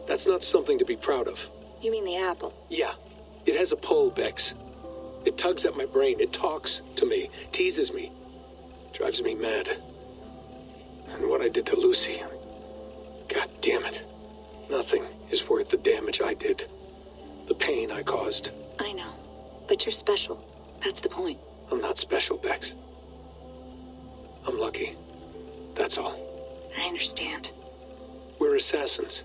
That's not something to be proud of. You mean the apple? Yeah. It has a pull, Bex. It tugs at my brain. It talks to me. Teases me. Drives me mad. And what I did to Lucy... God damn it. Nothing is worth the damage I did. The pain I caused. I know. But you're special. That's the point. I'm not special, Bex. I'm lucky. That's all. I understand. We're assassins.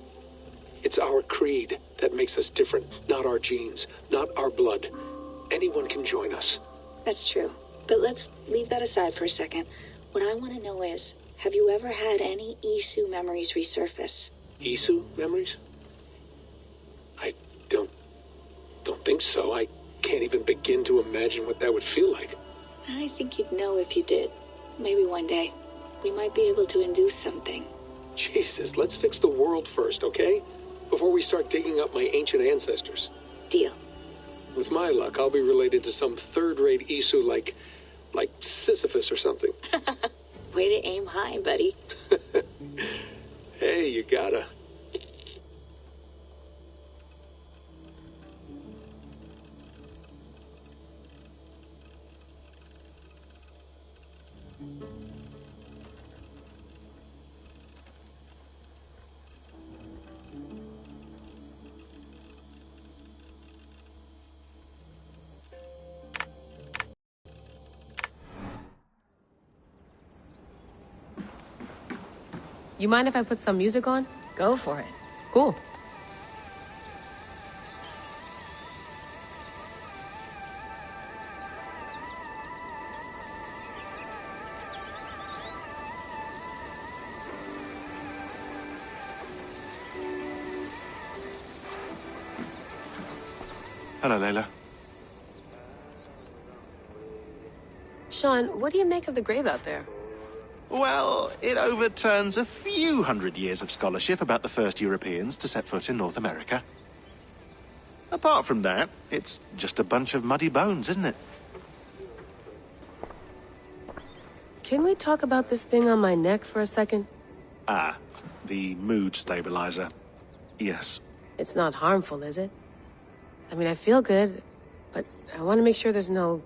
It's our creed that makes us different, not our genes, not our blood. Anyone can join us. That's true. But let's leave that aside for a second. What I want to know is, have you ever had any Isu memories resurface? Isu memories? I don't think so. I can't even begin to imagine what that would feel like. I think you'd know if you did. Maybe one day. We might be able to induce something. Jesus, let's fix the world first, okay? Before we start digging up my ancient ancestors. Deal. With my luck, I'll be related to some third-rate Isu like Sisyphus or something. Way to aim high, buddy. Hey, you gotta. You mind if I put some music on? Go for it. Cool. Hello, Layla. Sean, what do you make of the grave out there? Well, it overturns a few hundred years of scholarship about the first Europeans to set foot in North America. Apart from that, it's just a bunch of muddy bones, isn't it? Can we talk about this thing on my neck for a second? Ah, the mood stabilizer. Yes. It's not harmful, is it? I mean, I feel good, but I want to make sure there's no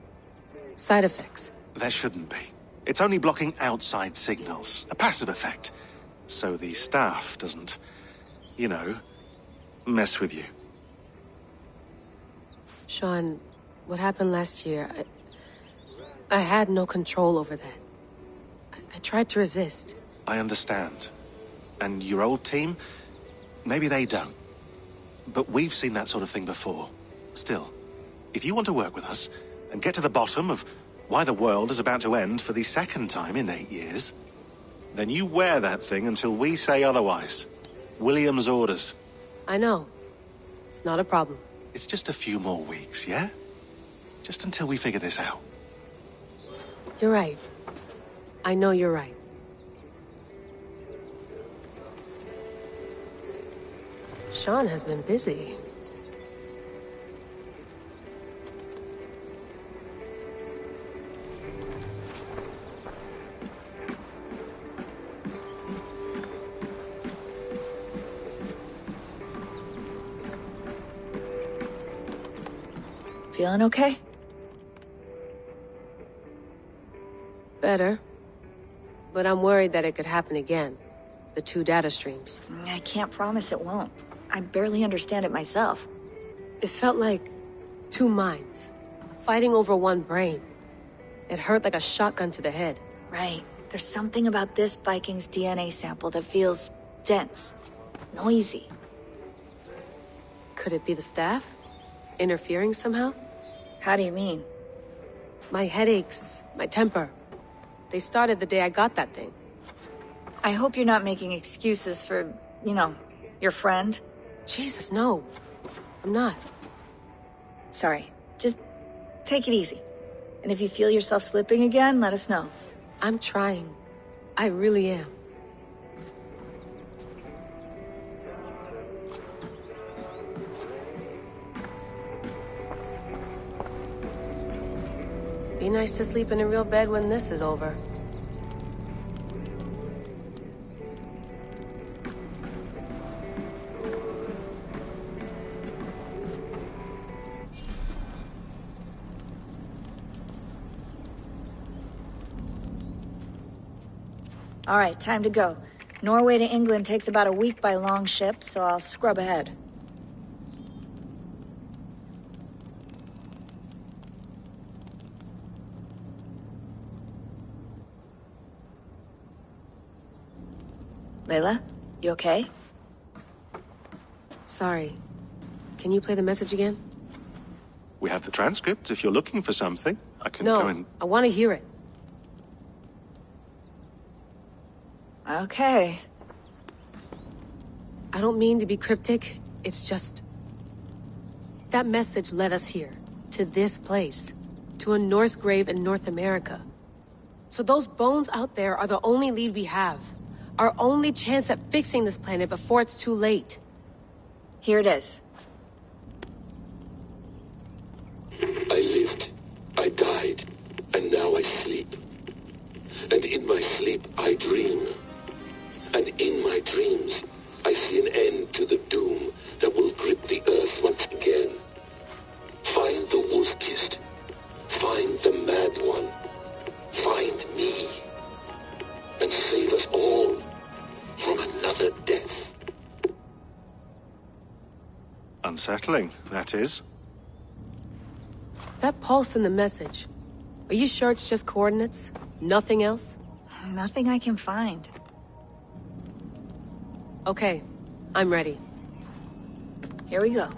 side effects. There shouldn't be. It's only blocking outside signals, a passive effect, so the staff doesn't you know, mess with you. Sean, what happened last year, I had no control over that. I tried to resist. I understand. And your old team, maybe they don't. But we've seen that sort of thing before. Still, if you want to work with us and get to the bottom of why the world is about to end for the second time in 8 years, then you wear that thing until we say otherwise. William's orders. I know. It's not a problem. It's just a few more weeks, yeah? Just until we figure this out. You're right. I know you're right. Sean has been busy. Feeling okay? Better. But I'm worried that it could happen again. The 2 data streams. I can't promise it won't. I barely understand it myself. It felt like 2 minds, fighting over 1 brain. It hurt like a shotgun to the head. Right. There's something about this Viking's DNA sample that feels dense, noisy. Could it be the staff? Interfering somehow? How do you mean? My headaches, my temper. They started the day I got that thing. I hope you're not making excuses for, you know, your friend. Jesus, no. I'm not. Sorry. Just take it easy. And if you feel yourself slipping again, let us know. I'm trying. I really am. Be nice to sleep in a real bed when this is over. All right, time to go. Norway to England takes about a week by long ship, so I'll scrub ahead. Layla, you okay? Sorry. Can you play the message again? We have the transcript. If you're looking for something, I can go and... No, I want to hear it. Okay. I don't mean to be cryptic. It's just... that message led us here. To this place. To a Norse grave in North America. So those bones out there are the only lead we have. Our only chance at fixing this planet before it's too late. Here it is. I lived, I died, and now I sleep. And in my sleep I dream. And in my dreams I see an end to the doom that will grip the earth once again. Find the wolf-kissed. Find the mad one. Find me. And save us all from another death. Unsettling, that is. That pulse in the message. Are you sure it's just coordinates? Nothing else? Nothing I can find. Okay, I'm ready. Here we go.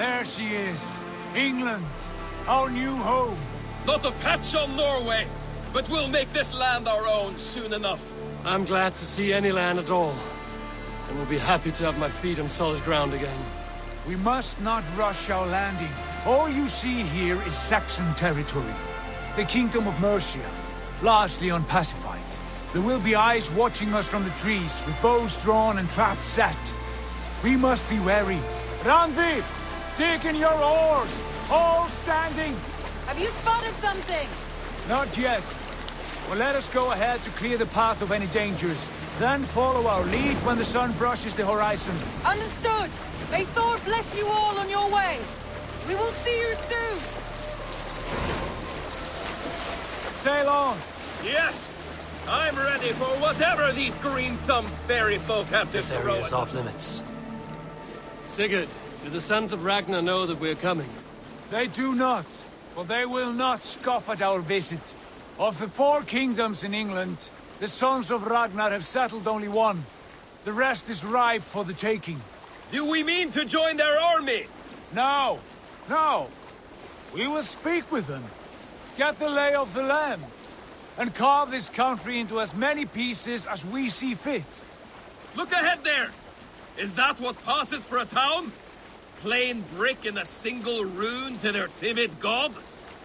There she is. England, our new home. Not a patch on Norway, but we'll make this land our own soon enough. I'm glad to see any land at all. And will be happy to have my feet on solid ground again. We must not rush our landing. All you see here is Saxon territory. The Kingdom of Mercia, largely unpacified. There will be eyes watching us from the trees, with bows drawn and traps set. We must be wary. Randi! Dig in your oars! All standing! Have you spotted something? Not yet. Well, let us go ahead to clear the path of any dangers. Then follow our lead when the sun brushes the horizon. Understood! May Thor bless you all on your way! We will see you soon! Sail on! Yes! I'm ready for whatever these green-thumbed fairy folk have to This throw area is at off us. limits. Sigurd, do the sons of Ragnar know that we're coming? They do not, for they will not scoff at our visit. Of the 4 kingdoms in England, the sons of Ragnar have settled only one. The rest is ripe for the taking. Do we mean to join their army? No, no. We will speak with them, get the lay of the land, and carve this country into as many pieces as we see fit. Look ahead there! Is that what passes for a town? Plain brick in a single rune to their timid god?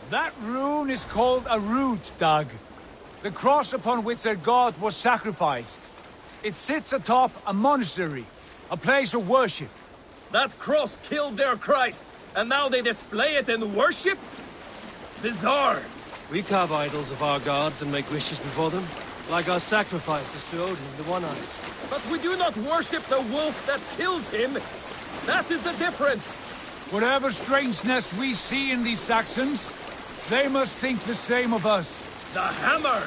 That rune is called a root, Dag. The cross upon which their god was sacrificed. It sits atop a monastery, a place of worship. That cross killed their Christ, and now they display it in worship? Bizarre. We carve idols of our gods and make wishes before them, like our sacrifices to Odin, the One-Eyed. But we do not worship the wolf that kills him. That is the difference. Whatever strangeness we see in these Saxons, they must think the same of us. The hammer!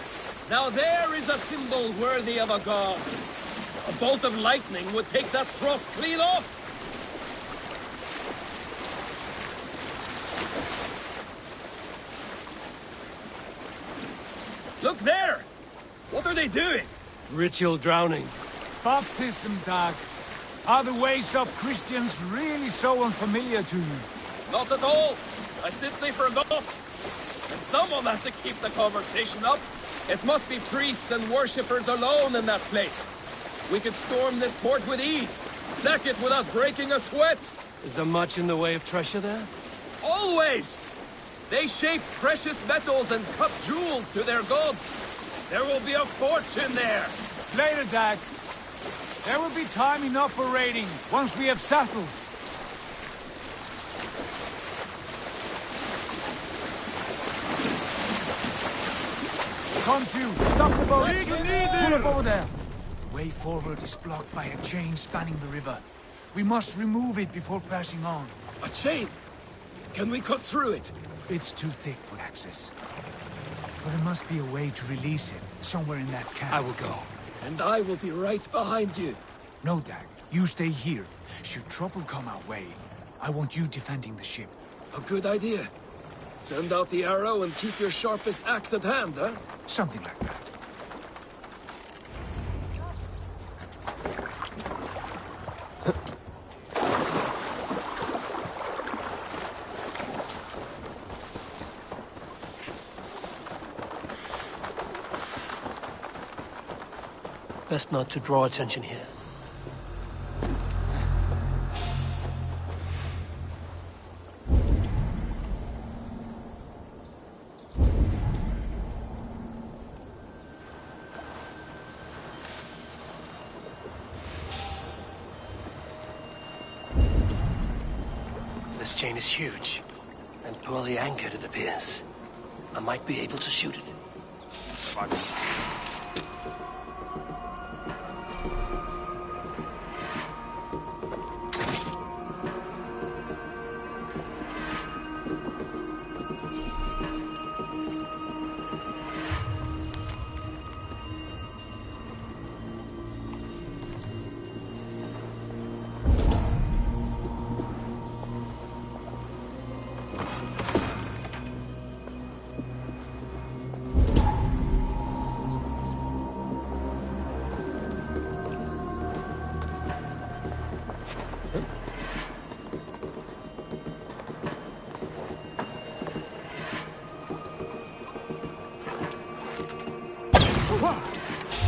Now there is a symbol worthy of a god. A bolt of lightning would take that cross clean off. Look there! What are they doing? Ritual drowning. Baptism, Dag. Are the ways of Christians really so unfamiliar to you? Not at all. I simply forgot. And someone has to keep the conversation up. It must be priests and worshippers alone in that place. We could storm this port with ease. Sack it without breaking a sweat. Is there much in the way of treasure there? Always! They shape precious metals and cut jewels to their gods. There will be a fortune there. Later, Dag. There will be time enough for raiding, once we have settled. Come to, stop the boat. Pull up over there. The way forward is blocked by a chain spanning the river. We must remove it before passing on. A chain? Can we cut through it? It's too thick for access. But there must be a way to release it, somewhere in that camp. I will go. And I will be right behind you. No, Dag. You stay here. Should trouble come our way, I want you defending the ship. A good idea. Send out the arrow and keep your sharpest axe at hand, huh? Something like that. Best not to draw attention here. This chain is huge, and poorly anchored, it appears. I might be able to shoot it.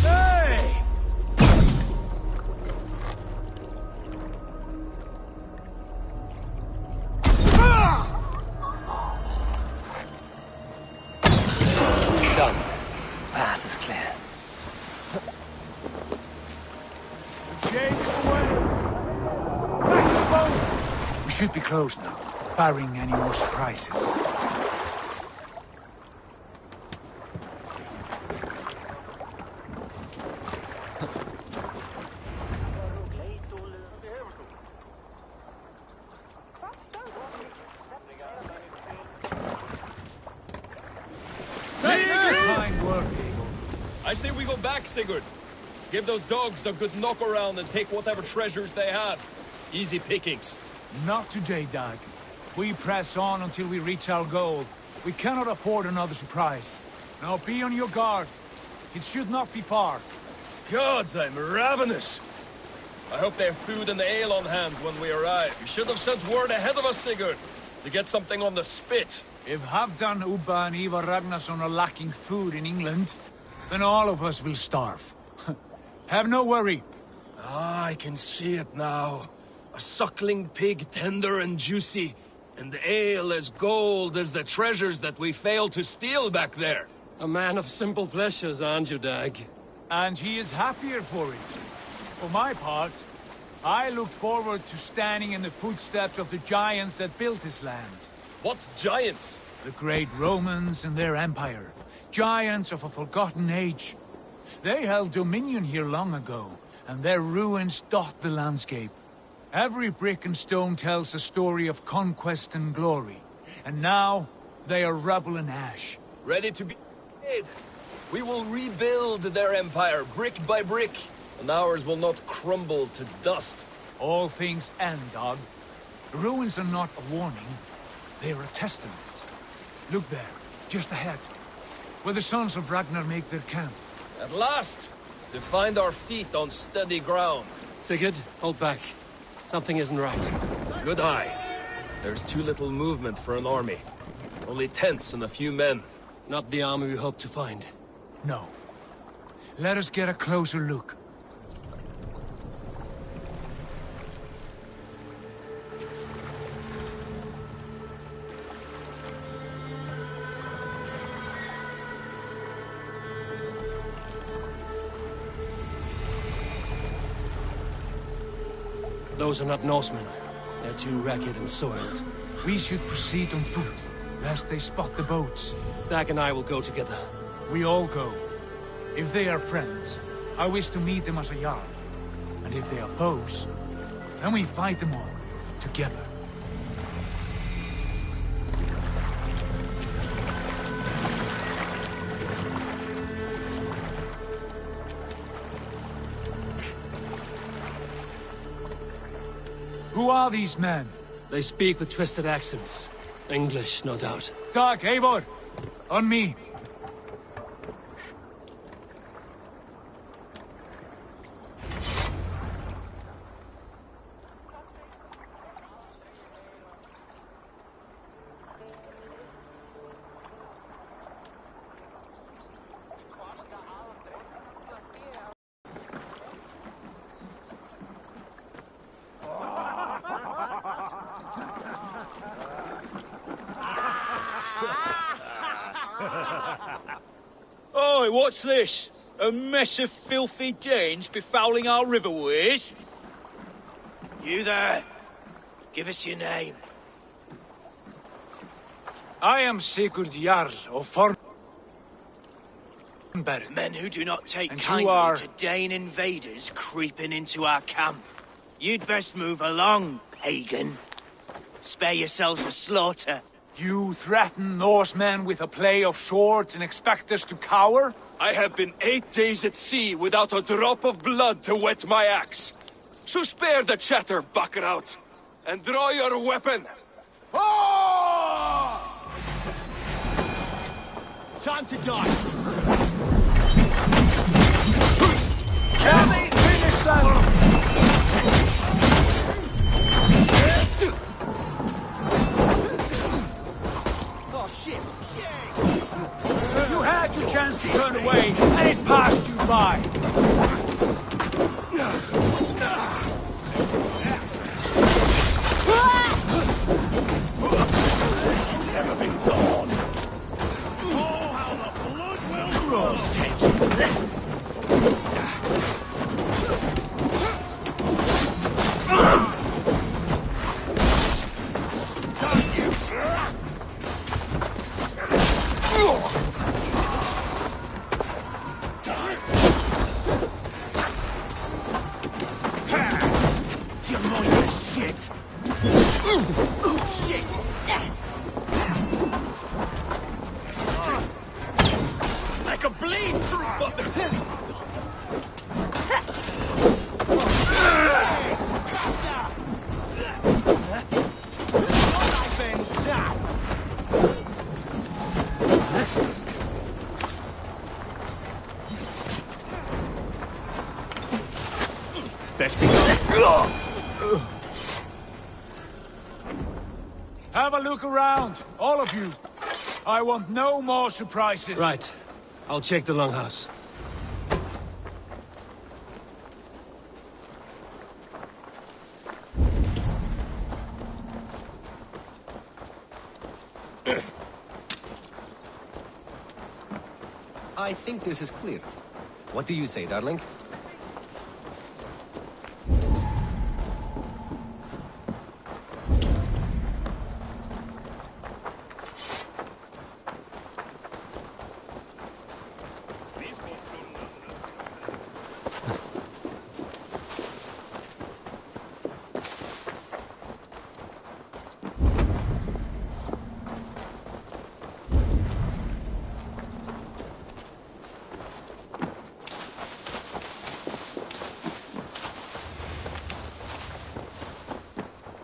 Hey! Done. Path is clear. We should be close now, barring any more surprises. Fine work, Eagle. I say we go back, Sigurd. Give those dogs a good knock around and take whatever treasures they have. Easy pickings. Not today, Dag. We press on until we reach our goal. We cannot afford another surprise. Now be on your guard. It should not be far. Gods, I'm ravenous. I hope they have food and ale on hand when we arrive. You should have sent word ahead of us, Sigurd, to get something on the spit. If Halfdan, Ubba and Ivar Ragnarsson are lacking food in England, then all of us will starve. Have no worry. Ah, I can see it now. A suckling pig, tender and juicy, and ale as gold as the treasures that we failed to steal back there. A man of simple pleasures, aren't you, Dag? And he is happier for it. For my part, I look forward to standing in the footsteps of the giants that built this land. What giants? The great Romans and their empire. Giants of a forgotten age. They held dominion here long ago, and their ruins dot the landscape. Every brick and stone tells a story of conquest and glory. And now, they are rubble and ash. Ready to be made. We will rebuild their empire, brick by brick, and ours will not crumble to dust. All things end, Dog. The ruins are not a warning. They are a testament. Look there, just ahead, where the sons of Ragnar make their camp. At last! To find our feet on steady ground. Sigurd, hold back. Something isn't right. Good eye. There's too little movement for an army. Only tents and a few men. Not the army we hope to find. No. Let us get a closer look. Those are not Norsemen. They're too ragged and soiled. We should proceed on foot, lest they spot the boats. Dag and I will go together. We all go. If they are friends, I wish to meet them as a Jarl. And if they are foes, then we fight them all, together. Who are these men? They speak with twisted accents. English, no doubt. Dag, Eivor! On me! Oi, what's this? A mess of filthy Danes befouling our riverways? You there. Give us your name. I am Sigurd Jarl of Fornberg. Men who do not take And kindly you are... to Dane invaders creeping into our camp. You'd best move along, pagan. Spare yourselves a slaughter. You threaten Norsemen with a play of swords and expect us to cower? I have been 8 days at sea without a drop of blood to wet my axe. So spare the chatter, buckerout, and draw your weapon. Time to die. Let's finish them! Oh shit! You had your chance to turn away, and it passed Best be Have a look around, all of you. I want no more surprises. Right. I'll check the longhouse. I think this is clear. What do you say, darling?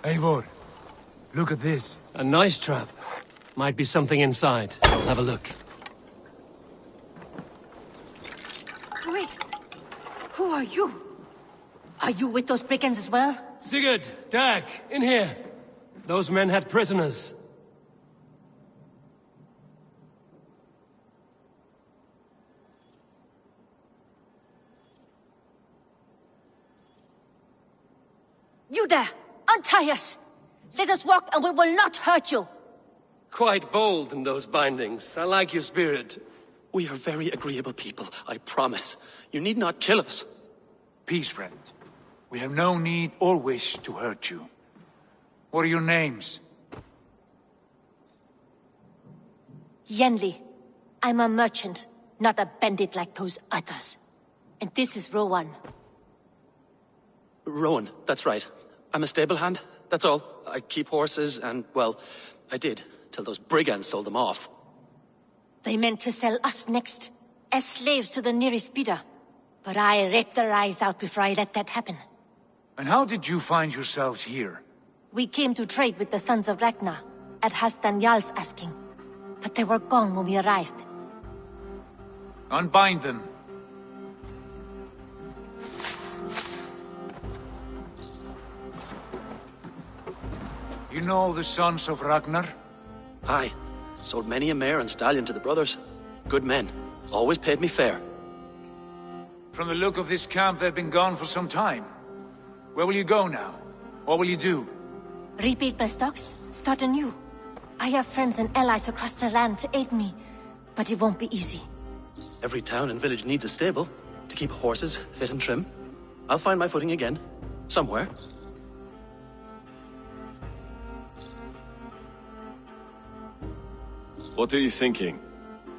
Eivor, look at this. A nice trap. Might be something inside. I'll have a look. Wait. Who are you? Are you with those brigands as well? Sigurd, Dag, in here. Those men had prisoners. You there! Untie us! Let us walk and we will not hurt you! Quite bold in those bindings. I like your spirit. We are very agreeable people, I promise. You need not kill us. Peace, friend. We have no need or wish to hurt you. What are your names? Yenli. I'm a merchant, not a bandit like those others. And this is Rowan. Rowan, that's right. I'm a stable hand, that's all. I keep horses and, well, I did, till those brigands sold them off. They meant to sell us next, as slaves to the nearest bidder. But I ripped their eyes out before I let that happen. And how did you find yourselves here? We came to trade with the Sons of Ragnar, at Halfdan Jarl's asking. But they were gone when we arrived. Unbind them. You know the Sons of Ragnar? Aye. Sold many a mare and stallion to the brothers. Good men. Always paid me fair. From the look of this camp, they've been gone for some time. Where will you go now? What will you do? Rebuild my stocks, start anew. I have friends and allies across the land to aid me, but it won't be easy. Every town and village needs a stable, to keep horses fit and trim. I'll find my footing again. Somewhere. What are you thinking?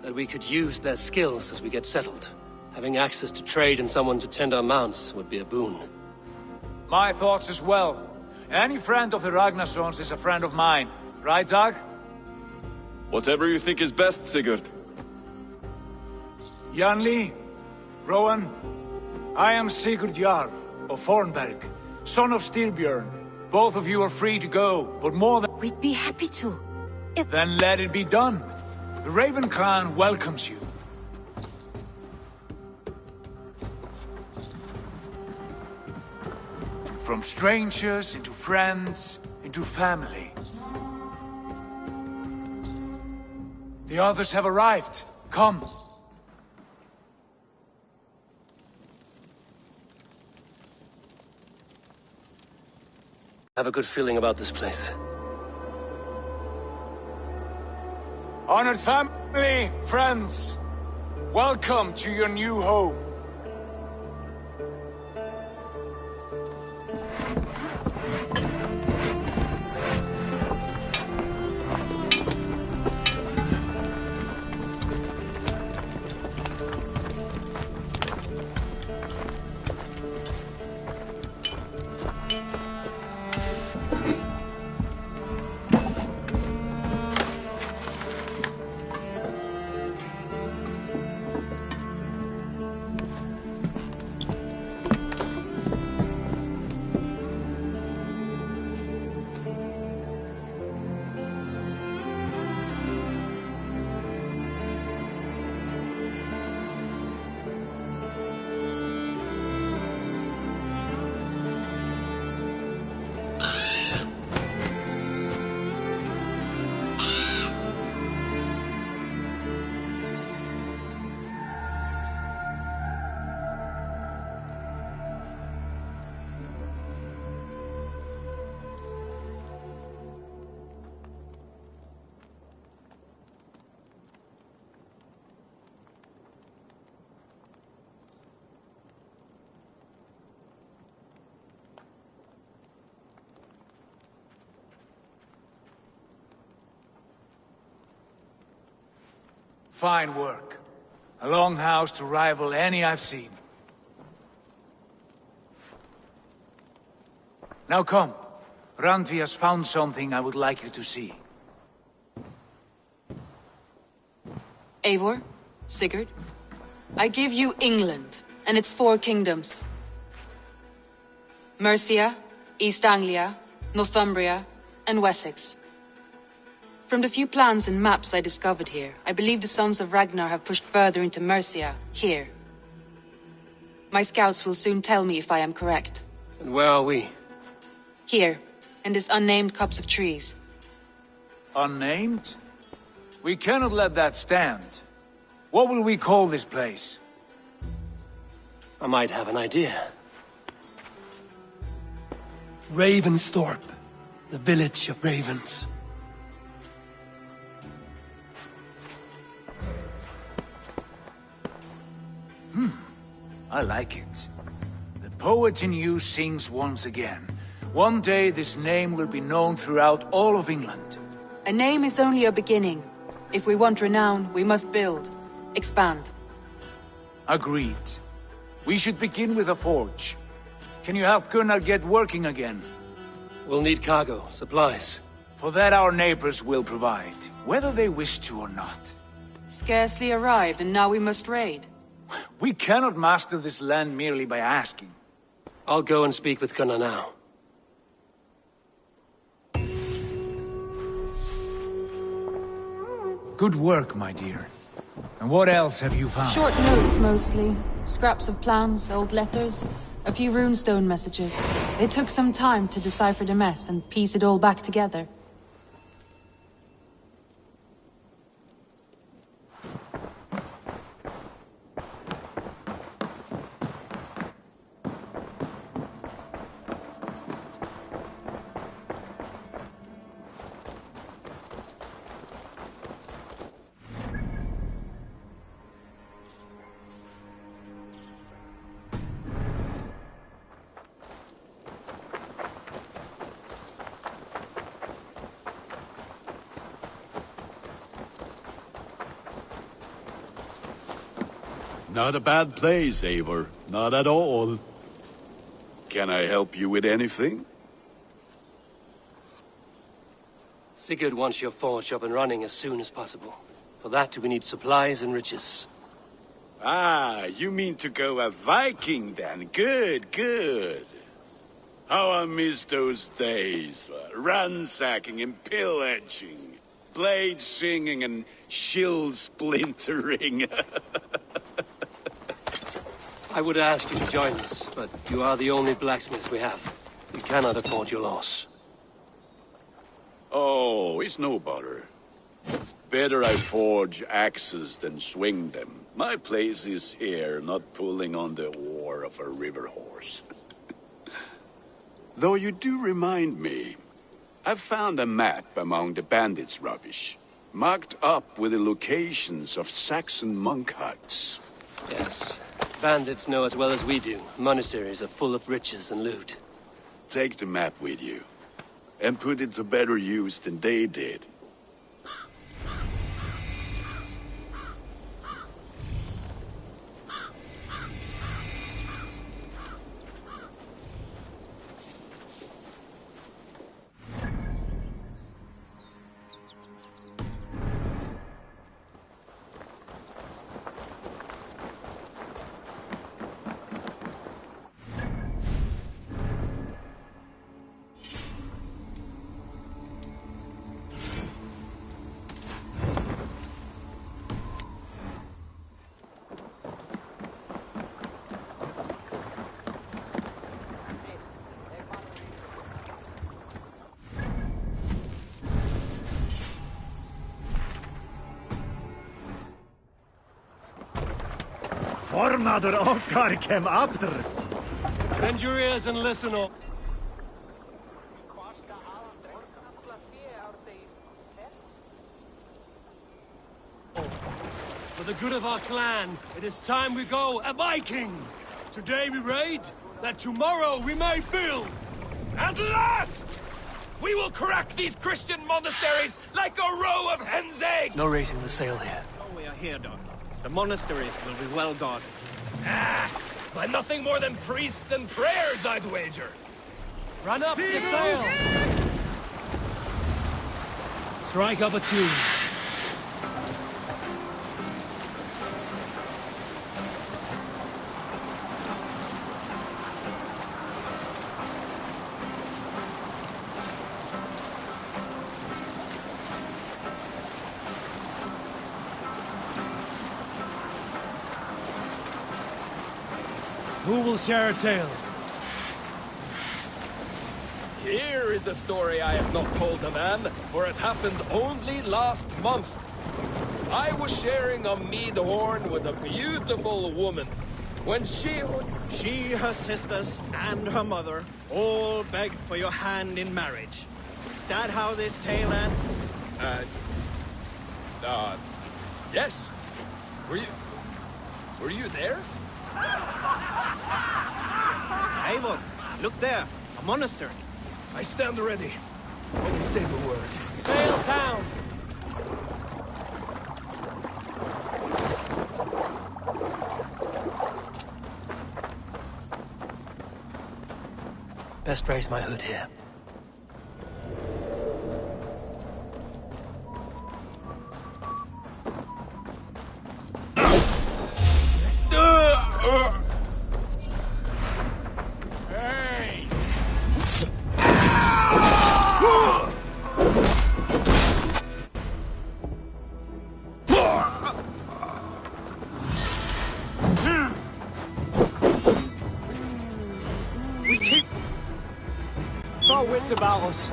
That we could use their skills as we get settled. Having access to trade and someone to tend our mounts would be a boon. My thoughts as well. Any friend of the Ragnarsons is a friend of mine. Right, Dag? Whatever you think is best, Sigurd. Janli, Rowan, I am Sigurd Jarl of Fornberg, son of Styrbjörn. Both of you are free to go, but more than... We'd be happy to. Then let it be done. The Raven Clan welcomes you. From strangers into friends, into family. The others have arrived. Come. I have a good feeling about this place. Honored family, friends, Welcome to your new home. Fine work. A longhouse to rival any I've seen. Now come. Randvi has found something I would like you to see. Eivor, Sigurd, I give you England and its 4 kingdoms. Mercia, East Anglia, Northumbria, and Wessex. From the few plans and maps I discovered here, I believe the Sons of Ragnar have pushed further into Mercia, here. My scouts will soon tell me if I am correct. And where are we? Here, in this unnamed copse of trees. Unnamed? We cannot let that stand. What will we call this place? I might have an idea. Ravensthorpe, the village of ravens. I like it. The poet in you sings once again. One day this name will be known throughout all of England. A name is only a beginning. If we want renown, we must build, expand. Agreed. We should begin with a forge. Can you help Gunnar get working again? We'll need cargo, supplies. For that our neighbors will provide, whether they wish to or not. Scarcely arrived, and now we must raid. We cannot master this land merely by asking. I'll go and speak with Gunnar now. Good work, my dear. And what else have you found? Short notes, mostly. Scraps of plans, old letters, a few runestone messages. It took some time to decipher the mess and piece it all back together. Not a bad place, Eivor. Not at all. Can I help you with anything? Sigurd wants your forge up and running as soon as possible. For that, we need supplies and riches. Ah, you mean to go a Viking then? Good, good. How I miss those days. Ransacking and pillaging. Blade singing and shield splintering. I would ask you to join us, but you are the only blacksmith we have. We cannot afford your loss. Oh, it's no bother. Better I forge axes than swing them. My place is here, not pulling on the oar of a river horse. Though you do remind me, I found a map among the bandits' rubbish. Marked up with the locations of Saxon monk huts. Yes. Bandits know as well as we do. Monasteries are full of riches and loot. Take the map with you, and put it to better use than they did. Formader okkar kem abder. Bend your ears and listen up. For the good of our clan, it is time we go a Viking. Today we raid, that tomorrow we may build. At last! We will crack these Christian monasteries like a row of hen's eggs! No raising the sail here. Oh, we are here, Doc. The monasteries will be well guarded. By nothing more than priests and prayers, I'd wager. Run up the sail! Strike up a tune. Who will share a tale? Here is a story I have not told a man, for it happened only last month. I was sharing a mead horn with a beautiful woman. When she, her sisters, and her mother all begged for your hand in marriage. Is that how this tale ends? Yes. Were you there? Eivor, look there. A monastery. I stand ready. Only say the word. Sail down! Best raise my hood here. Wits about us.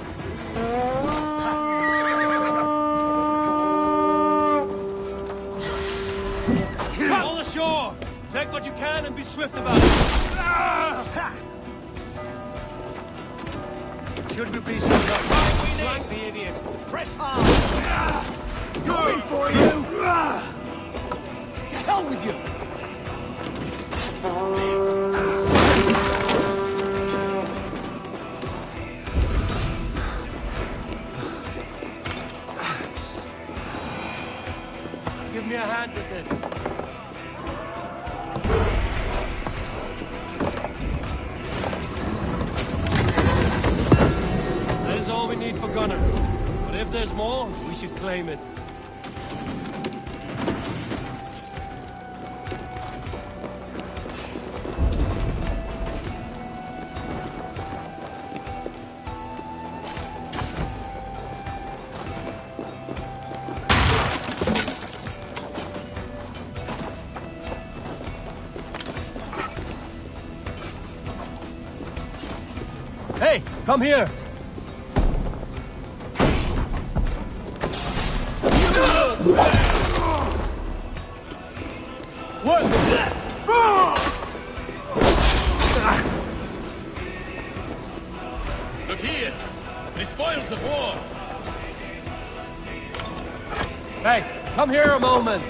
All ashore! Take what you can and be swift about it. Should we be sent up? Flank the idiots. Press hard! Going for you! To hell with you! Give me a hand with this. That is all we need for Gunner. But if there's more, we should claim it. Hey, come here! What? Look here! The spoils of war! Hey, come here a moment.